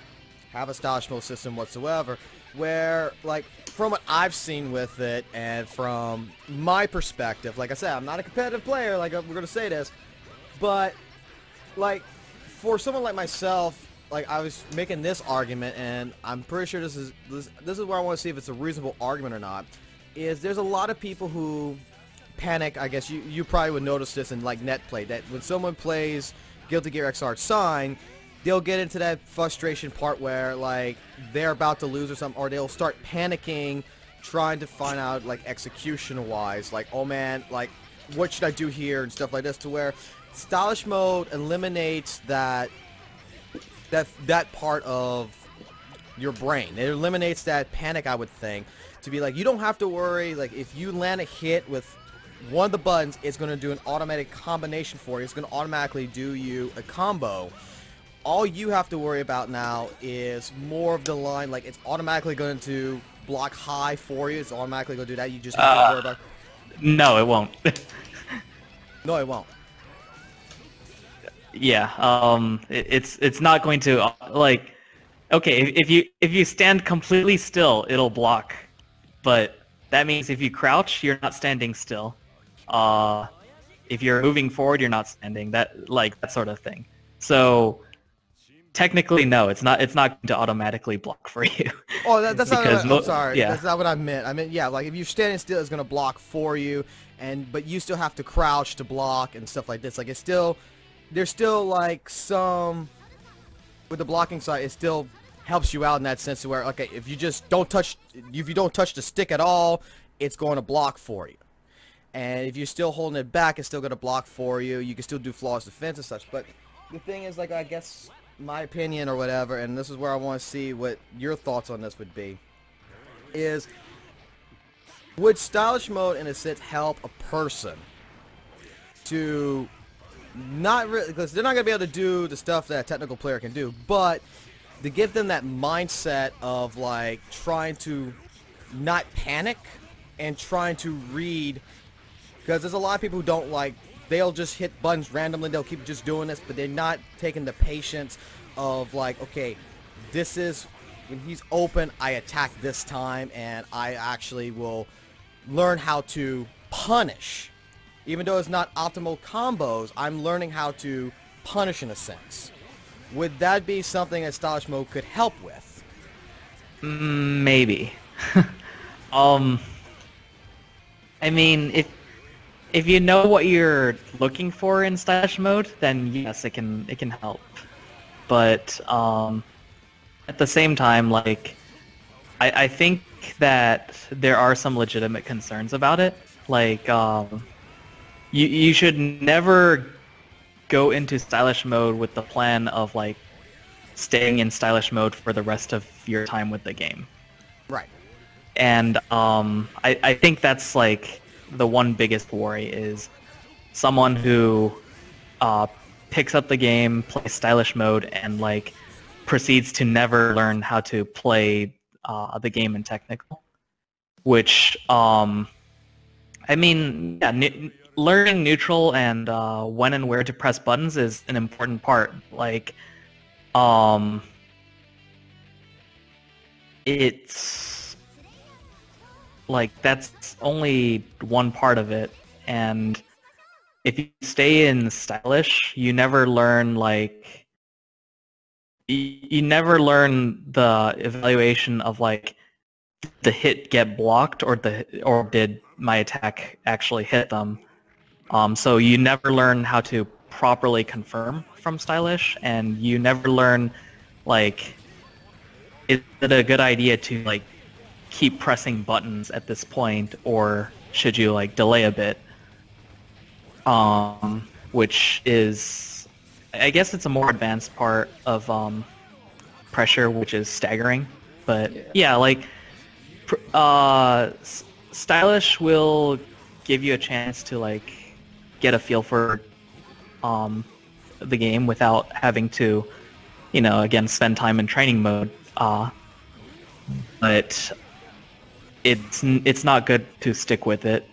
have a stylish mode system whatsoever. Where, like, from what I've seen with it, and from my perspective, like I said, I'm not a competitive player, like we're gonna say this, but like for someone like myself, like I was making this argument, and I'm pretty sure this is where I want to see if it's a reasonable argument or not. Is there's a lot of people who panic. I guess you probably would notice this in like net play, that when someone plays Guilty Gear Xrd Sign, they'll get into that frustration part where like they're about to lose or something, or they'll start panicking, trying to find out like execution wise, like, oh man, like what should I do here and stuff like this, to where stylish mode eliminates that part of your brain. It eliminates that panic, I would think, to be like, you don't have to worry, like if you land a hit with one of the buttons, it's going to do an automatic combination for you. It's going to automatically do you a combo. All you have to worry about now is more of the line, like it's automatically going to block high for you. It's automatically going to do that. You just have to worry about... No, it won't. No, it won't. Yeah, it's not going to, like, okay, if you stand completely still, it'll block. But that means if you crouch, you're not standing still. If you're moving forward, you're not standing. That sort of thing. So technically, no, it's not going to automatically block for you. Oh, that's not what I'm sorry. Yeah. That's not what I meant. I meant, yeah, like if you're standing still, it's going to block for you, but you still have to crouch to block and stuff like this. Like there's still like some, with the blocking side, it still helps you out in that sense, where, okay, if you don't touch the stick at all, it's going to block for you. And if you're still holding it back, it's still going to block for you. You can still do flawless defense and such. But the thing is, like, I guess my opinion or whatever, and this is where I want to see what your thoughts on this would be, is would stylish mode in a sense help a person to not really, because they're not going to be able to do the stuff that a technical player can do, but to give them that mindset of like trying to not panic and trying to read, because there's a lot of people who don't, like, they'll just hit buttons randomly, they'll keep just doing this, but they're not taking the patience of like, okay, this is when he's open, I attack this time, and I actually will learn how to punish. Even though it's not optimal combos, I'm learning how to punish in a sense. Would that be something that stylish mode could help with? Maybe. I mean, if you know what you're looking for in stylish mode, then yes, it can help. But at the same time, like, I think that there are some legitimate concerns about it. Like, you should never go into stylish mode with the plan of like staying in stylish mode for the rest of your time with the game. Right. And I think that's like the one biggest worry, is someone who picks up the game, plays stylish mode, and like proceeds to never learn how to play the game in technical. Which I mean, yeah, learning neutral and when and where to press buttons is an important part. Like, it's like that's only one part of it, and if you stay in stylish, you never learn, like, you never learn the evaluation of like, the hit get blocked, or did my attack actually hit them. So you never learn how to properly confirm from stylish, and you never learn, like, is it a good idea to like keep pressing buttons at this point, or should you like delay a bit? Which is, I guess it's a more advanced part of pressure, which is staggering. But yeah, like, stylish will give you a chance to like get a feel for the game without having to, again, spend time in training mode. but it's not good to stick with it.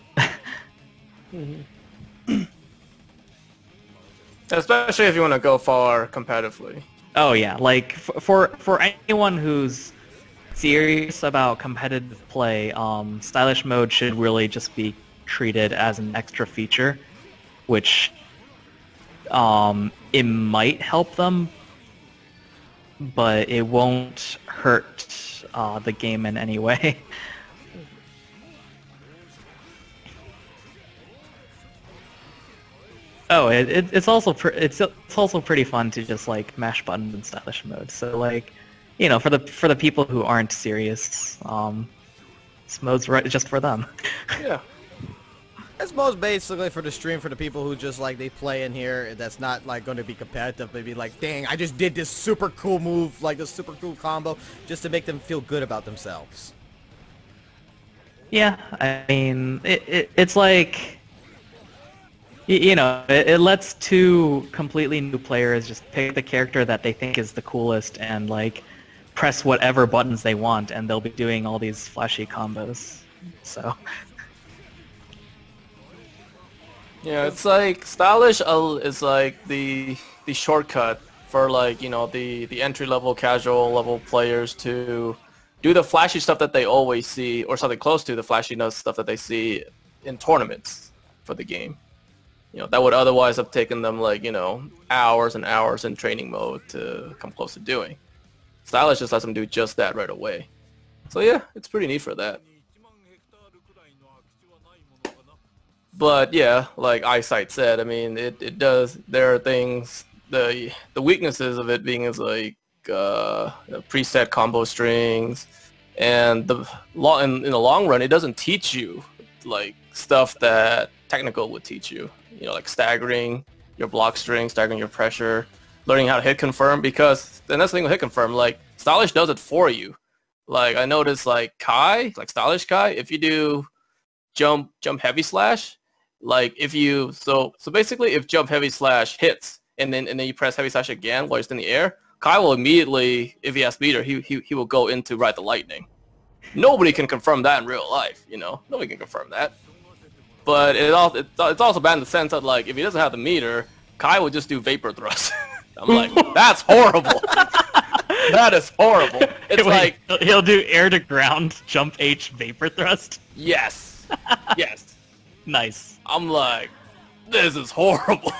Especially if you want to go far competitively. Oh yeah, like for anyone who's serious about competitive play, stylish mode should really just be treated as an extra feature, which it might help them, but it won't hurt the game in any way. Oh, it's also it's also pretty fun to just like mash buttons in stylish mode. So like, you know, for the people who aren't serious, this mode's just for them. Yeah. It's most basically for the stream for the people who just like they play in here. That's not like going to be competitive. Maybe like, dang, I just did this super cool move, like this super cool combo, just to make them feel good about themselves. Yeah, I mean, it's like, you know, it lets two completely new players just pick the character that they think is the coolest and like press whatever buttons they want, and they'll be doing all these flashy combos. So. Yeah, it's like stylish is like the shortcut for like, you know, the entry level, casual level players to do the flashy stuff that they always see, or something close to the flashy stuff that they see in tournaments for the game. You know, that would otherwise have taken them like, you know, hours and hours in training mode to come close to doing. Stylish just lets them do just that right away. So yeah, it's pretty neat for that. But yeah, like AISIGHT said, I mean, it does. There are things. The weaknesses of it being is like preset combo strings, and in the long run, it doesn't teach you like stuff that technical would teach you. You know, like staggering your block string, staggering your pressure, learning how to hit confirm. Because the next thing with hit confirm, like stylish does it for you. Like I noticed, like Kai, like stylish Kai, if you do jump heavy slash. Like if you so basically if jump heavy slash hits and then you press heavy slash again while it's in the air, Kai will immediately, if he has meter, he will go into ride the lightning. Nobody can confirm that in real life, you know. Nobody can confirm that. But it's also bad in the sense that like if he doesn't have the meter, Kai will just do vapor thrust. I'm like, that's horrible. That is horrible. It's like he'll do air to ground jump H vapor thrust. Yes. Yes. Nice. I'm like, this is horrible.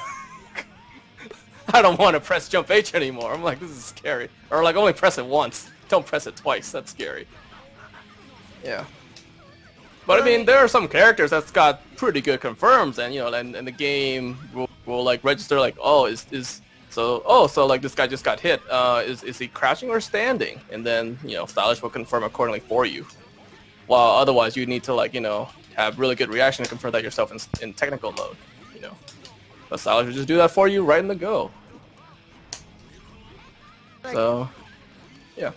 I don't want to press jump H anymore. I'm like, this is scary. Or like, only press it once. Don't press it twice. That's scary. Yeah. But I mean, there are some characters that's got pretty good confirms, and you know, and the game will like register like, oh, so like this guy just got hit. Is he crouching or standing? And then you know, stylish will confirm accordingly for you. While otherwise, you need to like, you know, have really good reaction to confirm that yourself in technical mode, you know. But stylish will just do that for you right in the go. So, yeah.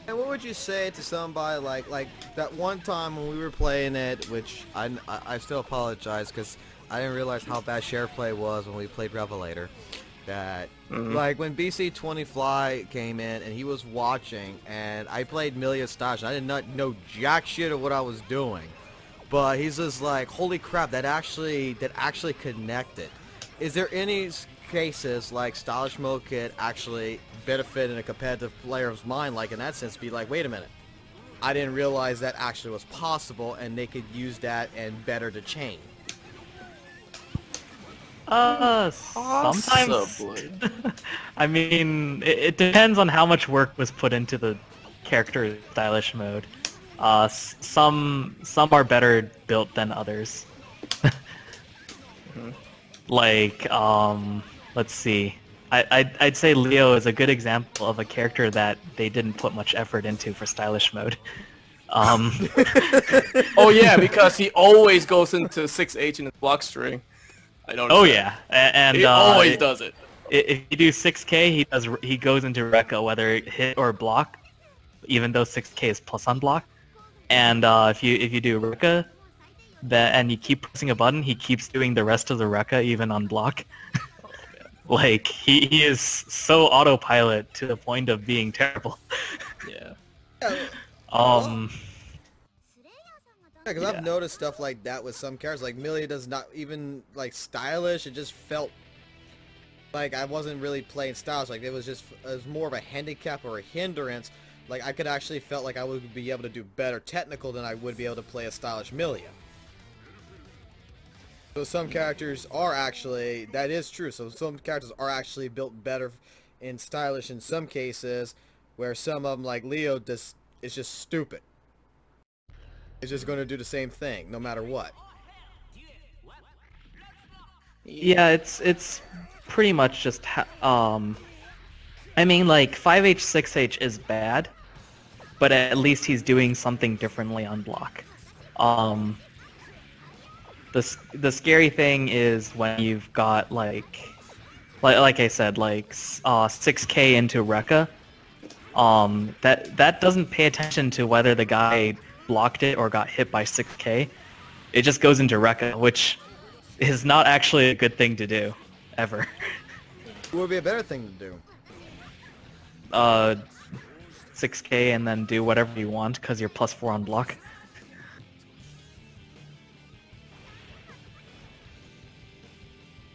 And what would you say to somebody like that one time when we were playing it, which I still apologize because I didn't realize how bad share play was when we played Revelator. That like when BC20 Fly came in and he was watching and I played Milia Stash, I did not know jack shit of what I was doing. But he's just like, holy crap, that actually connected. Is there any cases like stylish mode could actually benefit in a competitive player's mind, like in that sense, be like, wait a minute, I didn't realize that actually was possible, and they could use that and better the chain? Sometimes. I mean, it depends on how much work was put into the character stylish mode. Some are better built than others. Like, let's see. I'd say Leo is a good example of a character that they didn't put much effort into for stylish mode. Oh yeah, because he always goes into 6H in his block string. I noticed. Oh that. yeah, and he always does it. If you do 6K, he goes into Rekka whether hit or block, even though 6K is plus on block. And if you do Rekka, and you keep pressing a button, he keeps doing the rest of the Rekka even on block. Oh, man. Like he is so autopilot to the point of being terrible. Yeah. Um, Yeah, because I've noticed stuff like that with some characters. Like Millie does not even like stylish. It just felt like I wasn't really playing stylish. Like it was more of a handicap or a hindrance. Like I could actually felt like I would be able to do better technical than I would be able to play a stylish Millia. So some characters are actually, that is true. So some characters are actually built better in stylish in some cases, where some of them like Leo is just stupid. It's just going to do the same thing no matter what. yeah, it's pretty much just I mean, like 5H 6H is bad, but at least he's doing something differently on block. The scary thing is when you've got like I said, like 6K into Rekka. That doesn't pay attention to whether the guy blocked it or got hit by 6K. It just goes into Rekka, which is not actually a good thing to do, ever. What would be a better thing to do? 6K and then do whatever you want because you're +4 on block.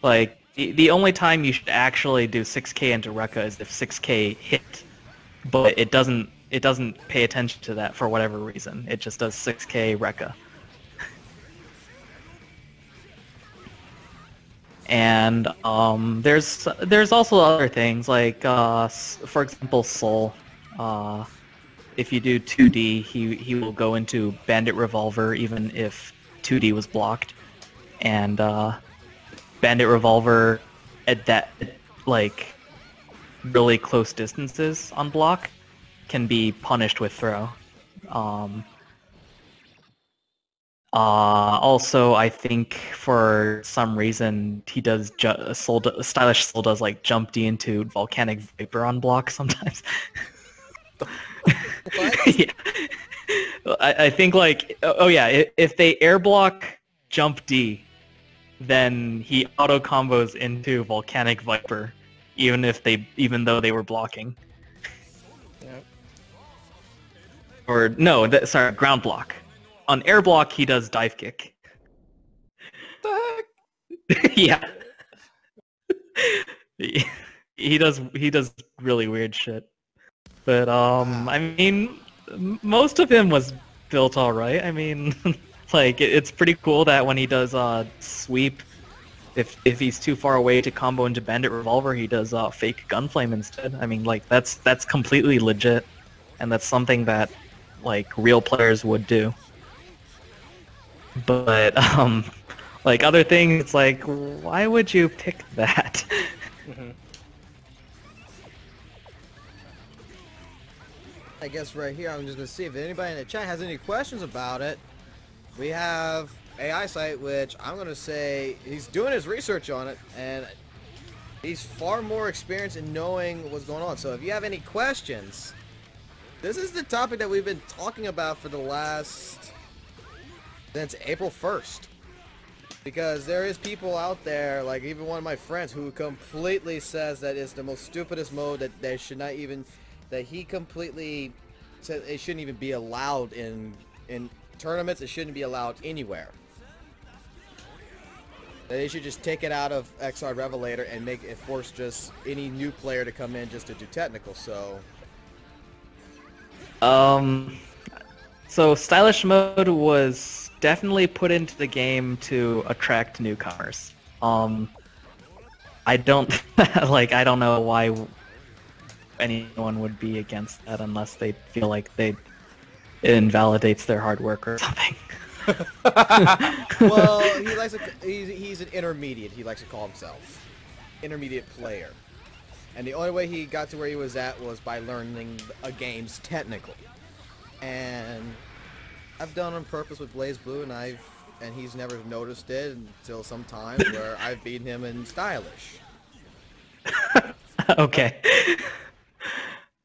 Like, the only time you should actually do 6K into Rekka is if 6K hit, but it doesn't pay attention to that for whatever reason. It just does 6K Rekka. And there's also other things like for example Soul. If you do 2D, he will go into Bandit Revolver even if 2D was blocked, and Bandit Revolver at that like really close distances on block can be punished with throw. Also, I think for some reason he does Stylish Soul does like jump D into Volcanic Viper on block sometimes. Yeah. I think like if they air block jump D, then he auto combos into Volcanic Viper, even though they were blocking. Yep. Or no, sorry, ground block. On air block, he does dive kick. The heck? Yeah. He does really weird shit. But I mean, most of him was built all right. I mean, like it's pretty cool that when he does sweep, if he's too far away to combo into Bandit Revolver, he does fake Gunflame instead. I mean, like that's completely legit, and that's something that like real players would do. But like other things, it's like, why would you pick that? Mm-hmm. I guess right here I'm just going to see if anybody in the chat has any questions about it. We have AISIGHT, which I'm going to say he's doing his research on it, and he's far more experienced in knowing what's going on. So if you have any questions, this is the topic that we've been talking about for the last... since April 1st. Because there is people out there, like even one of my friends, who completely says that it's the most stupidest mode, that they should not even... that he completely said it shouldn't even be allowed in tournaments. It shouldn't be allowed anywhere. That they should just take it out of XR Revelator and make it force just any new player to come in just to do technical. So Stylish mode was definitely put into the game to attract newcomers. I don't I don't know why anyone would be against that unless they feel like it invalidates their hard work or something. well, he's an intermediate. He likes to call himself intermediate player, and the only way he got to where he was at was by learning a game's technical. And I've done on purpose with Blaze Blue, and he's never noticed it until some time where I've beaten him in stylish. Okay.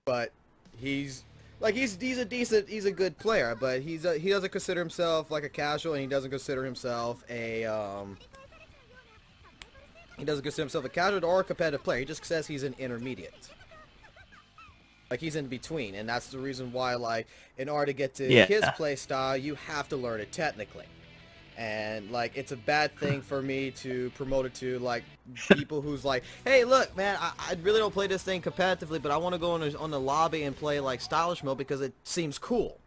But he's a good player, but he doesn't consider himself like a casual, and he doesn't consider himself a casual or a competitive player. He just says he's an intermediate. Like, he's in between, and that's the reason why, like, in order to get to Yeah. his play style, you have to learn it technically. And, like, it's a bad thing for me to promote it to, like, people who's like, hey, look, man, I really don't play this thing competitively, but I want to go on the lobby and play, like, stylish mode because it seems cool.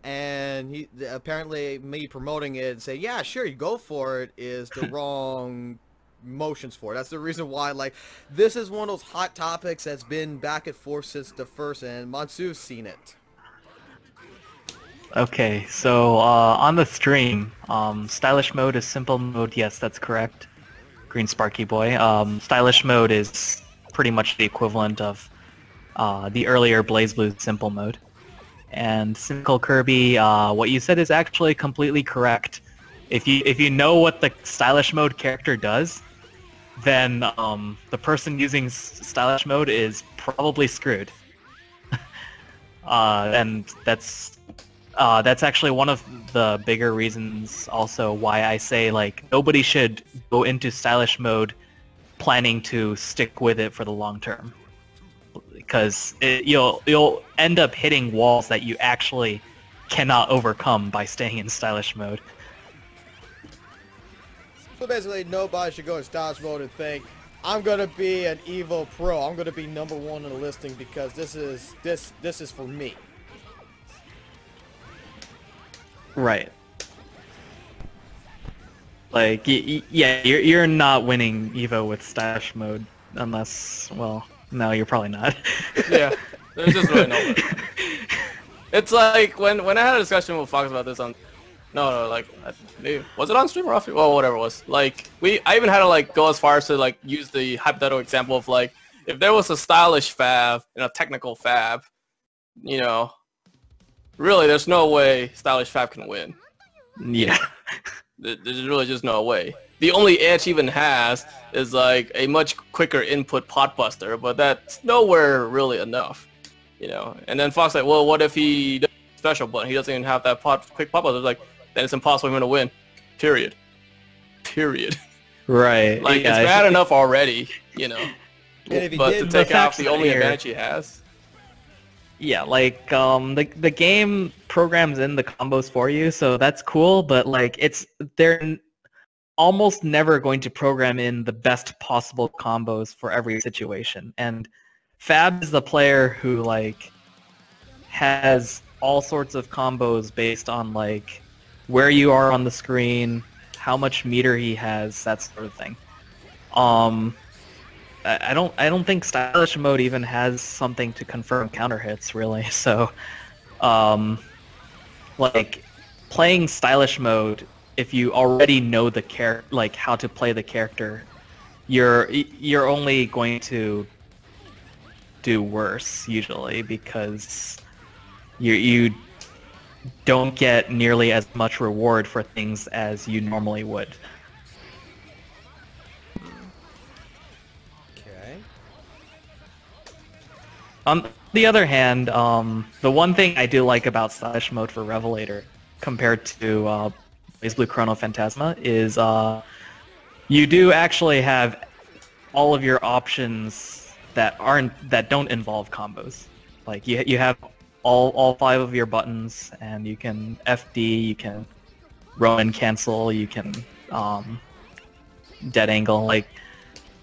And he apparently me promoting it and saying, yeah, sure, you go for it, is the wrong motions for it. That's the reason why, like, this is one of those hot topics that's been back and forth since the first, and MUNSU's seen it. Okay, so on the stream, stylish mode is simple mode. Yes, that's correct. Green Sparky Boy. Stylish mode is pretty much the equivalent of the earlier BlazBlue simple mode. And Cynical Kirby, what you said is actually completely correct. If you know what the stylish mode character does, then the person using stylish mode is probably screwed. And that's actually one of the bigger reasons also why I say, like, nobody should go into stylish mode planning to stick with it for the long term, because you'll end up hitting walls that you actually cannot overcome by staying in stylish mode. So basically, nobody should go in stylish mode and think, I'm gonna be an Evo Pro. I'm gonna be #1 in the listing because this is for me. Right. Like, yeah, you're not winning Evo with stylish mode unless, well, no, you're probably not. Yeah, there's just really no way. It's like when I had a discussion with Fox about this on, like, maybe, was it on stream or off stream? Well, whatever it was. Like, I even had to, like, go as far as to, like, use the hypothetical example of, like, if there was a stylish fab and a technical fab, you know, really, there's no way stylish fab can win. Yeah. There's really just no way. The only edge even has is, like, a much quicker input pot buster, but that's nowhere really enough, you know. And then Fox like, well, what if he does a special button? He doesn't even have that quick pot buster. It's like, then it's impossible for him to win. Period. Right. Like, yeah, it's bad enough already, you know. And if he But did, to take off the facts only here. advantage he has. Yeah, like, the game programs in the combos for you, so that's cool, but, like, they're almost never going to program in the best possible combos for every situation. And Fab is the player who, like, has all sorts of combos based on, like, where you are on the screen, how much meter he has, that sort of thing. I don't think stylish mode even has something to confirm counter hits, really. So, like, playing stylish mode, if you already know the like, how to play the character, you're only going to do worse usually, because you don't get nearly as much reward for things as you normally would. Okay. On the other hand, the one thing I do like about stylish mode for Revelator compared to BlazBlue Chrono Phantasma is you do actually have all of your options that don't involve combos. Like, you have all 5 of your buttons, and you can FD, you can Roman cancel, you can dead angle. Like,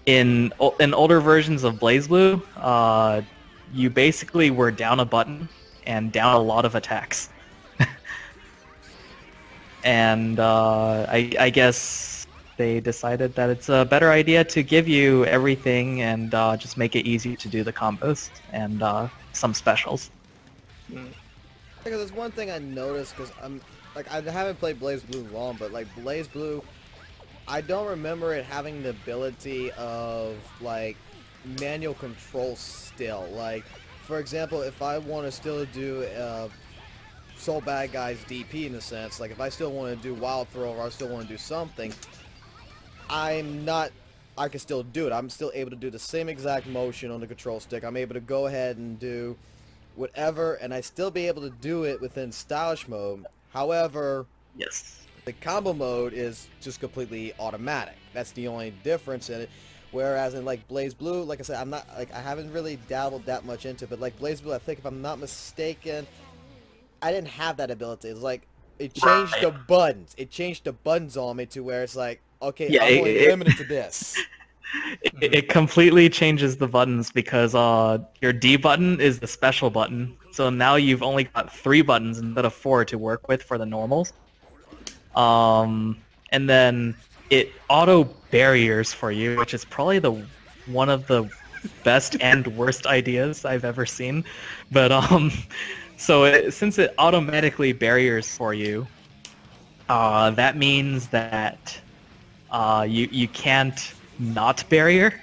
in older versions of BlazBlue, you basically were down a button and down a lot of attacks. And I guess they decided that it's a better idea to give you everything and just make it easier to do the combos and some specials. Because there's one thing I noticed, because I haven't played BlazBlue long, but, like, BlazBlue, I don't remember it having the ability of, like, manual control still. Like, for example, if I want to still do Soul Bad Guys DP in a sense, like, if I still want to do Wild Throw or I still want to do something, I can still do it. I'm still able to do the same exact motion on the control stick. I'm able to go ahead and do whatever, and I still be able to do it within stylish mode. However, Yes. the combo mode is just completely automatic. That's the only difference in it. Whereas in like Blaze Blue, like I said, I'm not like I haven't really dabbled that much into it, but like Blaze Blue, I think if I'm not mistaken, I didn't have that ability. It's like it changed the buttons. It changed the buttons on me to where it's like, okay, Yeah, I'm only limited to this. It completely changes the buttons because your D button is the special button. So now you've only got 3 buttons instead of 4 to work with for the normals. And then it auto barriers for you, which is probably one of the best and worst ideas I've ever seen. But since it automatically barriers for you, that means that you can't not barrier,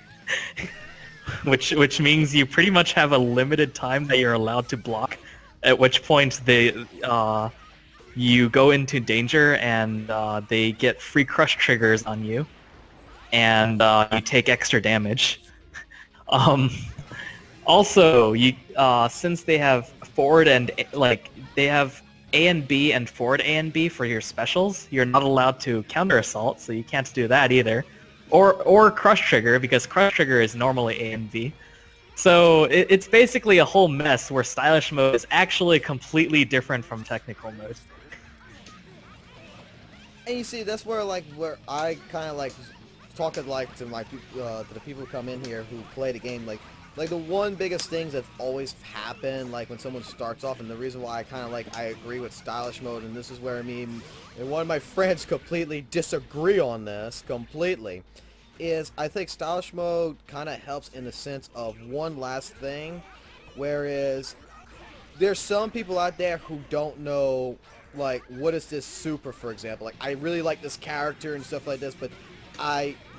which means you pretty much have a limited time that you're allowed to block, at which point you go into danger and they get free crush triggers on you, and you take extra damage. Also, since they have forward and they have A and B and forward A and B for your specials, you're not allowed to counter assault, so you can't do that either. Or crush trigger, because crush trigger is normally A and B. So it's basically a whole mess where stylish mode is actually completely different from technical mode. And you see, that's where I kind of like talking like to my to the people who come in here who play the game, like the one biggest things that always happen like when someone starts off, and the reason why I agree with stylish mode, and this is where me and one of my friends completely disagree on this completely, is I think stylish mode kind of helps in the sense of one last thing, whereas there's some people out there who don't know like what is this super, for example. Like I really like this character and stuff like this, but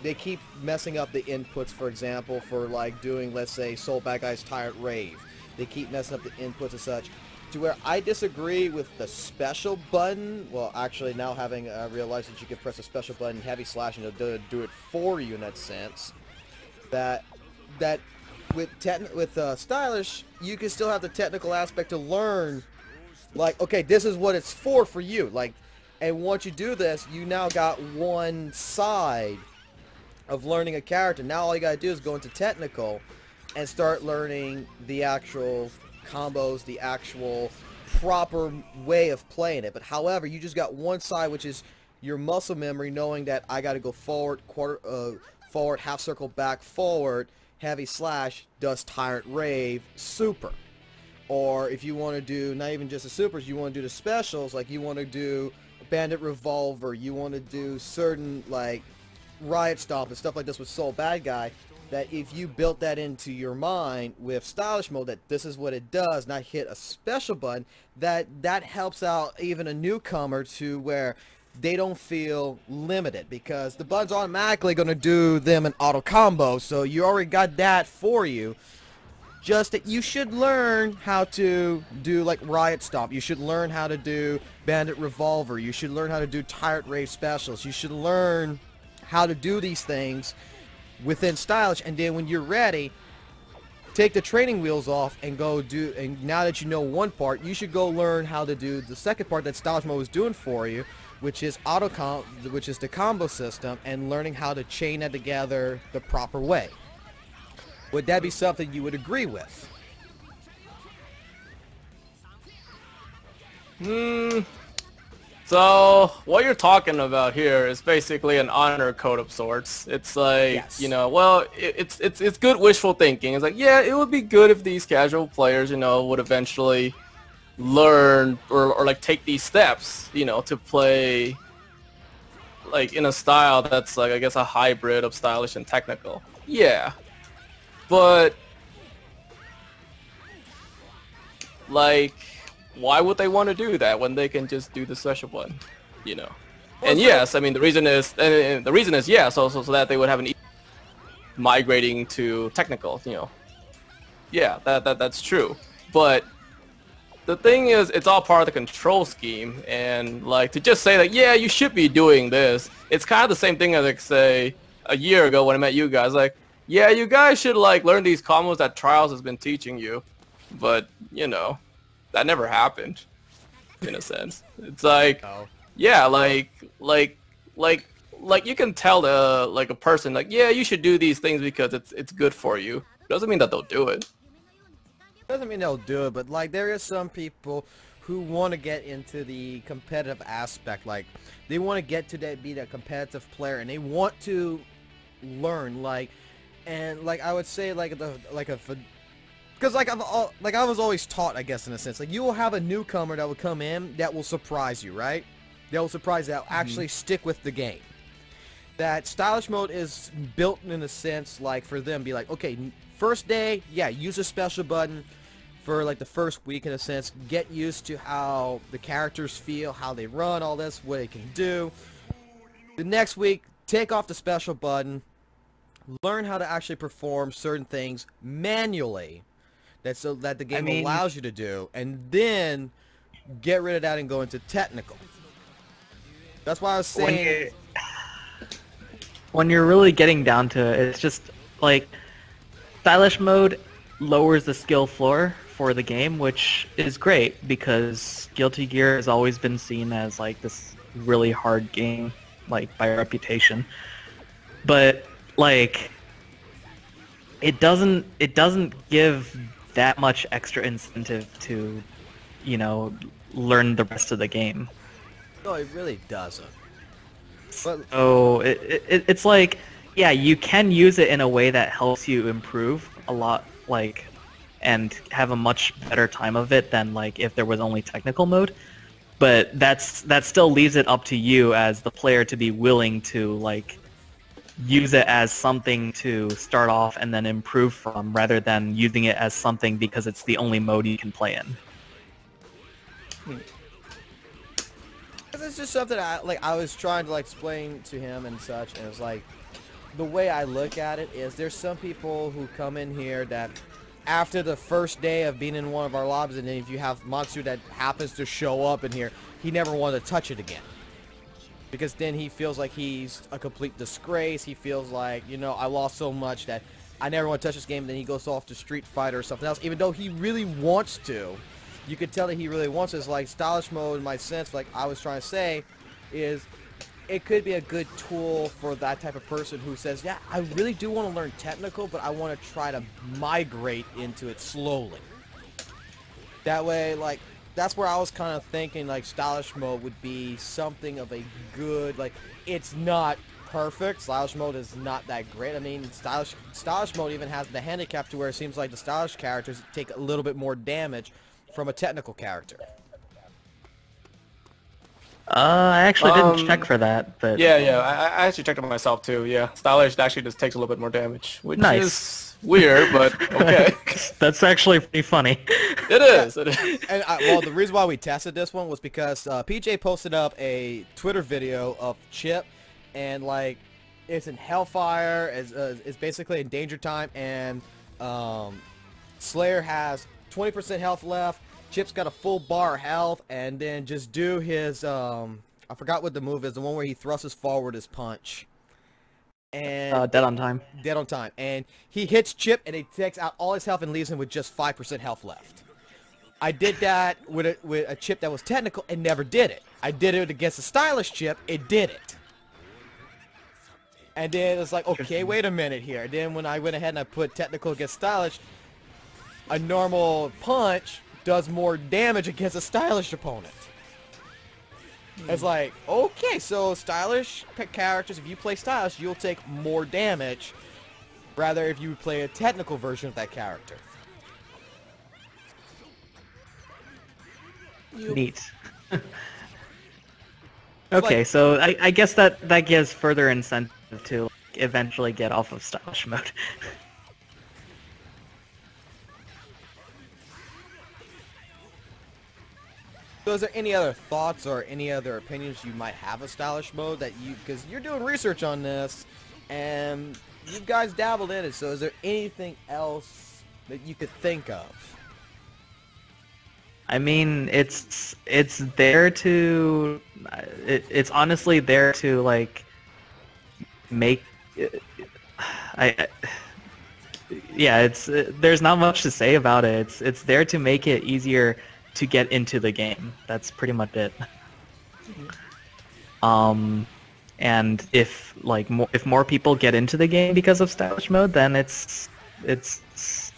they keep messing up the inputs, for example, for like doing, let's say, Soul Bad Guy's Tyrant Rave. They keep messing up the inputs and such, to where I disagree with the special button. Well, actually, now having realized that you can press a special button, heavy slash, and it'll do it for you in that sense. That with stylish, you can still have the technical aspect to learn, like, okay, this is what it's for you. Like, and once you do this, you now got one side of learning a character. Now all you gotta do is go into technical and start learning the actual combos, the actual proper way of playing it. But however, you just got one side, which is your muscle memory, knowing that I gotta go forward, forward, half circle back, forward, heavy slash, does Tyrant Rave, super. Or if you want to do not even just the supers, you want to do the specials, like you want to do Bandit Revolver, you want to do certain like Riot Stomp and stuff like this with Soul Bad Guy, that if you built that into your mind with stylish mode, that this is what it does, not hit a special button, that helps out even a newcomer to where they don't feel limited, because the button's automatically going to do them an auto combo, so you already got that for you. Just that you should learn how to do like Riot Stomp, you should learn how to do Bandit Revolver, you should learn how to do Tyrant Rave specials, you should learn how to do these things within stylish, and then when you're ready, take the training wheels off and go do, and now that you know one part, you should go learn how to do the second part that stylish mode is doing for you, which is which is the combo system, and learning how to chain that together the proper way. Would that be something you would agree with? So what you're talking about here is basically an honor code of sorts. It's like, yes, you know, well, it's good wishful thinking. It's like, yeah, it would be good if these casual players, you know, would eventually learn or like take these steps, you know, to play like in a style that's like, I guess, a hybrid of stylish and technical. Yeah. But like, why would they want to do that when they can just do the special one, you know? And yes, I mean the reason is yeah, so that they would have an migrating to technical, you know. Yeah, that's true. But the thing is, it's all part of the control scheme, and like to just say that, yeah, you should be doing this, it's kind of the same thing as like say a year ago when I met you guys, like, yeah, you guys should like learn these combos that Trials has been teaching you, but you know, that never happened, in a sense. It's like, yeah, like like you can tell like a person like, yeah, you should do these things because it's good for you. Doesn't mean that they'll do it. Doesn't mean they'll do it, but like there is some people who want to get into the competitive aspect. Like they want to get to that, be that competitive player, and they want to learn. Like, and like I would say, like because like I was always taught, I guess, in a sense, like you will have a newcomer that will come in that will surprise you, right? That will surprise you, that will actually stick with the game. That stylish mode is built in a sense, like for them, be like, okay, first day, yeah, use a special button for like the first week in a sense, get used to how the characters feel, how they run, all this, what they can do. The next week, take off the special button, learn how to actually perform certain things manually, so that the game allows you to do, and then get rid of that and go into technical. That's why I was saying, when you're really getting down to it, it's just like stylish mode lowers the skill floor for the game, which is great because Guilty Gear has always been seen as like this really hard game, like by reputation. But like it doesn't give that much extra incentive to, you know, learn the rest of the game. no, it really doesn't. But So it's like, yeah, you can use it in a way that helps you improve a lot, like, and have a much better time of it than like if there was only technical mode. But that still leaves it up to you as the player to be willing to like use it as something to start off and then improve from, rather than using it as something because it's the only mode you can play in. it's just something I was trying to like explain to him and such, and it's like the way I look at it is there's some people who come in here that after the first day of being in one of our lobbies, and then if you have MUNSU that happens to show up in here, he never wanted to touch it again. Because then he feels like he's a complete disgrace. He feels like, you know, I lost so much that I never want to touch this game. Then he goes off to Street Fighter or something else, even though he really wants to. You could tell that he really wants to. It's like stylish mode, in my sense, like I was trying to say, is it could be a good tool for that type of person who says, yeah, I really do want to learn technical, but I want to try to migrate into it slowly. That way, like, that's where I was kind of thinking, like, stylish mode would be something of a good, like, it's not perfect. Stylish mode is not that great. I mean, stylish mode even has the handicap to where it seems like the stylish characters take a little bit more damage from a technical character. I actually didn't check for that, but yeah, I actually checked it myself too. Yeah, stylish actually just takes a little bit more damage, which Nice. is weird, but okay. that's actually pretty funny. It is. It is. And well, the reason why we tested this one was because PJ posted up a Twitter video of Chip, and like it's in Hellfire, it's basically in Danger Time, and Slayer has 20% health left. Chip's got a full bar of health, and then just do his I forgot what the move is, the one where he thrusts forward his punch. And Dead on time. dead on time. And he hits Chip, and he takes out all his health and leaves him with just 5% health left. I did that with a Chip that was technical and never did it. I did it against a stylish Chip, it did it. And then it's like, okay, wait a minute here. And then when I went ahead and I put technical against stylish, a normal punch does more damage against a stylish opponent. It's like, okay, so stylish characters, if you play stylish, you'll take more damage, rather if you play a technical version of that character. Neat. Okay, so I guess that gives further incentive to eventually get off of stylish mode. So is there any other thoughts or any other opinions you might have of stylish mode that you, because you're doing research on this and you guys dabbled in it, so is there anything else that you could think of? I mean, it's there to, it's honestly there to like make, yeah, there's not much to say about it. It's there to make it easier to get into the game. That's pretty much it. And if more people get into the game because of stylish mode, then it's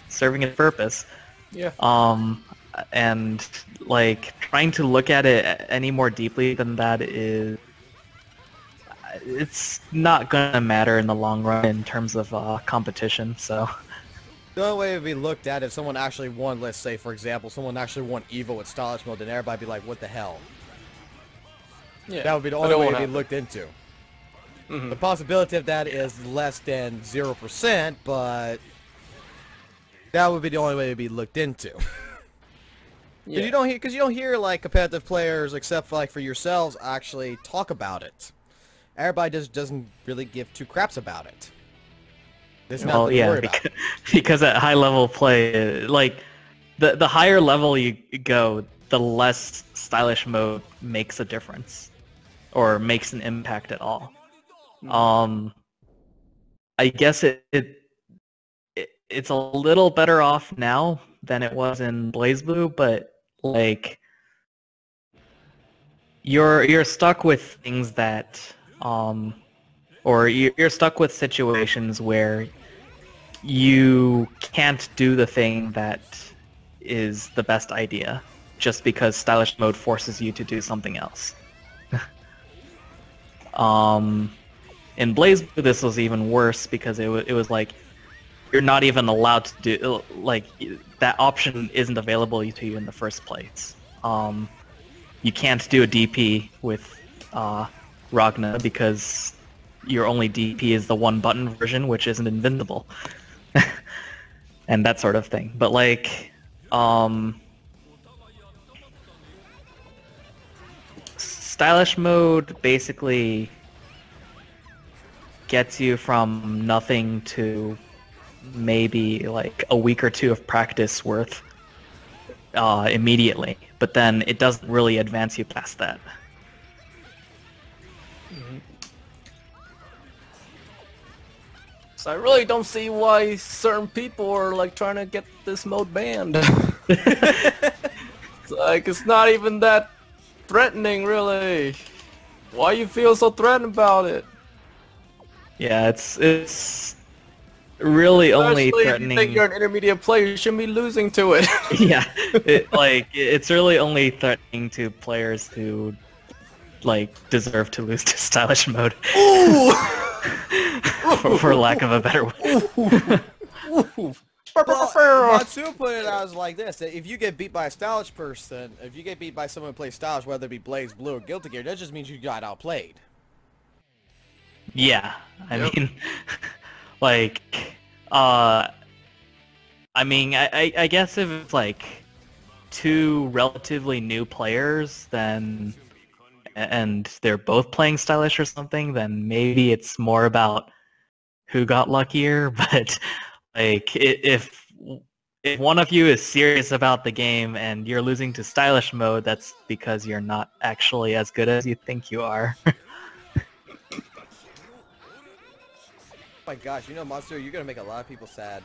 serving its purpose. Yeah. And like trying to look at it any more deeply than that it's not gonna matter in the long run in terms of competition. So the only way it would be looked at if someone actually won, let's say for example, someone actually won Evo with stylish mode, then everybody would be like, what the hell? Yeah. That would be the only way it'd be looked into. The possibility of that is less than 0%, but that would be the only way it'd be looked into. Yeah. Because you don't hear like competitive players, except for, like for yourselves, actually talk about it. Everybody just doesn't really give two craps about it. There's nothing to worry about. Because at high level play, like the higher level you go, the less stylish mode makes a difference, or makes an impact at all. I guess it's a little better off now than it was in BlazBlue, but like you're stuck with things that or you're stuck with situations where you can't do the thing that is the best idea just because stylish mode forces you to do something else. In BlazBlue, this was even worse because it was like you're not even allowed to do, like, that option isn't available to you in the first place. You can't do a DP with Ragna because your only DP is the one button version, which isn't invincible. And that sort of thing. But like, stylish mode basically gets you from nothing to maybe like a week or two of practice worth immediately, but then it doesn't really advance you past that. So I really don't see why certain people are like trying to get this mode banned. It's like, it's not even that threatening, really. Why you feel so threatened about it? Yeah, it's really Especially only threatening. If you think you're an intermediate player, you shouldn't be losing to it. Yeah, it's really only threatening to players who like deserve to lose to stylish mode. for lack of a better word. MUNSU put it as like this: that if you get beat by a stylish person, if you get beat by someone who plays stylish, whether it be BlazBlue or Guilty Gear, that just means you got outplayed. Yeah, I mean, like, I mean, I guess if it's like two relatively new players, then, and they're both playing stylish or something, then maybe it's more about who got luckier. But like, if one of you is serious about the game and you're losing to stylish mode, that's because you're not actually as good as you think you are. Oh my gosh, you know, MUNSU, you're gonna make a lot of people sad.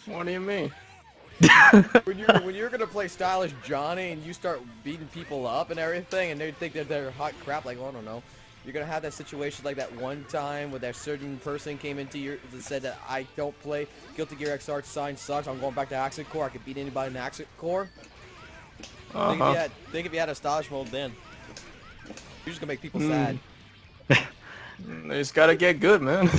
What do you mean? when you're gonna play stylish Johnny and you start beating people up and everything, and they think that they're hot crap, like, I don't know. You're gonna have that situation like that one time where that certain person came into your that said that I don't play Guilty Gear XR, sign sucks, I'm going back to Accent Core, I could beat anybody in Accent Core. Think if you had a stylish mode then. You're just gonna make people sad. They just gotta get good, man.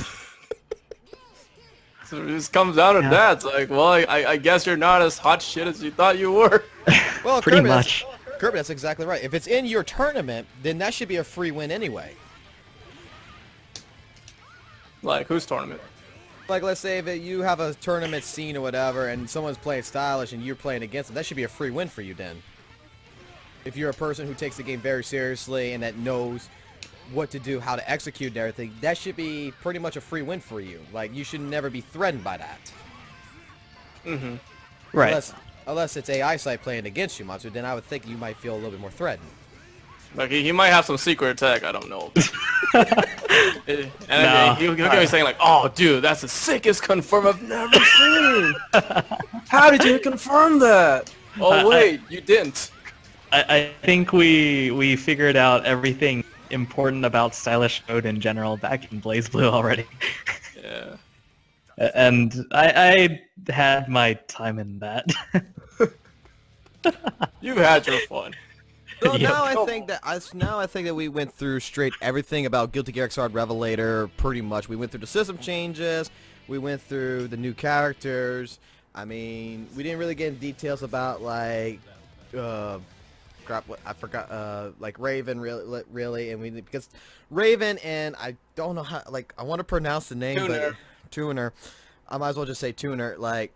So it just comes down to that. It's like, well, I guess you're not as hot shit as you thought you were. Well, pretty much. Kirby, that's exactly right. If it's in your tournament, then that should be a free win anyway. Like, whose tournament? Like, let's say that you have a tournament scene or whatever, and someone's playing stylish and you're playing against them, that should be a free win for you then. If you're a person who takes the game very seriously and that knows what to do, how to execute and everything, that should be pretty much a free win for you. Like, you should never be threatened by that. Right. Unless it's AISIGHT playing against you, MUNSU, then I would think you might feel a little bit more threatened. Like, he might have some secret attack, I don't know. And he'll get me saying like, oh dude, that's the sickest confirm I've never seen. How did you confirm that? Oh wait, you didn't. I think we figured out everything important about stylish mode in general back in BlazBlue already. Yeah. And I had my time in that. You've had your fun. So Yep. now I think that we went through straight everything about Guilty Gear Xrd Revelator pretty much. We went through the system changes, we went through the new characters. I mean, we didn't really get in details about like crap, I forgot like Raven really, and because Raven and I don't know how, like, I want to pronounce the name, but Tuner. I might as well just say Tuner. Like,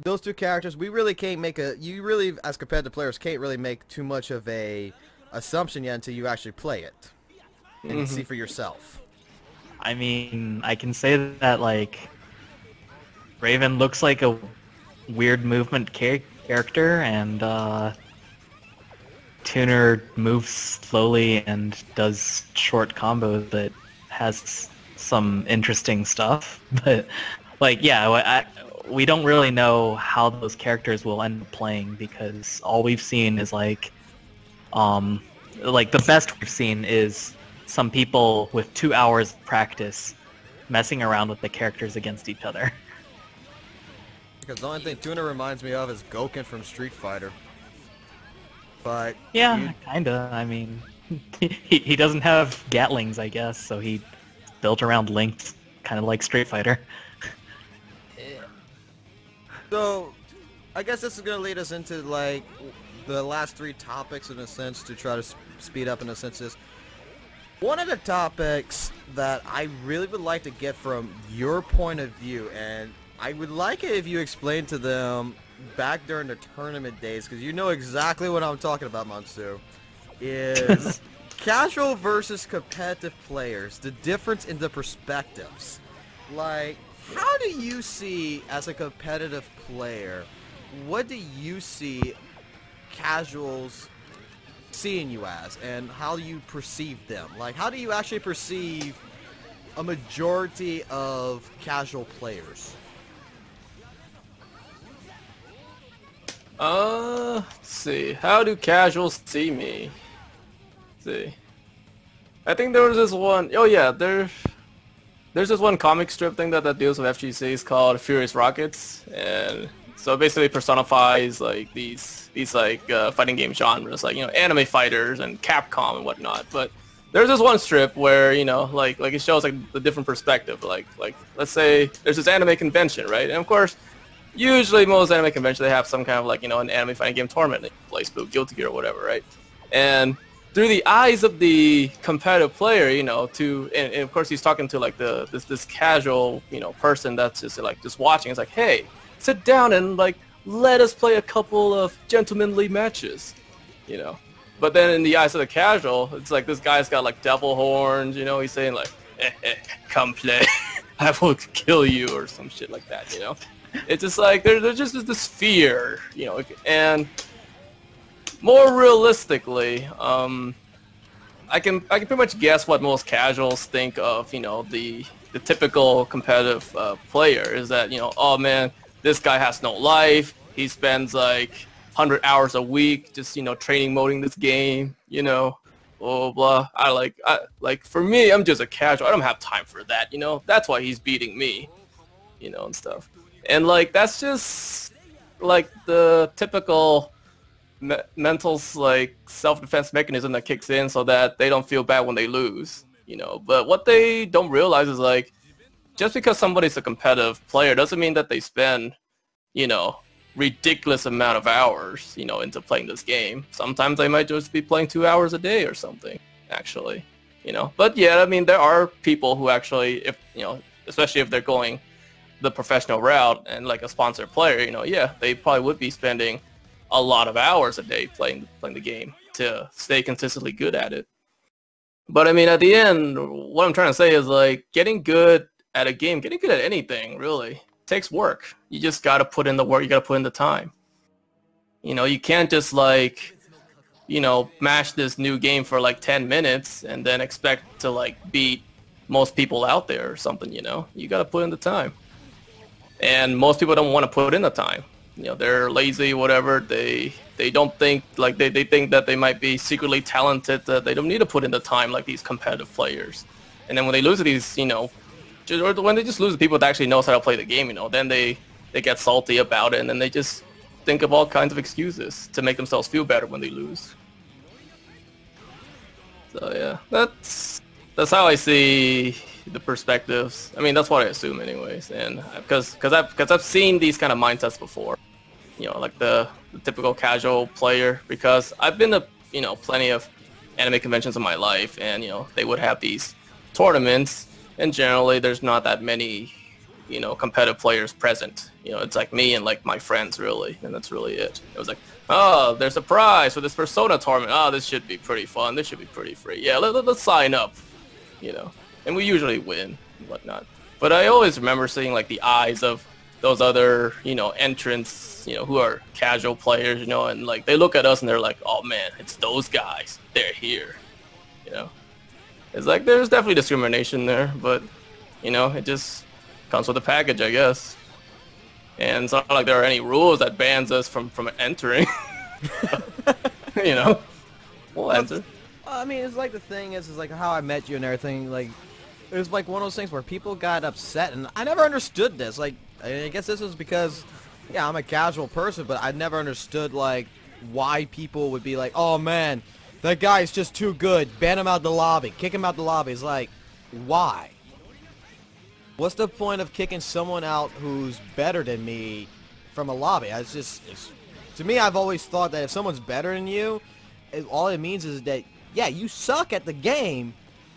those two characters, we really can't make you really, as competitive players, can't really make too much of a assumption yet until you actually play it and see for yourself. I mean, I can say that, like, Raven looks like a weird movement character, and Tuner moves slowly and does short combos that has some interesting stuff. But, like, yeah, we don't really know how those characters will end up playing, because all we've seen is like the best we've seen is some people with 2 hours of practice messing around with the characters against each other. Because the only thing Tuner reminds me of is Gouken from Street Fighter. But yeah, kinda. I mean, he doesn't have Gatlings, I guess, so he built around Link, kind of like Street Fighter. So, I guess this is going to lead us into, like, the last three topics, in a sense, to try to speed up, in a sense, is one of the topics that I really would like to get from your point of view, and I would like it if you explained to them back during the tournament days, because you know exactly what I'm talking about, MUNSU, is casual versus competitive players, the difference in the perspectives. Like, how do you see, as a competitive player, what do you see casuals seeing you as, and how do you perceive them? Like, how do you actually perceive a majority of casual players? Let's see. How do casuals see me? Let's see. I think there was this one. Oh yeah, there's this one comic strip thing that deals with FGCs called Furious Rockets, and so it basically personifies like these like fighting game genres, like, you know, anime fighters and Capcom and whatnot. But there's this one strip where, you know, like it shows like the different perspective. Like let's say there's this anime convention, right? And of course, usually most anime conventions, they have some kind of, like, you know, an anime fighting game tournament, like BlazBlue, Guilty Gear, or whatever, right? And through the eyes of the competitive player, you know, and of course he's talking to like this casual, you know, person that's just like just watching. It's like, hey, sit down and like let us play a couple of gentlemanly matches, you know. But then in the eyes of the casual, it's like this guy's got like devil horns, you know. He's saying like, come play, I will kill you, or some shit like that, you know. It's just like there's just this fear, you know. And more realistically, I can pretty much guess what most casuals think of, you know, the typical competitive player is that, you know, oh man, this guy has no life. He spends like 100 hours a week just, you know, training moding this game, you know, blah blah. Like for me, I'm just a casual. I don't have time for that, you know. That's why he's beating me, you know, and stuff. And like that's just like the typical mental like self-defense mechanism that kicks in so that they don't feel bad when they lose, you know. But what they don't realize is like just because somebody's a competitive player doesn't mean that they spend, you know, ridiculous amount of hours, you know, into playing this game. Sometimes they might just be playing 2 hours a day or something, actually, you know. But yeah, I mean, there are people who actually, if, you know, especially if they're going the professional route and like a sponsored player, you know, yeah, they probably would be spending a lot of hours a day playing the game to stay consistently good at it. But I mean, at the end, what I'm trying to say is like getting good at a game, getting good at anything really takes work. You just got to put in the work. You got to put in the time. You know, you can't just like, you know, mash this new game for like 10 minutes and then expect to like beat most people out there or something, you know. You got to put in the time. And most people don't want to put in the time. you know, they're lazy, whatever. They don't think, like, they think that they might be secretly talented, that they don't need to put in the time like these competitive players. And then when they lose to these, you know, or when they just lose to people that actually knows how to play the game, you know, then they get salty about it, and then they just think of all kinds of excuses to make themselves feel better when they lose. So yeah, that's how I see the perspectives. I mean, that's what I assume anyways, and because I've seen these kind of mindsets before, you know, like the typical casual player, because I've been to, you know, plenty of anime conventions in my life, and, you know, they would have these tournaments, and generally there's not that many, you know, competitive players present. You know, it's like me and like my friends, really, and that's really it. It was like, oh, there's a prize for this Persona tournament. Oh, this should be pretty fun. This should be pretty free. Yeah, let's sign up, you know. And we usually win and whatnot. But I always remember seeing like the eyes of those other, you know, entrants, you know, who are casual players, you know, and like they look at us and they're like, oh man, it's those guys. They're here, you know. It's like there's definitely discrimination there, but, you know, it just comes with the package, I guess. And it's not like there are any rules that bans us from entering. You know, we'll enter. I mean, it's like the thing is like how I met you and everything. Like, it was like one of those things where people got upset, and I never understood this. Like, I guess this was because, yeah, I'm a casual person, but I never understood like why people would be like, oh man, that guy's just too good. Ban him out the lobby. Kick him out the lobby. It's like, why? What's the point of kicking someone out who's better than me from a lobby? To me, I've always thought that if someone's better than you, all it means is that, yeah, you suck at the game,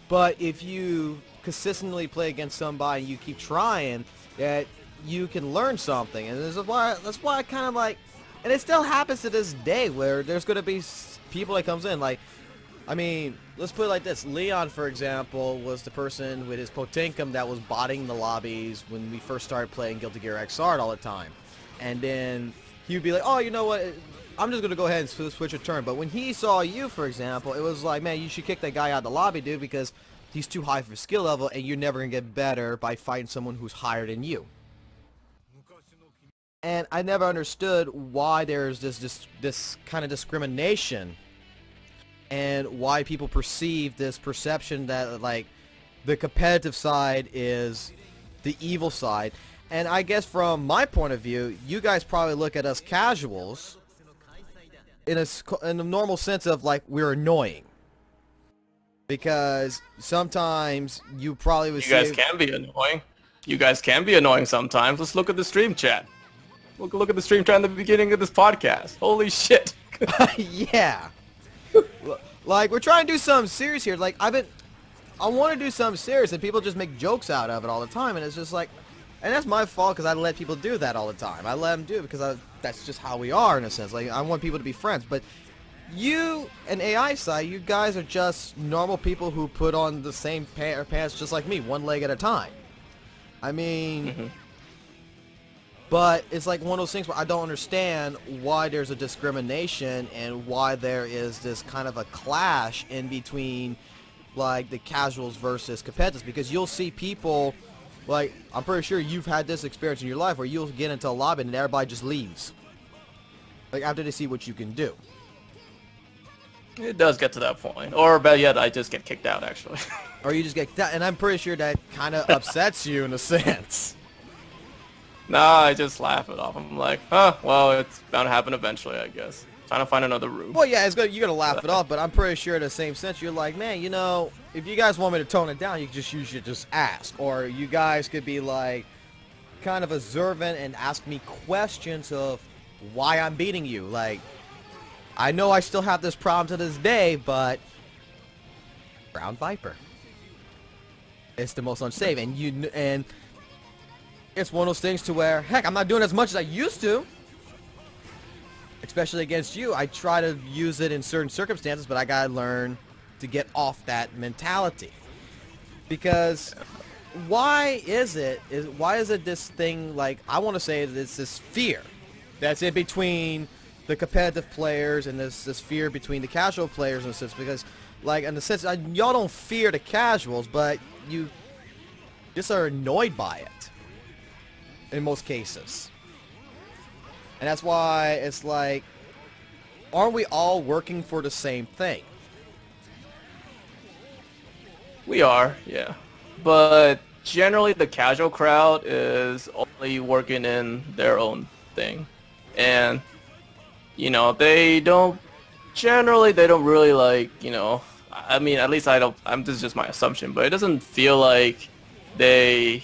but if you consistently play against somebody and you keep trying, that you can learn something. And that's why I kind of like, and it still happens to this day where there's going to be people that comes in, like, I mean, let's put it like this. Leon, for example, was the person with his Potenkum that was botting the lobbies when we first started playing Guilty Gear XR all the time. And then he would be like, oh, you know what, I'm just going to go ahead and switch a turn. But when he saw you, for example, it was like, man, you should kick that guy out of the lobby, dude, because he's too high for skill level, and you're never going to get better by fighting someone who's higher than you. And I never understood why there's this kind of discrimination, and why people perceive this perception that, like, the competitive side is the evil side. And I guess from my point of view, you guys probably look at us casuals in a normal sense of, like, we're annoying. Because sometimes you probably would say... You guys can be annoying. You guys can be annoying sometimes. Let's look at the stream chat. Look at the stream chat in the beginning of this podcast. Holy shit. Yeah. Like, we're trying to do something serious here. Like, I want to do something serious, and people just make jokes out of it all the time, and it's just like, and that's my fault because I let people do that all the time. I let them do it because that's just how we are, in a sense. Like, I want people to be friends, but you and AISIGHT, you guys are just normal people who put on the same pants just like me, one leg at a time. I mean... But it's like one of those things where I don't understand why there's a discrimination and why there is this kind of a clash in between, like, the casuals versus competitors. Because you'll see people, like, I'm pretty sure you've had this experience in your life where you'll get into a lobby and everybody just leaves. Like, after they see what you can do. It does get to that point. Or better yet, I just get kicked out, actually. Or you just get kicked out, and I'm pretty sure that kind of upsets you in a sense. Nah, I just laugh it off. I'm like, huh, well, it's bound to happen eventually, I guess. Trying to find another room. Well, yeah, you're going to laugh it off, but I'm pretty sure in the same sense, you're like, man, you know, if you guys want me to tone it down, you should just ask. Or you guys could be, like, kind of observant and ask me questions of why I'm beating you. Like, I know I still have this problem to this day, but Brown Viper. It's the most unsafe, and it's one of those things to where, heck, I'm not doing as much as I used to. Especially against you. I try to use it in certain circumstances, but I gotta learn to get off that mentality. Because why is it this thing, like, I want to say it's this fear that's in between the competitive players and this fear between the casual players in a sense. Because, like, in the sense, y'all don't fear the casuals, but you just are annoyed by it. In most cases. And that's why it's like, aren't we all working for the same thing? We are, yeah. But generally the casual crowd is only working in their own thing. And, you know, they don't really like, you know, I mean, at least this is just my assumption, but it doesn't feel like they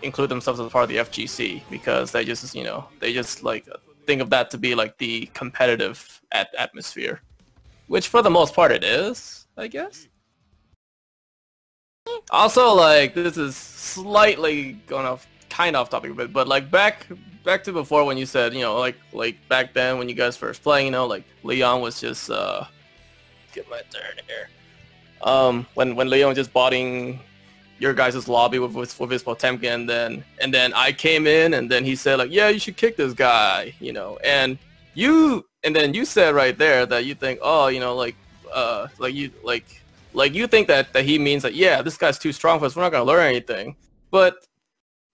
include themselves as part of the FGC because they just, you know, they just like think of that to be like the competitive atmosphere, which for the most part it is, I guess. Also, like, this is slightly going off, kind of off topic a bit, but like back to before when you said, you know, like back then when you guys first playing, you know, like Leon was just get my turn here. When Leon was just botting your guys' lobby with his Potemkin, and then I came in and then he said like, yeah, you should kick this guy, you know, and then you said right there that you think, oh, you know, like you think that he means that, yeah, this guy's too strong for us, we're not gonna learn anything. But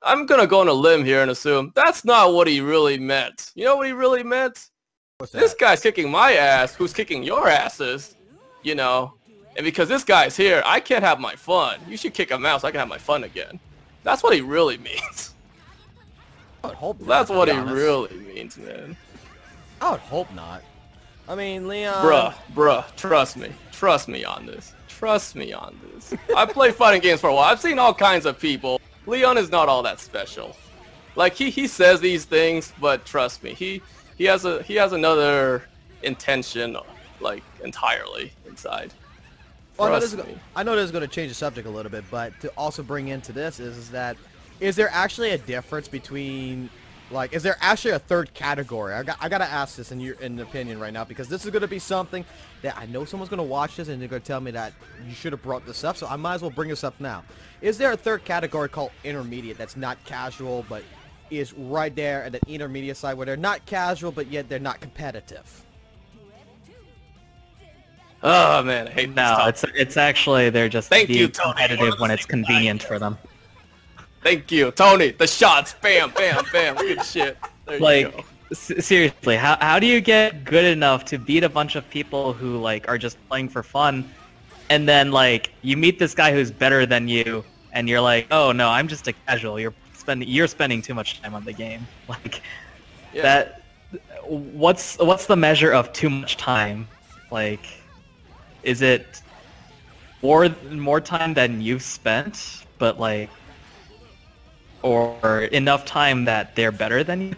I'm gonna go on a limb here and assume that's not what he really meant. You know what he really meant? What's that? This guy's kicking my ass, who's kicking your asses, you know, and because this guy's here, I can't have my fun. You should kick him out so I can have my fun again. That's what he really means. I would hope not, that's what he honest. really means, man. I would hope not. I mean, Leon... Bruh, trust me on this. Trust me on this. I play fighting games for a while. I've seen all kinds of people. Leon is not all that special. Like, he says these things, but trust me, he has another intention, like, entirely inside. Well, I know this is going to change the subject a little bit, but to also bring into this is that, is there actually a difference between, like, is there actually a third category? I got to ask this in your opinion right now, because this is going to be something that I know someone's going to watch this and they're going to tell me that you should have brought this up, so I might as well bring this up now. Is there a third category called intermediate that's not casual, but is right there at the intermediate side where they're not casual, but yet they're not competitive? Oh man, I hate No, this it's actually they're just Thank you, being Tony. competitive when it's convenient for them. Thank you, Tony. The shots, bam, bam, bam. Good shit. There you Like, go. seriously, how do you get good enough to beat a bunch of people who like are just playing for fun, and then like you meet this guy who's better than you, and you're like, oh no, I'm just a casual. You're spending too much time on the game. Like, Yeah. that. What's the measure of too much time? Like, is it more time than you've spent, but like, or enough time that they're better than you?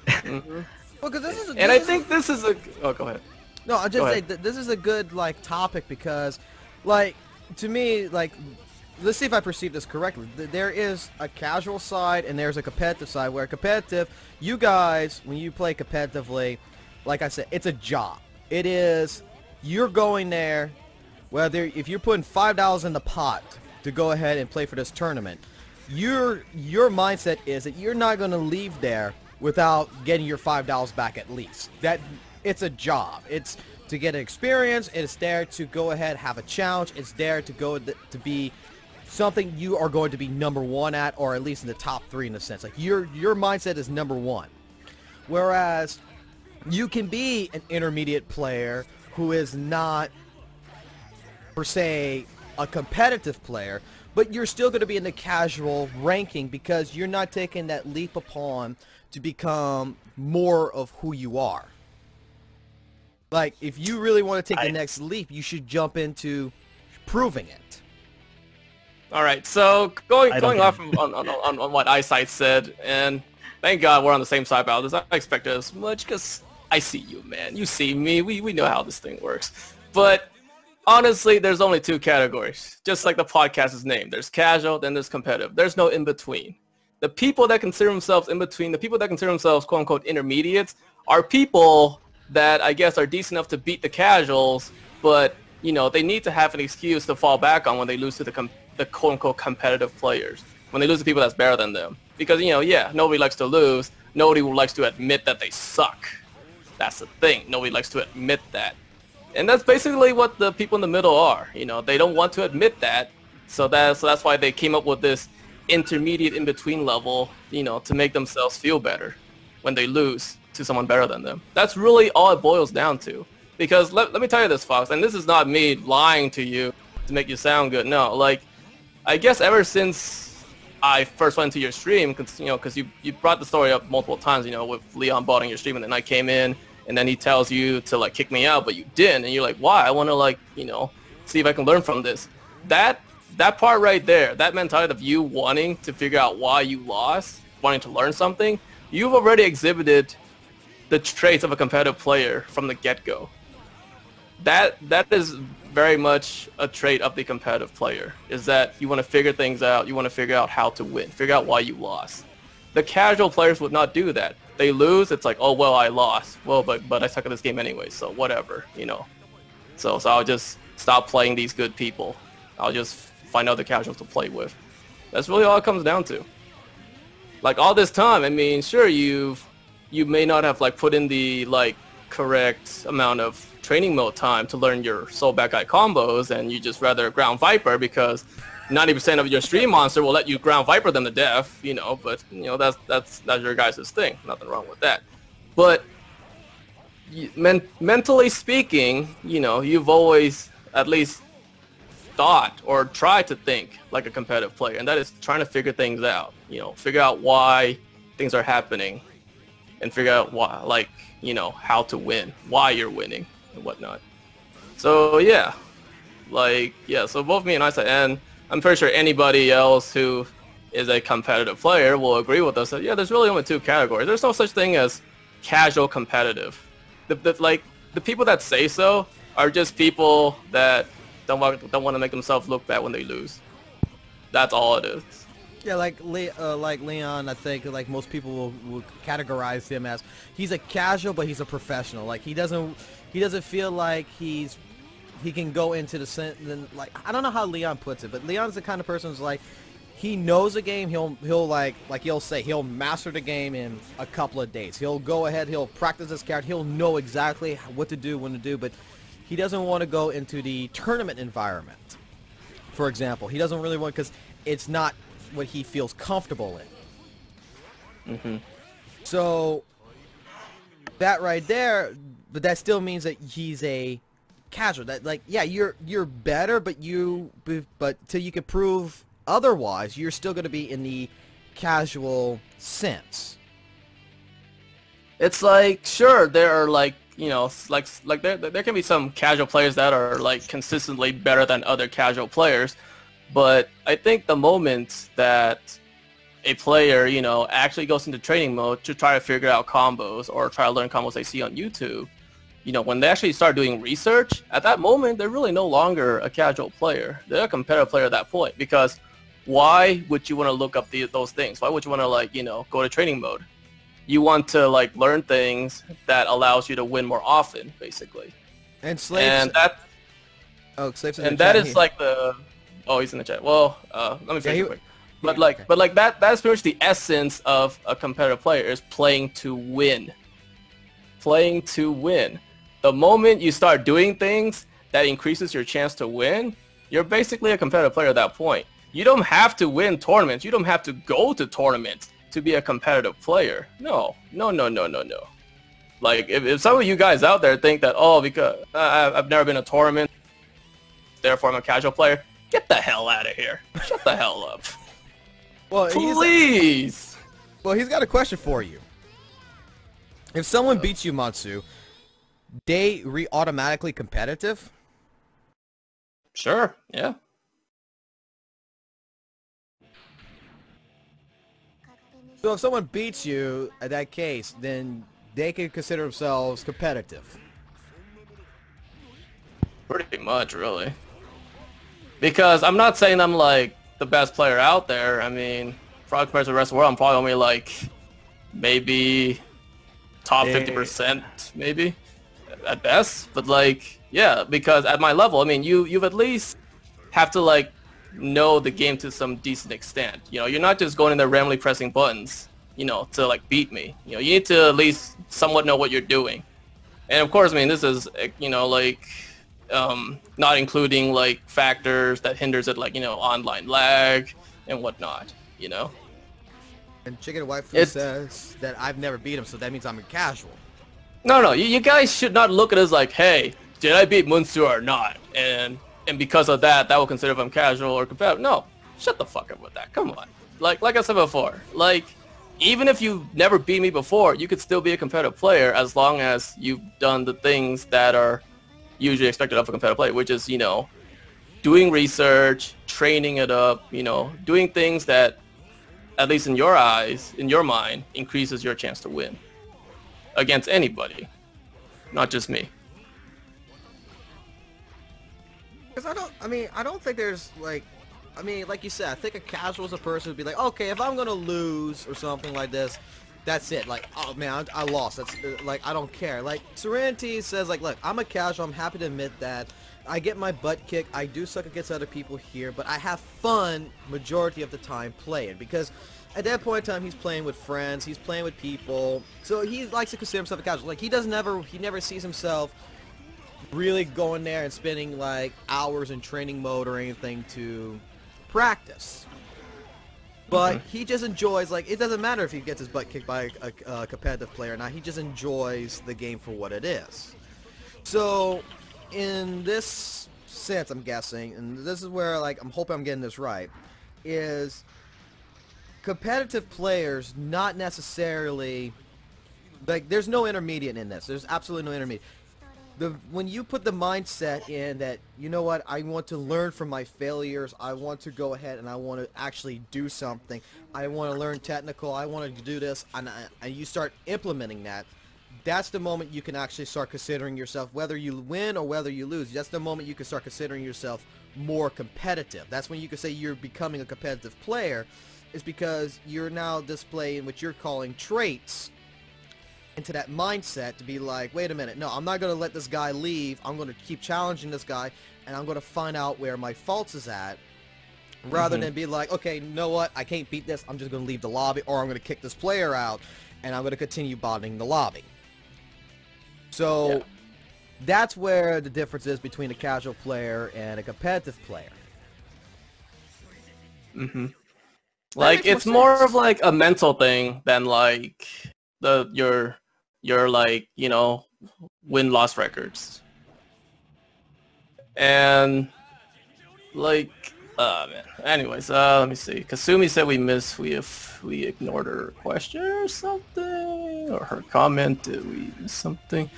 Mm-hmm. Well, 'cause this is And I think this is a... Oh, go ahead. No, I'll Go just say ahead. that this is a good, like, topic because, like, to me, like, let's see if I perceive this correctly. There is a casual side and there's a competitive side where competitive, you guys, when you play competitively, like I said, it's a job. It is, you're going there, whether, if you're putting $5 in the pot to go ahead and play for this tournament, your mindset is that you're not going to leave there without getting your $5 back at least. That it's a job. It's to get an experience. It's there to go ahead, have a challenge. It's there to go to be something you are going to be number one at, or at least in the top 3 in a sense. Like your mindset is number 1. Whereas you can be an intermediate player who is not per se a competitive player, but you're still going to be in the casual ranking because you're not taking that leap upon to become more of who you are. Like, if you really want to take the next leap, you should jump into proving it. All right, so going off on what AISIGHT said, and thank God we're on the same side about this. I expected as much because I see you, man. You see me. We know how this thing works. But honestly, there's only 2 categories, just like the podcast's name. There's casual, then there's competitive. There's no in-between. The people that consider themselves in between, the people that consider themselves quote-unquote intermediates, are people that I guess are decent enough to beat the casuals, but, you know, they need to have an excuse to fall back on when they lose to the quote-unquote competitive players, when they lose to people that's better than them. Because, you know, yeah, nobody likes to lose. Nobody likes to admit that they suck. That's the thing. Nobody likes to admit that. And that's basically what the people in the middle are. You know, they don't want to admit that. So that's why they came up with this intermediate in-between level, you know, to make themselves feel better when they lose. to someone better than them. That's really all it boils down to. Because let me tell you this, Fox, and this is not me lying to you to make you sound good. No, like, I guess ever since I first went to your stream, because you brought the story up multiple times, with Leon botting your stream, and then I came in, and then he tells you to like kick me out, but you didn't, and you're like, why? I want to like, see if I can learn from this. That part right there, that mentality of you wanting to figure out why you lost, wanting to learn something, you've already exhibited the traits of a competitive player from the get-go. That is very much a trait of the competitive player, is that you want to figure things out, you want to figure out how to win, figure out why you lost. The casual players would not do that. They lose, it's like, oh, well, I lost. Well, but I suck at this game anyway, so whatever, So I'll just stop playing these good people. I'll just find other casuals to play with. That's really all it comes down to. Like, all this time, I mean, sure, you may not have like put in the like correct amount of training mode time to learn your soul back guy combos, and you just rather ground Viper because 90% of your stream monster will let you ground Viper them to death, but that's your guys' thing. Nothing wrong with that. But mentally speaking, you've always at least thought or tried to think like a competitive player, and that is trying to figure things out. Figure out why things are happening, and figure out why, like, how to win, why you're winning, and whatnot. So yeah, so both me and AISIGHT, and I'm pretty sure anybody else who is a competitive player will agree with us that, yeah, there's really only two categories. There's no such thing as casual competitive. The people that say so are just people that don't want to make themselves look bad when they lose. That's all it is. Yeah, like Leon, I think like most people will categorize him as he's a casual, but he's a professional. Like he doesn't feel like he can go into the like, I don't know how Leon puts it, but Leon's the kind of person who's like, he knows a game, he'll say he'll master the game in a couple of days. He'll go ahead, he'll practice his character, he'll know exactly what to do, when to do, but he doesn't want to go into the tournament environment. For example, he doesn't really want, because it's not what he feels comfortable in. Mm-hmm. So that right there, but that still means that he's a casual. That, like, yeah, you're better, but till you can prove otherwise, you're still going to be in the casual sense. It's like, sure, there are like, like there can be some casual players that are like consistently better than other casual players. But I think the moment that a player, actually goes into training mode to try to figure out combos or try to learn combos they see on YouTube, when they actually start doing research, at that moment, they're really no longer a casual player. They're a competitive player at that point, because why would you want to look up those things? Why would you want to, like, go to training mode? You want to, like, learn things that allows you to win more often, basically. And Slave's... And that... Oh, Slave's in and the that chat is here. like the... Oh, he's in the chat. Well, let me finish it quick. But yeah, okay. That's pretty much the essence of a competitive player, is playing to win. Playing to win. The moment you start doing things that increases your chance to win, you're basically a competitive player at that point. You don't have to win tournaments. You don't have to go to tournaments to be a competitive player. No. Like, if some of you guys out there think that, oh, because I've never been to a tournament, therefore I'm a casual player, get the hell out of here. Shut the hell up. Well, please. He's got a question for you. If someone beats you, MUNSU, they automatically competitive? Sure, yeah. So if someone beats you, in that case, then they can consider themselves competitive. Pretty much, really. Because I'm not saying I'm like the best player out there. I mean, probably compared to the rest of the world, I'm probably only like maybe top 50%, maybe at best. But like, yeah, because at my level, I mean, you've at least have to like know the game to some decent extent. You're not just going in there randomly pressing buttons, to like beat me. You need to at least somewhat know what you're doing. And of course, I mean, this is, like, not including like factors that hinders it, like, online lag and whatnot, And Chicken Waifu says that I've never beat him, so that means I'm a casual. No, you guys should not look at it as like, hey, did I beat MUNSU or not? And because of that, that will consider if I'm casual or competitive. No, shut the fuck up with that. Come on. Like I said before, like, even if you never beat me before, you could still be a competitive player as long as you've done the things that are usually expected of a competitive player, which is, you know, doing research, training it up, you know, doing things that, at least in your eyes, in your mind, increases your chance to win against anybody, not just me. Because I don't think there's like, like you said, I think a casual is a person who'd be like, okay, if I'm gonna lose or something like this, that's it. Like, oh man, I lost. That's like, I don't care. Like, Serenity says, like, look, I'm a casual. I'm happy to admit that. I get my butt kicked. I do suck against other people here, but I have fun majority of the time playing, because at that point in time, he's playing with friends. He's playing with people. So he likes to consider himself a casual. Like, he never sees himself really going there and spending like hours in training mode or anything to practice. But he just enjoys, like, it doesn't matter if he gets his butt kicked by a competitive player or not. He just enjoys the game for what it is. So in this sense, I'm guessing, and this is where, like, I'm hoping I'm getting this right, is competitive players not necessarily, like, there's no intermediate in this. There's absolutely no intermediate. When you put the mindset in that, you know what, I want to learn from my failures, I want to go ahead and I want to actually do something, I want to learn technical, I want to do this, and you start implementing that, that's the moment you can actually start considering yourself, whether you win or whether you lose, that's the moment you can start considering yourself more competitive. That's when you can say you're becoming a competitive player, is because you're now displaying what you're calling traits into that mindset to be like, wait a minute, no, I'm not going to let this guy leave, I'm going to keep challenging this guy, and I'm going to find out where my faults is at, rather than be like, okay, you know what, I can't beat this, I'm just going to leave the lobby, or I'm going to kick this player out, and I'm going to continue botting the lobby. So, that's where the difference is between a casual player and a competitive player. Like, it's more of like a mental thing than like your like, you know, win-loss records. And like, man. Anyways, let me see. Kasumi said we ignored her question or something, or her comment. Did we miss something?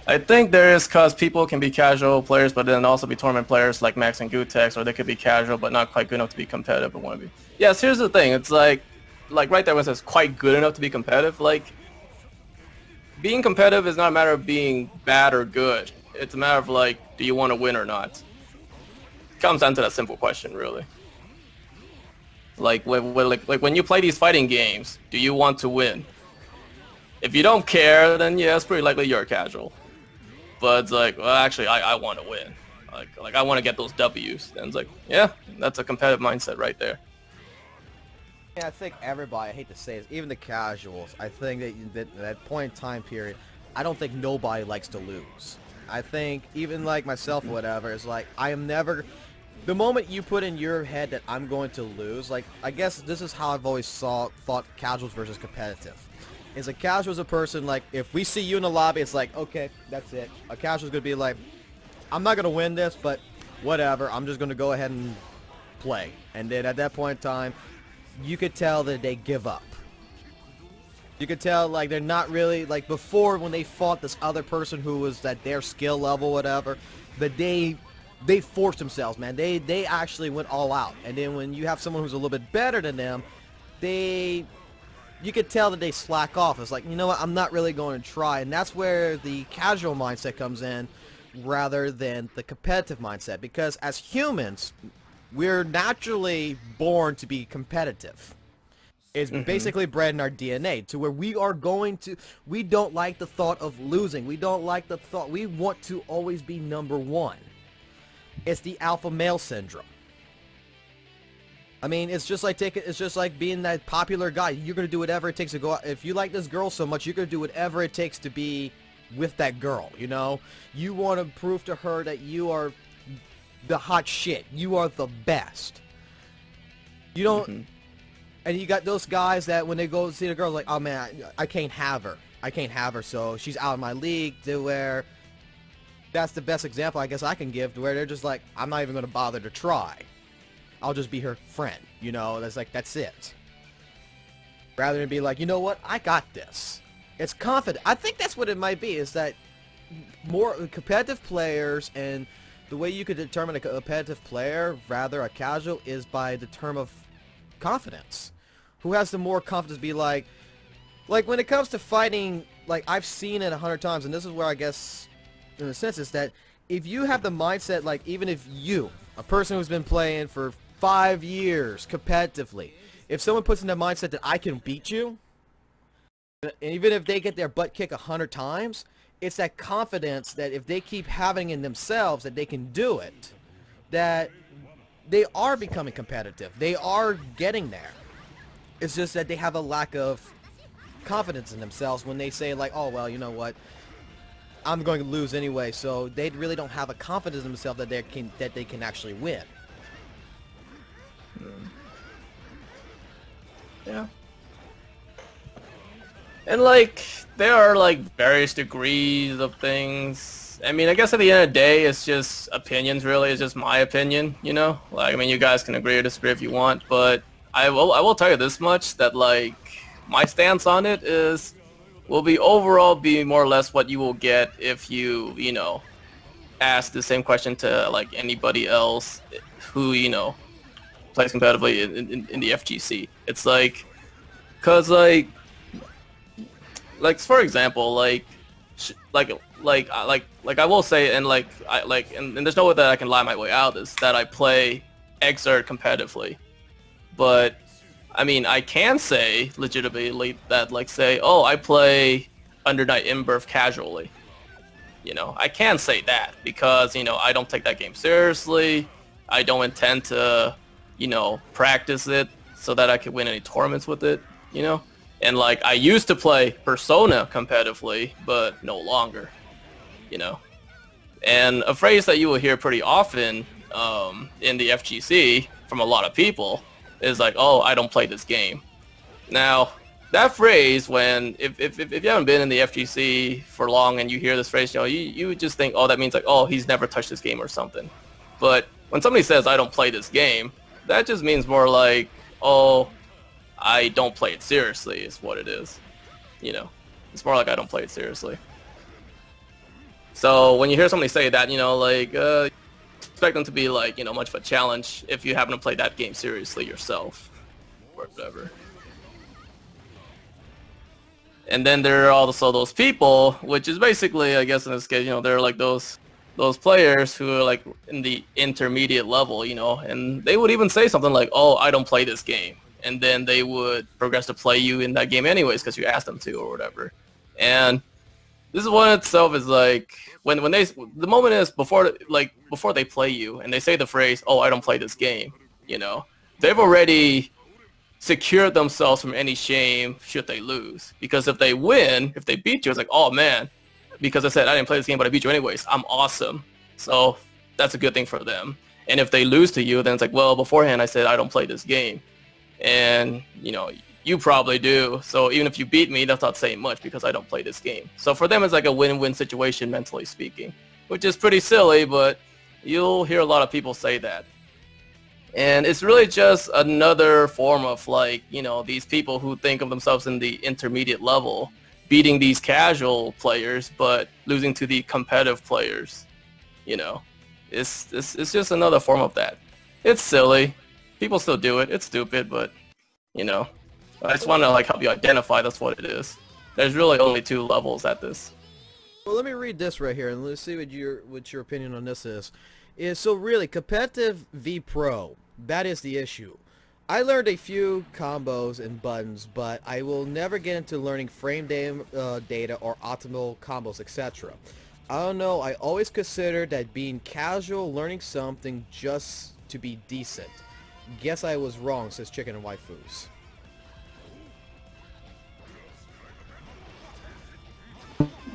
I think there is, because people can be casual players but then also be tournament players like Max and Gutex, or they could be casual but not quite good enough to be competitive but want to be. Yes, here's the thing. It's like right there when it says quite good enough to be competitive, like, being competitive is not a matter of being bad or good. It's a matter of, like, do you want to win or not? It comes down to that simple question, really. Like, when you play these fighting games, do you want to win? If you don't care, then yeah, it's pretty likely you're a casual. But it's like, well, actually, I want to win. Like I want to get those W's. And it's like, yeah, that's a competitive mindset right there. Yeah, I think everybody, I hate to say it, even the casuals, I think that that point in time period, I don't think nobody likes to lose. I think even like myself or whatever, it's like, I am never, the moment you put in your head that I'm going to lose, like, I guess this is how I've always thought casuals versus competitive. Is a casual is a person, like, if we see you in the lobby, it's like, okay, that's it. A casual is going to be like, I'm not going to win this, but whatever, I'm just going to go ahead and play. And then at that point in time, you could tell that they give up. You could tell, like, they're not really, like, before when they fought this other person who was at their skill level, whatever, but they forced themselves, man. They actually went all out. And then when you have someone who's a little bit better than them, you could tell that they slack off. It's like, you know what, I'm not really going to try. And that's where the casual mindset comes in rather than the competitive mindset. Because as humans, we're naturally born to be competitive. It's basically bred in our DNA, to where we don't like the thought of losing. We don't like the thought, we want to always be number one. It's the alpha male syndrome. I mean, it's just like being that popular guy. You're going to do whatever it takes to go out. If you like this girl so much, you're going to do whatever it takes to be with that girl, you know? You want to prove to her that you are the hot shit. You are the best. You don't... And you got those guys that when they go see the girl, like, oh man, I can't have her. I can't have her, so she's out of my league. To where that's the best example I guess I can give, to where they're just like, I'm not even going to bother to try. I'll just be her friend. You know, that's like, that's it. Rather than be like, you know what, I got this. It's confident. I think that's what it might be, is that more competitive players, and the way you could determine a competitive player, rather a casual, is by the term of confidence. Who has the more confidence, be like when it comes to fighting, like I've seen it 100 times, and this is where I guess in a sense is that if you have the mindset, like even if you, a person who's been playing for 5 years competitively, if someone puts in the mindset that I can beat you, and even if they get their butt kicked 100 times, it's that confidence that if they keep having in themselves that they can do it, that they are becoming competitive. They are getting there. It's just that they have a lack of confidence in themselves when they say like, oh well, you know what, I'm going to lose anyway. So they really don't have a confidence in themselves that they can actually win. Yeah. And like there are like various degrees of things. I mean, I guess at the end of the day, it's just opinions. Really, it's just my opinion. You know, like I mean, you guys can agree or disagree if you want, but I will tell you this much, that like my stance on it will be overall be more or less what you will get if you know, ask the same question to like anybody else who, you know, plays competitively in the FGC. It's like, cause like for example, like I will say, and like and there's no way that I can lie my way out, is that I play AISIGHT competitively. But I mean, I can say legitimately that, like, say, oh, I play Under Night In-Birth casually. You know, I can say that because, you know, I don't take that game seriously. I don't intend to, you know, practice it so that I could win any tournaments with it, you know? And, like, I used to play Persona competitively, but no longer, you know? And a phrase that you will hear pretty often in the FGC from a lot of people is like, oh, I don't play this game. Now, that phrase, when if you haven't been in the FGC for long and you hear this phrase, you know, you would just think, oh, that means like, oh, he's never touched this game or something. But when somebody says I don't play this game, that just means more like, oh, I don't play it seriously is what it is. You know, it's more like I don't play it seriously. So when you hear somebody say that, you know, like, expect them to be like, you know, much of a challenge if you happen to play that game seriously yourself or whatever. And then there are also those people, which is basically, I guess in this case, you know, they're like those players who are like in the intermediate level, you know, and they would even say something like, oh, I don't play this game, and then they would progress to play you in that game anyways because you asked them to or whatever. And this is one itself is like, when the moment is before they play you and they say the phrase, oh, I don't play this game, you know, they've already secured themselves from any shame should they lose. Because if they win, if they beat you, it's like, oh man, because I said I didn't play this game but I beat you anyways, I'm awesome. So that's a good thing for them. And if they lose to you, then it's like, well, beforehand I said I don't play this game, and you know, you probably do. So even if you beat me, that's not saying much because I don't play this game. So for them, it's like a win-win situation, mentally speaking, which is pretty silly, but you'll hear a lot of people say that. And it's really just another form of, like, you know, these people who think of themselves in the intermediate level, beating these casual players, but losing to the competitive players. You know, it's just another form of that. It's silly. People still do it. It's stupid, but, you know, I just want to like help you identify that's what it is. There's really only 2 levels at this. Well, let me read this right here and let's see what your opinion on this is. So really, competitive v pro, that is the issue. I learned a few combos and buttons, but I will never get into learning frame data or optimal combos, etc. I don't know, I always considered that being casual, learning something just to be decent. Guess I was wrong, says Chicken and Waifus.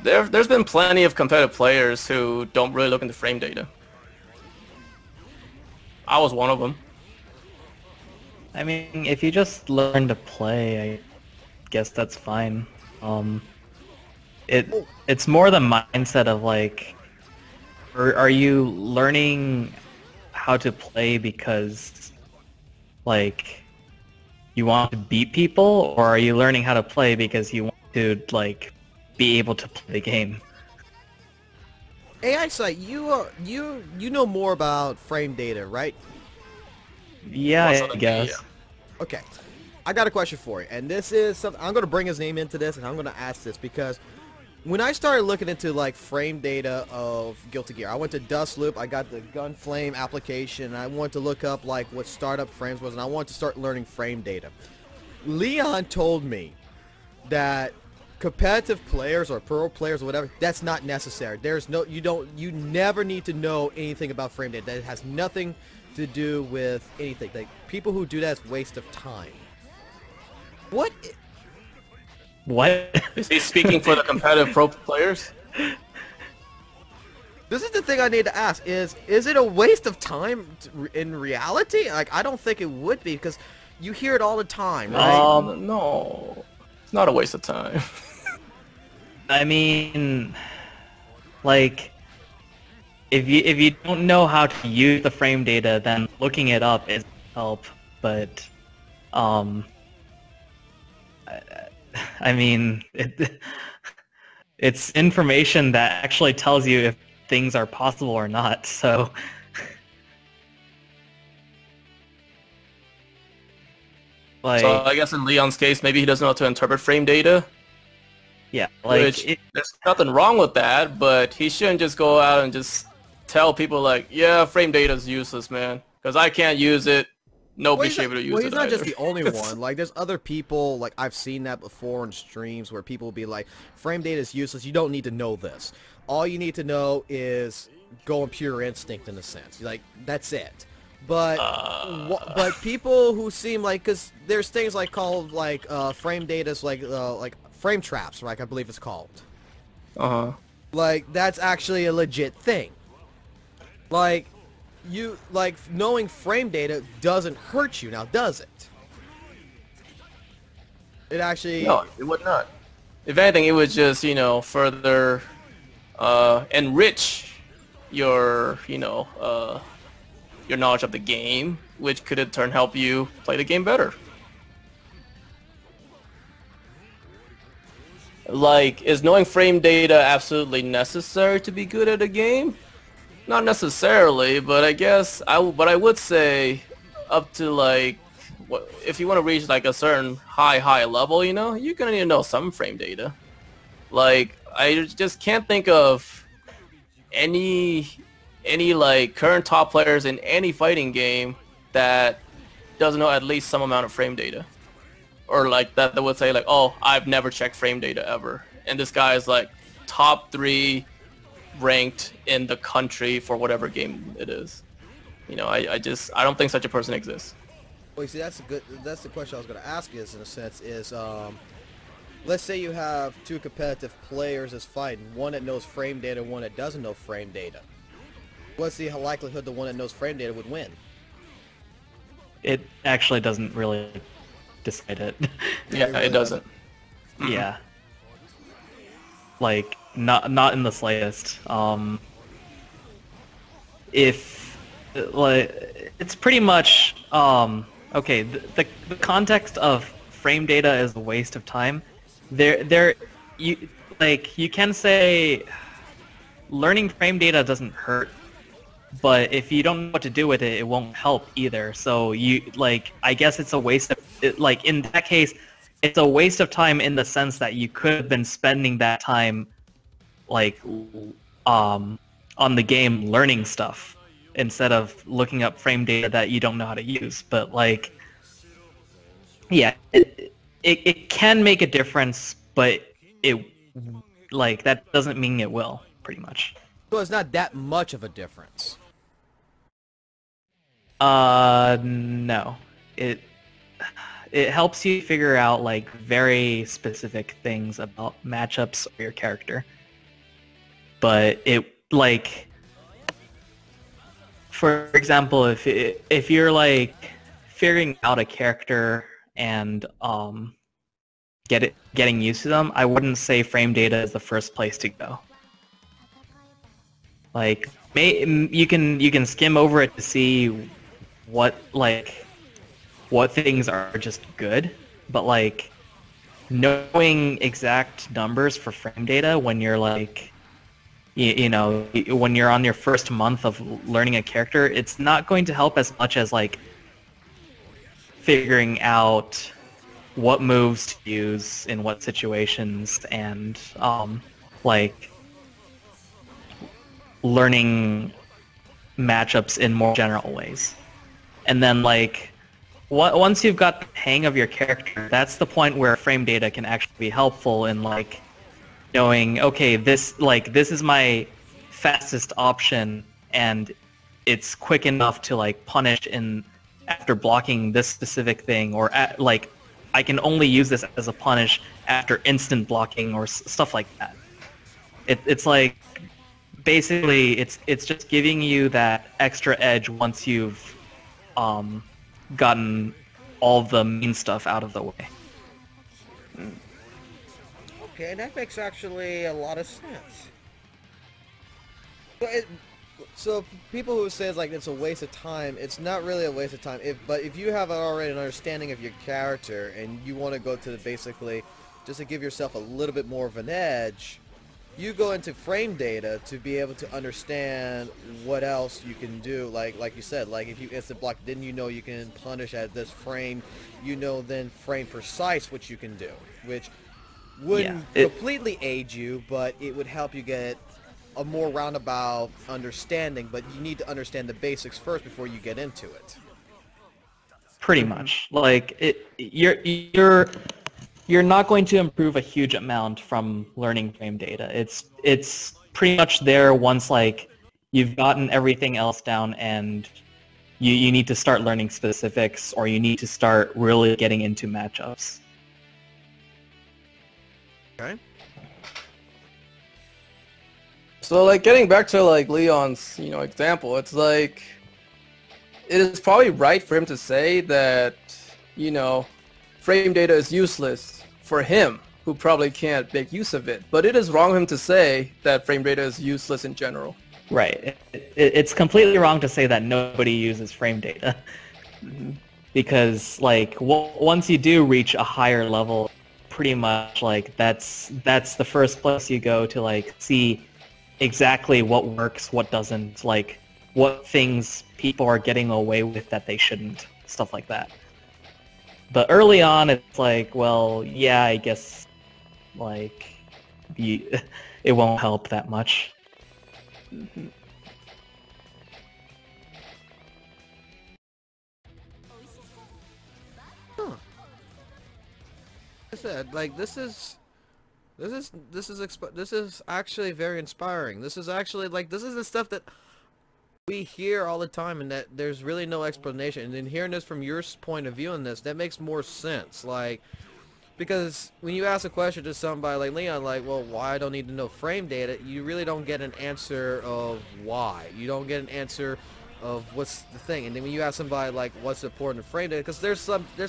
There's been plenty of competitive players who don't really look into frame data. I was one of them. I mean, if you just learn to play, I guess that's fine. It's more the mindset of like, are you learning how to play because like you want to beat people, or are you learning how to play because you want to like be able to play the game? AISIGHT, you know more about frame data, right? Yeah, I guess. Okay, I got a question for you, and this is something I'm going to bring his name into this, and I'm going to ask this because when I started looking into like frame data of Guilty Gear, I went to Dustloop, I got the Gunflame application, and I wanted to look up like what startup frames was, and I wanted to start learning frame data. Leon told me that competitive players or pro players or whatever, that's not necessary. There's no, you never need to know anything about frame data. That has nothing to do with anything. Like, people who do that is waste of time. What? What? Is he speaking for the competitive pro players? This is the thing I need to ask, is it a waste of time in reality? Like, I don't think it would be, because you hear it all the time, right? No. It's not a waste of time. I mean, like, if you don't know how to use the frame data, then looking it up is help. But, I mean, it's information that actually tells you if things are possible or not. So, like, So I guess in Leon's case, maybe he doesn't know how to interpret frame data. yeah, like Which, there's nothing wrong with that, but he shouldn't just go out and just tell people like, yeah, frame data is useless, man, because I can't use it. Nobody should be able to use it. Well, he's not just either. the only one. Like, there's other people, like, I've seen that before in streams where people will be like, frame data is useless, you don't need to know this. All you need to know is go on pure instinct, in a sense. Like, that's it. But but people who seem like, because there's things like called like frame data's like frame traps, right? I believe it's called. Like, that's actually a legit thing. Like, knowing frame data doesn't hurt you now, does it? It actually... No, it would not. If anything, it would just, further enrich your, your knowledge of the game, which could in turn help you play the game better. Like, is knowing frame data absolutely necessary to be good at a game? Not necessarily, but I guess I would say up to like, if you want to reach like a certain high level, you're gonna need to know some frame data. Like, I just can't think of any like current top players in any fighting game that doesn't know at least some amount of frame data, or like that would say like, oh, I've never checked frame data ever, and this guy is like top 3 ranked in the country for whatever game it is. I don't think such a person exists. Well, you see, that's the question I was going to ask is, in a sense, is let's say you have 2 competitive players that's fighting, one that knows frame data and one that doesn't know frame data. What's the likelihood the one that knows frame data would win? it actually doesn't really decide it. Yeah, it doesn't. Yeah. Like, not in the slightest. If, like, it's pretty much, okay, the context of frame data is a waste of time. You can say learning frame data doesn't hurt, but if you don't know what to do with it, it won't help either. So I guess it's a waste of, in that case, it's a waste of time in the sense that you could have been spending that time, on the game learning stuff instead of looking up frame data that you don't know how to use. But yeah, it can make a difference, but that doesn't mean it will, pretty much. So it's not that much of a difference. No. It helps you figure out very specific things about matchups or your character. But for example, if you're figuring out a character and getting used to them, I wouldn't say frame data is the first place to go. Like, you can skim over it to see what things are just good, but like knowing exact numbers for frame data when you're like, you know, when you're on your first month of learning a character, it's not going to help as much as like figuring out what moves to use in what situations and like learning matchups in more general ways. And then like once you've got the hang of your character, that's the point where frame data can actually be helpful in like knowing, okay, this is my fastest option and it's quick enough to like punish in after blocking this specific thing, or like I can only use this as a punish after instant blocking or stuff like that. It's like basically it's just giving you that extra edge once you've gotten all the mean stuff out of the way. Okay, that makes actually a lot of sense. So people who say like it's a waste of time, it's not really a waste of time. But if you have already an understanding of your character and you want to go to basically just to give yourself a little bit more of an edge, you go into frame data to be able to understand what else you can do. Like you said, like if you instant block, then you know you can punish at this frame. You know then frame precise what you can do, which wouldn't completely aid you, but it would help you get a more roundabout understanding. But you need to understand the basics first before you get into it. Pretty much, like you're not going to improve a huge amount from learning frame data. It's pretty much there once like you've gotten everything else down and you need to start learning specifics, or you need to start really getting into matchups. Okay. So like getting back to like Leon's, you know, example, it's like it is probably right for him to say that, you know, frame data is useless for him, who probably can't make use of it. But it is wrong of him to say that frame data is useless in general. Right. It's completely wrong to say that nobody uses frame data. Because like once you do reach a higher level, pretty much like that's the first place you go to like see exactly what works, what doesn't, like what things people are getting away with that they shouldn't, stuff like that. But early on, it's like, well, yeah, I guess like it won't help that much. Huh. I said, like this is actually very inspiring. This is actually like this is the stuff that we hear all the time, and that there's really no explanation. And then hearing this from your point of view on this, that makes more sense. Like, because when you ask a question to somebody like Leon, like, well, why I don't need to know frame data, you really don't get an answer of why. You don't get an answer of what's the thing. And then when you ask somebody like, what's the important of frame data, because there's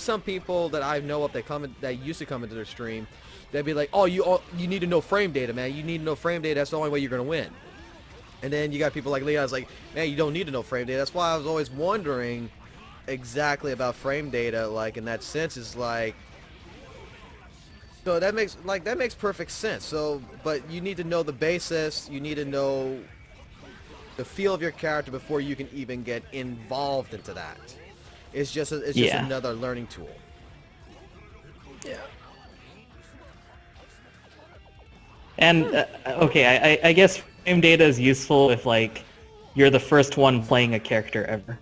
some people that I know of that used to come into their stream, they'd be like, oh, you need to know frame data, man. You need to know frame data. That's the only way you're gonna win. And then you got people like Leon's like, man, you don't need to know frame data. That's why I was always wondering exactly about frame data, like in that sense, is like, so that makes perfect sense. So, but you need to know the basis, you need to know the feel of your character before you can even get involved into that. It's just another learning tool. Yeah. And okay, I guess frame data is useful if like you're the first one playing a character ever,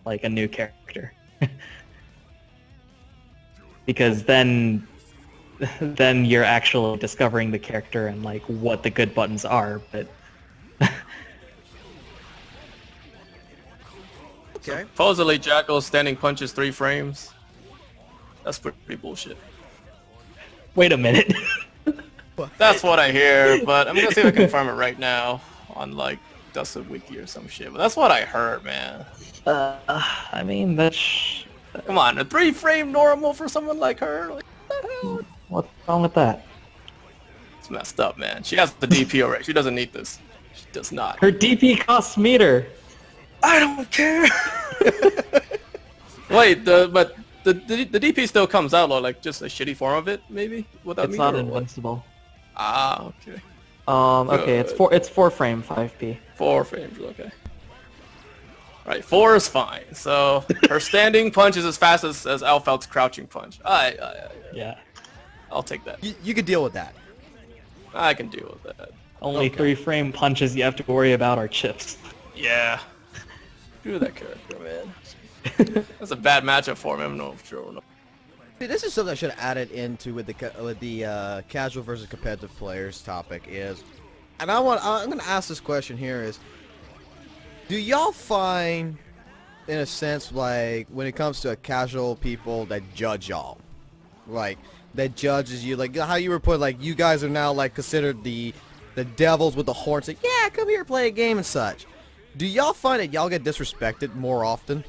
like a new character, because then you're actually discovering the character and like what the good buttons are. But okay. Supposedly Jackal's standing punches 3 frames. That's pretty bullshit. wait a minute. That's what I hear, but I'm gonna see if I can confirm it right now on like does a wiki or some shit. But that's what I heard, man. I mean, that's... Come on, a 3-frame normal for someone like her? Like, what the hell? What's wrong with that? It's messed up, man. She has the DP already. She doesn't need this. She does not. Her DP costs meter. I don't care. Wait, but the DP still comes out like just a shitty form of it, maybe? Without It's not invincible. Ah, okay. Okay, it's 4 frame 5p. 4 frames, okay. Right, 4 is fine. So her standing punch is as fast as Alfeld's crouching punch. Yeah. I'll take that. You could deal with that. I can deal with that. Only 3 frame punches you have to worry about are chips. Yeah. Do that character, man. That's a bad matchup for him. No, sure. No. See, this is something I should have added into with the casual versus competitive players topic is, and I'm going to ask this question here is, do y'all find, in a sense, like when it comes to casual people that judge y'all, like that judges you, like how you were put, like you guys are now like considered the devils with the horns, like yeah, come here, play a game and such. Do y'all find that y'all get disrespected more often?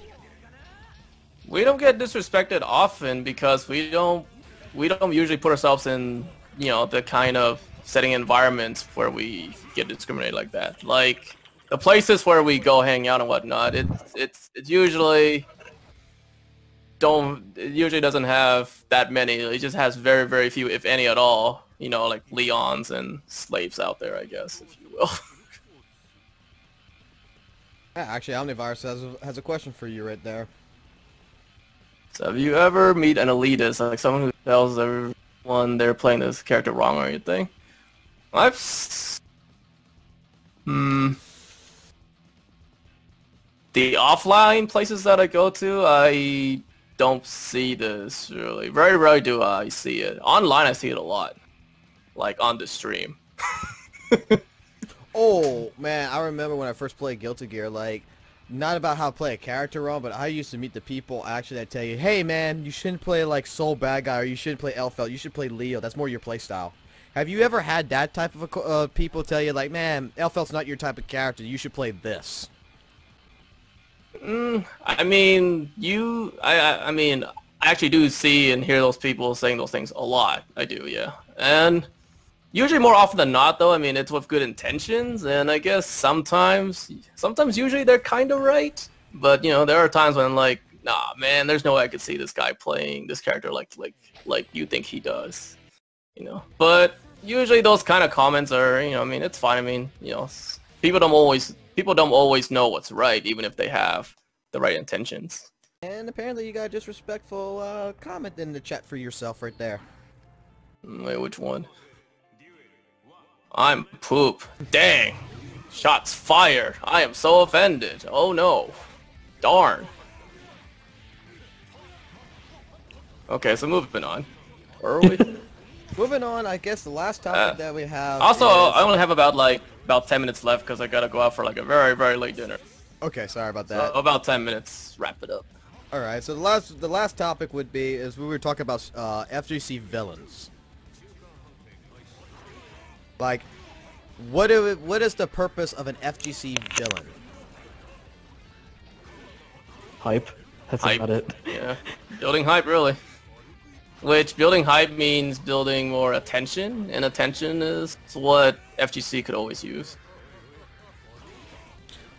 We don't get disrespected often because we don't usually put ourselves in, you know, the kind of setting environments where we get discriminated like that. Like the places where we go hang out and whatnot, it's usually it usually doesn't have that many. It just has very, very few, if any at all, you know, like Leons and slaves out there, I guess, if you will. Yeah, actually, Omnivirus has a question for you right there. So have you ever meet an elitist, like someone who tells everyone they're playing this character wrong or anything? The offline places that I go to, I don't see this really. Very rarely do I see it. Online I see it a lot. Like on the stream. Oh, man, I remember when I first played Guilty Gear, like, not about how to play a character wrong, but I used to meet the people actually that tell you, hey, man, you shouldn't play, like, Soul Bad Guy, or you shouldn't play Elfeld, you should play Leo, that's more your play style. Have you ever had that type of people tell you, like, man, Elfeld's not your type of character, you should play this? I mean, I mean, I actually do see and hear those people saying those things a lot. I do, yeah. And usually more often than not, though, I mean, it's with good intentions, and I guess sometimes usually they're kind of right, but, you know, there are times when, like, nah, man, there's no way I could see this guy playing this character like you think he does, you know. But usually those kind of comments are, you know, I mean, it's fine. I mean, you know, people don't always know what's right, even if they have the right intentions. And apparently you got a disrespectful comment in the chat for yourself right there. Wait, which one? I'm poop. Dang. Shots fired. I am so offended. Oh no. Darn. Okay, so moving on. Where are we? Moving on, I guess the last topic that we have Also, is... I only have about 10 minutes left because I gotta go out for like a very, very late dinner. Okay, sorry about that. So about 10 minutes, wrap it up. Alright, so the last topic would be, is we were talking about FGC villains. Like, what is the purpose of an FGC villain? Hype. That's Hype. about it. Yeah. Building hype, really. Which, building hype means building more attention, and attention is what FGC could always use.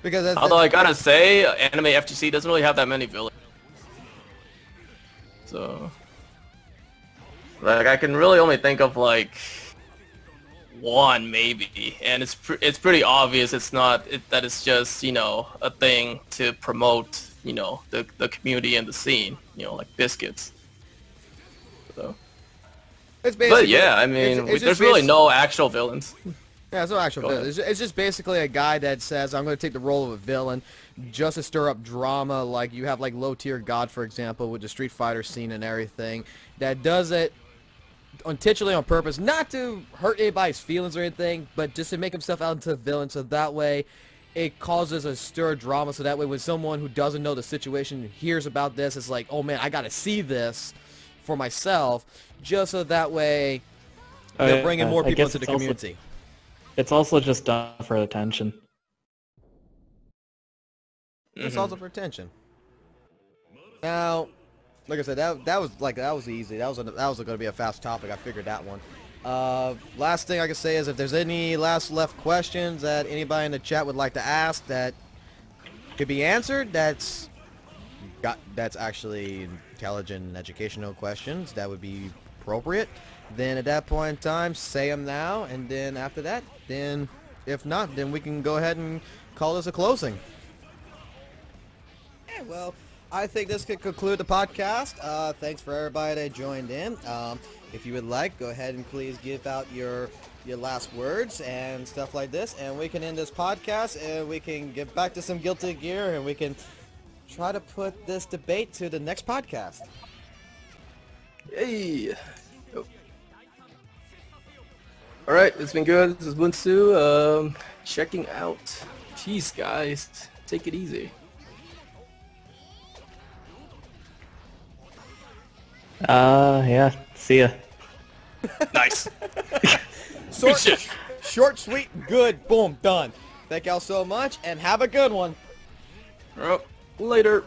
Because although I gotta say, anime FGC doesn't really have that many villains. So, like, I can really only think of like one maybe, and it's pretty obvious that it's just, you know, a thing to promote, you know, the community and the scene, you know, like biscuits. So, but yeah, I mean, there's really no actual villains. Yeah, there's no actual villain. It's just basically a guy that says, I'm going to take the role of a villain just to stir up drama. Like, you have, like, Low Tier God, for example, with the Street Fighter scene and everything, that does it intentionally on purpose, not to hurt anybody's feelings or anything, but just to make himself out into a villain, so that way it causes a stir of drama, so that way when someone who doesn't know the situation hears about this, it's like, oh man, I gotta see this for myself, just so that way they're bringing more people into the community. It's also just done for attention. It's also for attention. Now, like I said, that was easy. That was going to be a fast topic. I figured that one. Last thing I can say is if there's any left questions that anybody in the chat would like to ask that could be answered, that's actually intelligent and educational questions that would be appropriate, then at that point in time, say them now, and then after that, then if not, then we can go ahead and call this a closing. Yeah, well, I think this could conclude the podcast. Thanks for everybody that joined in. If you would like, go ahead and please give out your last words and stuff like this, and we can end this podcast, and we can get back to some Guilty Gear, and we can try to put this debate to the next podcast. Hey. Oh. All right, it's been good. This is MUNSU. Checking out. Peace, guys. Take it easy. Yeah. See ya. Nice. Short, sweet, good. Boom, done. Thank y'all so much, and have a good one. Later.